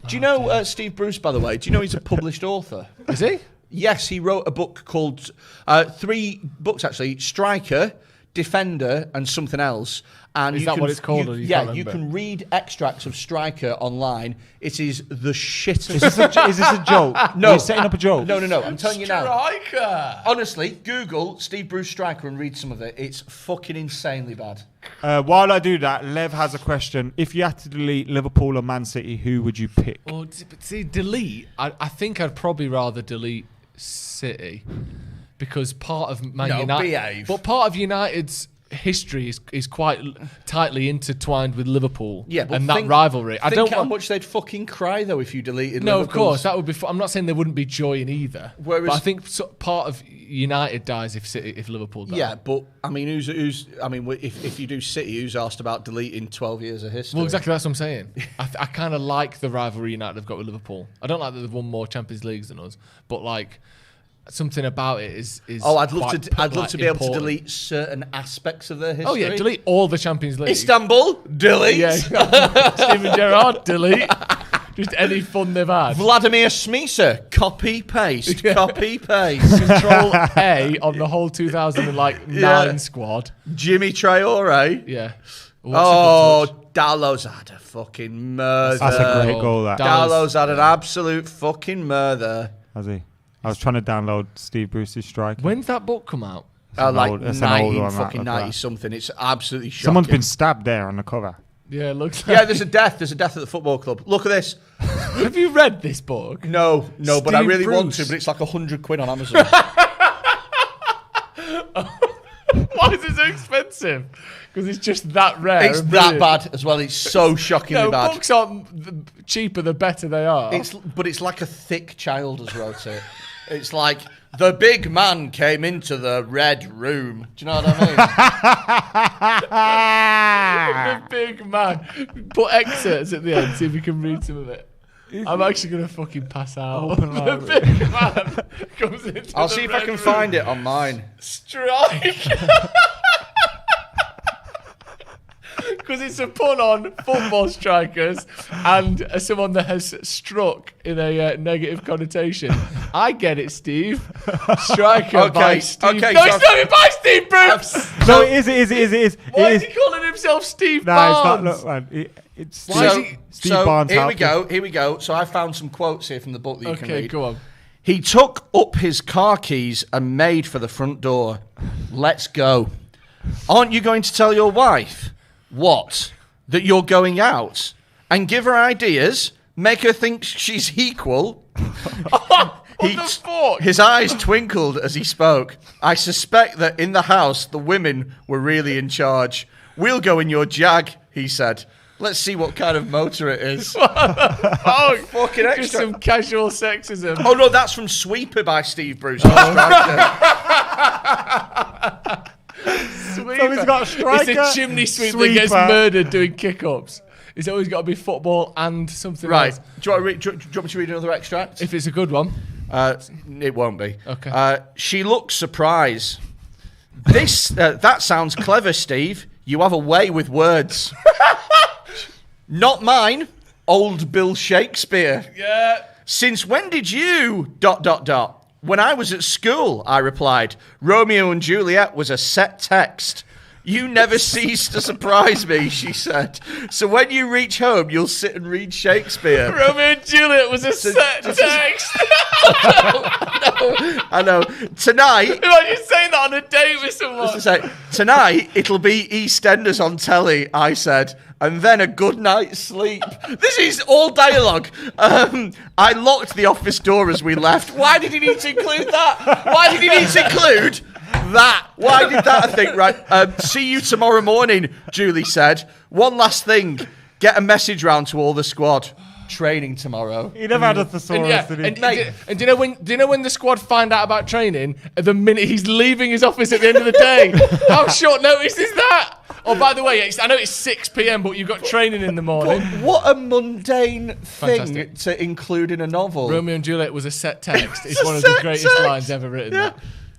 you know Steve Bruce, by the way? Do you know he's a published author? Is he? Yes, he wrote a book called... 3 books, actually. Striker, Defender, and something else. And Is you that can, what it's called, or you yeah, can't you remember? can read extracts of Striker online. It is the shittest... Is this a joke? No. Are you setting up a joke? No. I'm telling you now. Striker. Honestly, Google Steve Bruce Striker and read some of it. It's fucking insanely bad. While I do that, Lev has a question. If you had to delete Liverpool or Man City, who would you pick? Well, but see, delete. I think I'd probably rather delete City because part of Man No, United, behave. but part of United's history is quite tightly intertwined with Liverpool. Yeah, but and that think- rivalry. I Think don't how want. much they'd fucking cry though if you deleted. No, of Liverpool's. course that would be. I'm not saying there wouldn't be joy in either. Whereas- but I think part of United dies if Liverpool dies. Yeah, but I mean, who's? I mean, if you do City, who's asked about deleting 12 years of history? Well, exactly that's what I'm saying. I kind of like the rivalry United have got with Liverpool. I don't like that they've won more Champions Leagues than us, but like something about it is. Oh, I'd love quite, to. I'd love like, to be able to important. delete certain aspects of their history. Oh yeah, delete all the Champions League. Istanbul, delete. Yeah, Steven Gerrard, delete. Just any fun they've had. Vladimir Smicer, copy paste, copy paste. Control A on the whole 2009 squad. Jimmy Traore. Yeah. Oh, Dallo's had a fucking murder. That's a great goal, that. Dallo's had an absolute fucking murder. Has he? I was trying to download Steve Bruce's Striker. When's that book come out? Like That's an old 90 one, fucking that. 90 something. It's absolutely shocking. Someone's been stabbed there on the cover. Yeah, it looks like. Yeah, there's a death. There's a death at the football club. Look at this. Have you read this book? No, but I Steve really want Bruce. to. But it's like £100 on Amazon. Why is it so expensive? Because it's just that rare. It's and that brilliant. bad as well. It's so shockingly No, bad. books aren't cheaper the better they are. But it's like a thick child has wrote it. It's like The big man came into the red room. Do you know what I The big man. Put excerpts at the end, see if you can read some of it. I'm actually going to fucking pass out. The big man comes into I'll see if I can find it on mine. Strike. Because it's a pun on football strikers and someone that has struck in a negative connotation. I get it, Steve. Striker by Steve. Okay, no, it's not by Steve Bruce. No, it is. Why is he calling himself Steve Nah, Barnes? it's not. Look, man, it's Steve So Barnes. here we go. So I found some quotes here from the book that you can read. Okay, go on. He took up his car keys and made for the front door. Let's go. Aren't you going to tell your wife? What? That you're going out? And give her ideas? Make her think she's equal? What the fuck? His eyes twinkled as he spoke. I suspect that in the house, the women were really in charge. We'll go in your Jag, he said. Let's see what kind of motor it is. Oh, Fucking extra. just some casual sexism. Oh, no, that's from Sweeper by Steve Bruce. Sweeper. So he's got a striker, It's a chimney sweep that gets murdered doing kick-ups. It's always got to be football and something Right. else. Do you want me to read another extract? If it's a good one. It won't be. Okay. She looked surprised. That sounds clever, Steve. You have a way with words. Not mine, old Bill Shakespeare. Yeah. Since when did you... ... When I was at school, I replied, Romeo and Juliet was a set text. You never cease to surprise me, she said. So when you reach home, you'll sit and read Shakespeare. Romeo and Juliet was a set text. I know. Tonight... Imagine saying that on a date with someone. Tonight, it'll be EastEnders on telly, I said. And then a good night's sleep. This is all dialogue. I locked the office door as we left. Why did he need to include that? Why did he need to include that? Why did that, I think, right? See you tomorrow morning, Julie said. One last thing. Get a message round to all the squad. Training tomorrow. He never had a thesaurus, did he? And do you know when the squad find out about training? At the minute he's leaving his office at the end of the day. How short notice is that? Oh, by the way, I know it's 6 p.m, but you've got training in the morning. But what a mundane thing Fantastic. to include in a novel. Romeo and Juliet was a set text. It's one of the greatest lines ever written.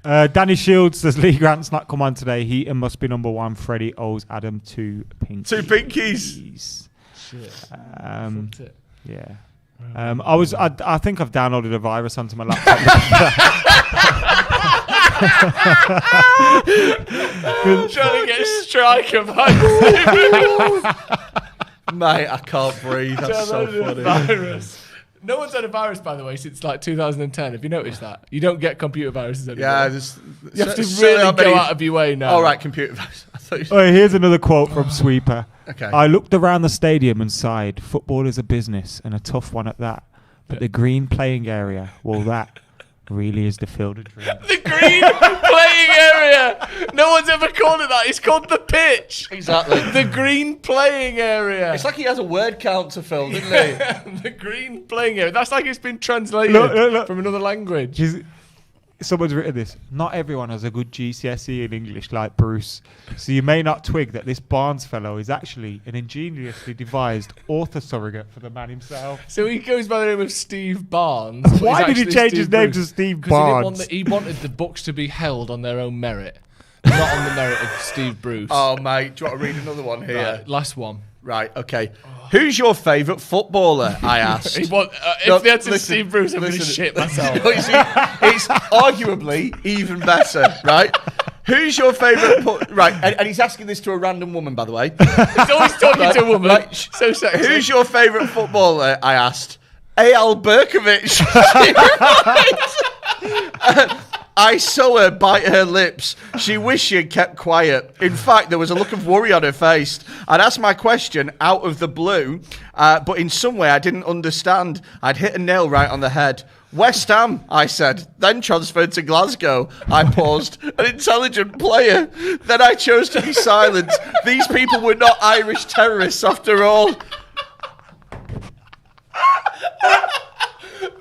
Yeah. Danny Shields says Lee Grant's not come on today. Heaton must be number one. Freddie owes Adam 2 pinkies. 2 pinkies. Shit. Yeah. I think I've downloaded a virus onto my laptop. Trying to get striker by Mate, I can't breathe. That's so funny. virus. No one's had a virus, by the way, since like 2010. Have you noticed that? You don't get computer viruses anymore. Yeah, you have to really go out of your way now. All right, computer virus. Here's another quote from Sweeper. Okay. I looked around the stadium and sighed. Football is a business, and a tough one at that. But the green playing area, well, that really is the field of dreams. The green playing area. No one's ever called it that. It's called the pitch. Exactly. The green playing area. It's like he has a word count to fill, doesn't he? The green playing area. That's like it's been translated from another language. Someone's written this. Not everyone has a good GCSE in English like Bruce. So you may not twig that this Barnes fellow is actually an ingeniously devised author surrogate for the man himself. So he goes by the name of Steve Barnes. Why did he change his name to Steve Barnes? Because he wanted the books to be held on their own merit, not on the merit of Steve Bruce. Oh, mate, do you want to read another one here? Right, last one. Right, okay. Who's your favourite footballer? I asked. If they had to Steve Bruce, I'm going to shit myself. It's arguably even better, right? Who's your favourite... Right, and he's asking this to a random woman, by the way. He's always talking to a woman. Right. So sexy. Who's your favourite footballer? I asked. Eyal Berkovic. I saw her bite her lips. She wished she had kept quiet. In fact, there was a look of worry on her face. I'd asked my question out of the blue, but in some way I didn't understand. I'd hit a nail right on the head. West Ham, I said, then transferred to Glasgow. I paused. An intelligent player. Then I chose to be silent. These people were not Irish terrorists after all.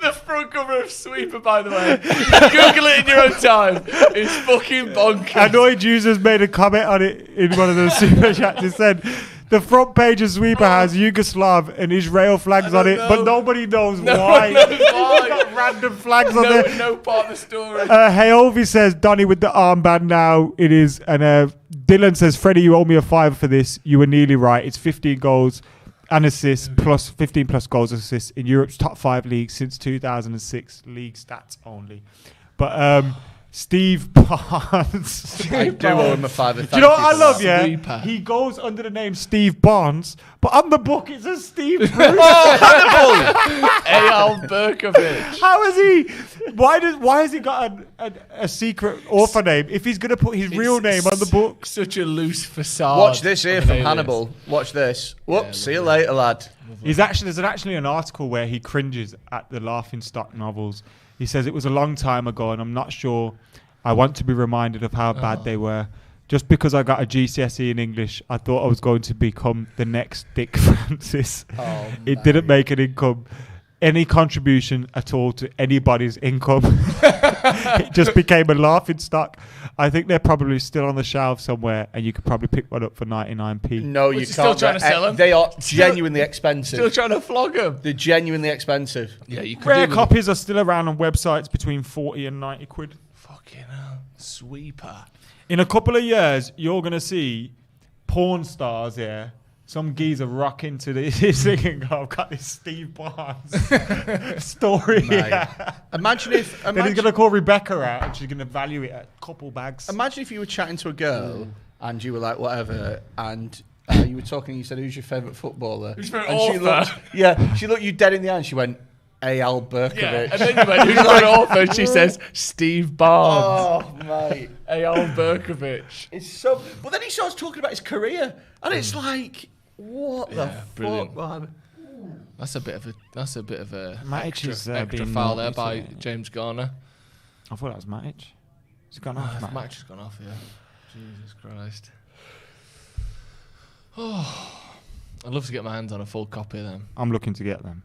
The front cover of Sweeper, by the way. Google it in your own time. It's fucking bonkers. Annoyed users made a comment on it in one of the super chats. It said, the front page of Sweeper has Yugoslav and Israel flags on it, but nobody knows why. Knows why. Got random flags on there. No part of the story. Heyovi says, Donny with the armband now. It is. And Dylan says, Freddy, you owe me a $5 for this. You were nearly right. It's 15 goals and assists, plus 15 plus goals and assists in Europe's top 5 leagues since 2006. League stats only. But Steve Barnes. I do owe him a $5. Do you know what I love? Yeah, Sweeper. he goes under the name Steve Barnes, but on the book it says Steve Bruce. Eyal Berkovic. How is he? Why has he got a secret author name if he's going to put his real name on the book? Such a loose facade. Watch this here of from an alias. Hannibal. Watch this. Whoops, see you later, lad. There's actually an article where he cringes at the Laughing Stock novels. He says it was a long time ago and I'm not sure I want to be reminded of how bad they were. Just because I got a GCSE in English, I thought I was going to become the next Dick Francis. It didn't make any contribution at all to anybody's income. It just became a laughing stock. I think they're probably still on the shelf somewhere and you could probably pick one up for 99p. No, you You're can't. still trying to sell them? They are genuinely expensive. Still trying to flog them. They're genuinely expensive. Yeah, you could Rare do copies are still around on websites between 40 and 90 quid. Fucking hell. Sweeper. In a couple of years, you're going to see porn stars here. Some geezer rocking to this singing, I've got this Steve Barnes story here. Imagine if... Then he's going to call Rebecca out and she's going to value it at a couple bags. Imagine if you were chatting to a girl and you were like, whatever, and you were talking and you said, who's your favourite footballer? Who's your and favourite author? she looked you dead in the eye and she went, Eyal Berkovic. Yeah, and then you went, who's your author? And she says, Steve Barnes. Oh, mate. Eyal Berkovic. It's so... But then he starts talking about his career and it's like... What the brilliant. fuck, man? That's a bit of a Matic extra, is, extra being foul there naughty by today. James Garner. I thought that was Matic. He's gone off. Matic. Match has gone off, yeah. Jesus Christ. Oh, I'd love to get my hands on a full copy of them. I'm looking to get them.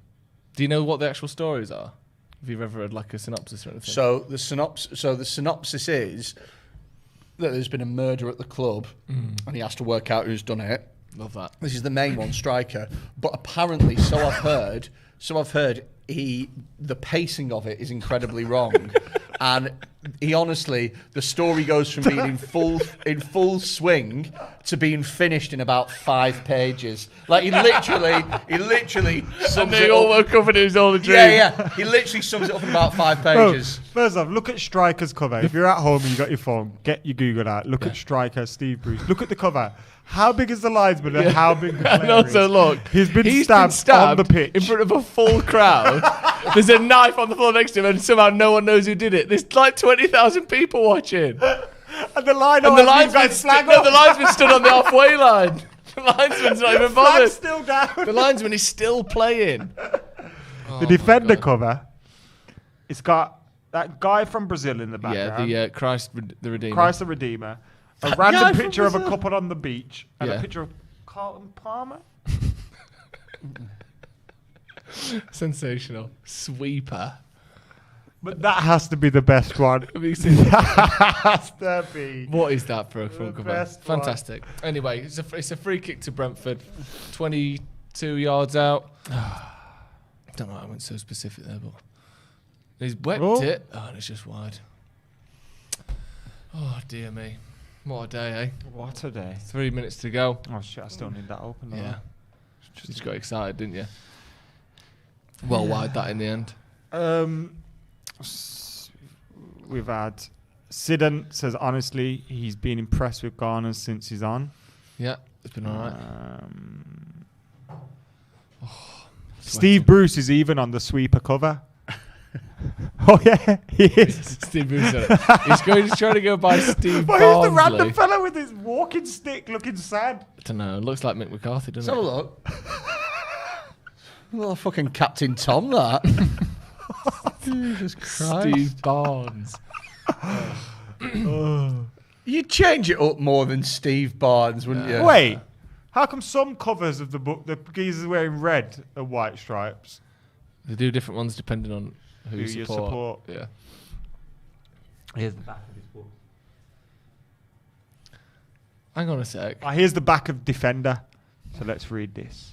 Do you know what the actual stories are? Have you ever read like a synopsis or anything? So the synopsis is that there's been a murder at the club and he has to work out who's done it. Love that. This is the main one, striker. But apparently, so I've heard, the pacing of it is incredibly wrong. And he honestly, the story goes from being in full swing to being finished in about 5 pages. Like he literally sums And they it all up. woke up and it was all a dream. Yeah. He literally sums it up in about 5 pages. First off, look at Striker's cover. If you're at home and you got your phone, get your Google out. Look at Striker, Steve Bruce. Look at the cover. How big is the linesman and how big the player And also, is? look, He's been stabbed on the pitch. in front of a full crowd. There's a knife on the floor next to him, and somehow no one knows who did it. There's like 20,000 people watching. And the line And the linesman stood on the halfway line. The linesman's not even bothered. Flag's still down. The linesman is still playing. The defender cover, it's got that guy from Brazil in the background. Yeah, the Christ the Redeemer. Christ the Redeemer. A guy random from picture of a Brazil? couple on the beach. And Yeah. a picture of Carlton Palmer. Sensational. Sweeper. But that has to be the best one. Have you seen That has to be. What is that for a full cover? best one. Fantastic. Anyway, it's a free kick to Brentford. 22 yards out. Don't know why I went so specific there, but he's wept it. Oh, and it's just wide. Oh, dear me. What a day, eh? What a day. 3 minutes to go. Oh shit, I still need that open. don't Yeah. I? You just got excited, didn't you? Well, wide that in the end. We've had Sidon says honestly he's been impressed with Garner since he's on. Yeah, it's been all right. Steve Bruce is even on the sweeper cover. Oh yeah, he is. Steve Bruce on it. He's trying to go by Steve But who's the random Barnsley. fella with his walking stick looking sad? I don't know. It looks like Mick McCarthy, Let's doesn't have a it? look. Well, fucking Captain Tom, that. Jesus Christ. Steve Barnes. You'd change it up more than Steve Barnes, wouldn't you? Wait, how come some covers of the book the geezer's wearing red and white stripes? They do different ones depending on who you support. Yeah. Here's the back of his book. Hang on a sec. Here's the back of Defender. So let's read this.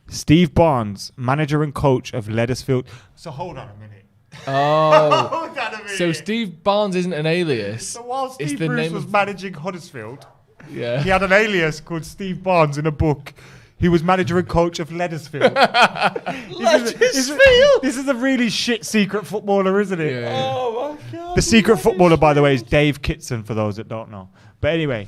Steve Barnes, manager and coach of Huddersfield. So hold on a minute. Oh. Hold on a minute. So Steve Barnes isn't an alias. So while it's Steve the Bruce name was of... managing Huddersfield, Yeah. he had an alias called Steve Barnes in a book. He was manager and coach of Huddersfield. This is a really shit secret footballer, isn't it? Yeah. Oh my God. The secret footballer, by the way, is Dave Kitson, for those that don't know. But anyway,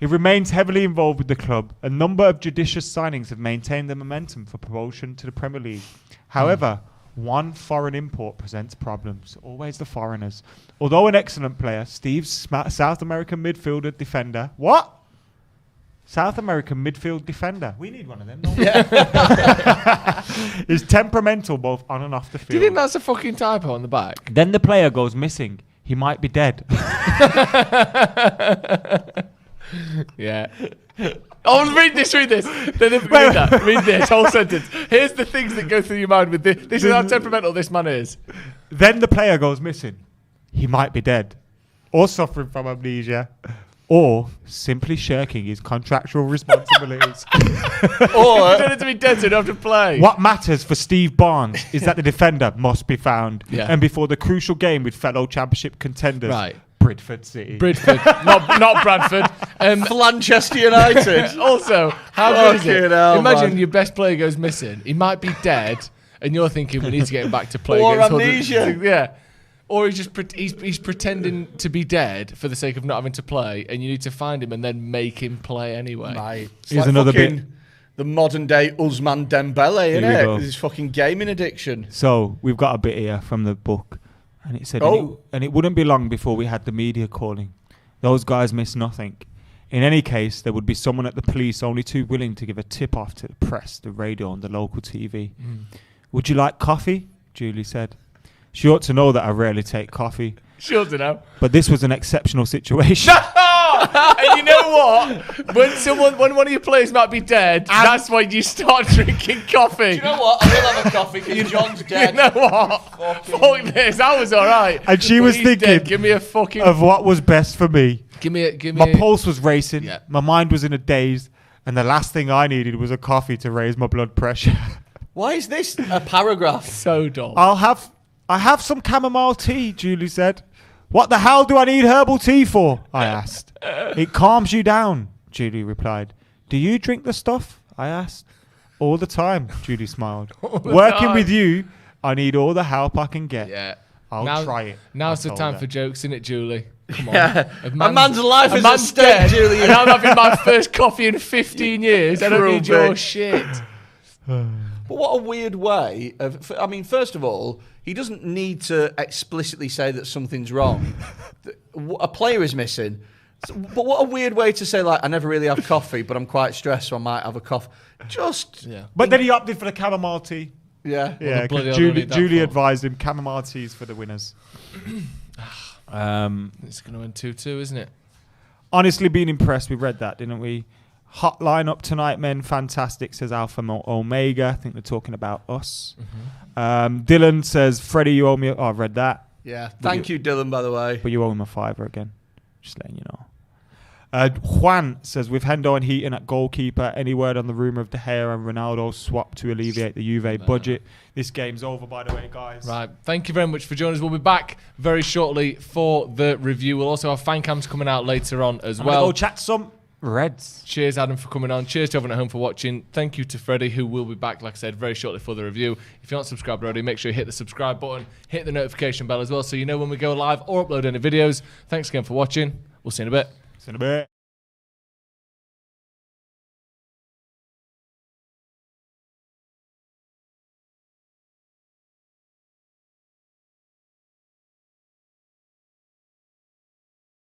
he remains heavily involved with the club. A number of judicious signings have maintained the momentum for promotion to the Premier League. However, one foreign import presents problems. Always the foreigners. Although an excellent player, Steve's South American midfielder defender... What? South American midfield defender. We need one of them. Don't we? Is temperamental both on and off the Do field. you think that's a fucking typo on the back? Then the player goes missing. He might be dead. Yeah. Oh, read this. Read this whole sentence. Here's the things that go through your mind with this. This is how temperamental this man is. Then the player goes missing. He might be dead, or suffering from amnesia, or simply shirking his contractual responsibilities. Or you don't have to be dead, so you don't have to play. What matters for Steve Barnes is that the defender must be found. Yeah. And before the crucial game with fellow championship contenders, Right. Brentford City. Bridgeford, not Bradford. Manchester United. Also, how good is Fucking it? hell, Imagine man. your best player goes missing. He might be dead, and you're thinking we need to get him back to play. Or against amnesia. Yeah. Or he's just he's pretending to be dead for the sake of not having to play, and you need to find him and then make him play anyway. Mate, it's Here's like another fucking bit. the modern day Usman Dembele, Here we innit? go. With his fucking gaming addiction. So we've got a bit here from the book, and it said, and it wouldn't be long before we had the media calling. Those guys miss nothing. In any case, there would be someone at the police only too willing to give a tip off to the press, the radio, and the local TV. Would you like coffee? Julie said. She ought to know that I rarely take coffee, Sure to know. but this was an exceptional situation. And you know what? When one of your players might be dead, that's when you start drinking coffee. Do you know what? I will have a coffee because John's dead. You know what? Fuck this. That was all right. And she But was he's thinking dead. Give me a fucking. of what was best for me. Give me. My pulse was racing. Yeah. My mind was in a daze. And the last thing I needed was a coffee to raise my blood pressure. Why is this a paragraph? So dull. I have some chamomile tea, Julie said. What the hell do I need herbal tea for? I asked. It calms you down, Julie replied. Do you drink the stuff? I asked. All the time, Julie smiled. Working with you, I need all the help I can get. Yeah. I'll try it. Now's I the told time her. for jokes, innit, Julie? Come on. Yeah. A man's life is at man's stake, dead, Julie. And I'm having my first coffee in 15 years. I don't Cruel need your bitch. shit. But what a weird way of... I mean, first of all, he doesn't need to explicitly say that something's wrong. A player is missing. But what a weird way to say, like, I never really have coffee, but I'm quite stressed, so I might have a coffee. Just... Yeah. But then he opted for the chamomile tea. Yeah. Yeah, the bloody 'cause hell do I need that Julie for? advised him chamomile teas for the winners. It's going to end 2-2, isn't it? Honestly, being impressed. We read that, didn't we? Hot lineup tonight, men. Fantastic, says Alpha Omega. I think they're talking about us. Dylan says, Freddy, you owe me... Oh, I read that. Yeah. Thank you, Dylan, by the way. But you owe him a $5 again. Just letting you know. Juan says, with Hendo and Heaton at goalkeeper, any word on the rumour of De Gea and Ronaldo swap to alleviate the Juve budget? This game's over, by the way, guys. Right. Thank you very much for joining us. We'll be back very shortly for the review. We'll also have fan cams coming out later on as I'm well. gonna go chat to some Reds. Cheers, Adam, for coming on. Cheers to everyone at home for watching. Thank you to Freddy, who will be back, like I said, very shortly for the review. If you're not subscribed already, make sure you hit the subscribe button, hit the notification bell as well, so you know when we go live or upload any videos. Thanks again for watching. We'll see you in a bit. See you in a bit.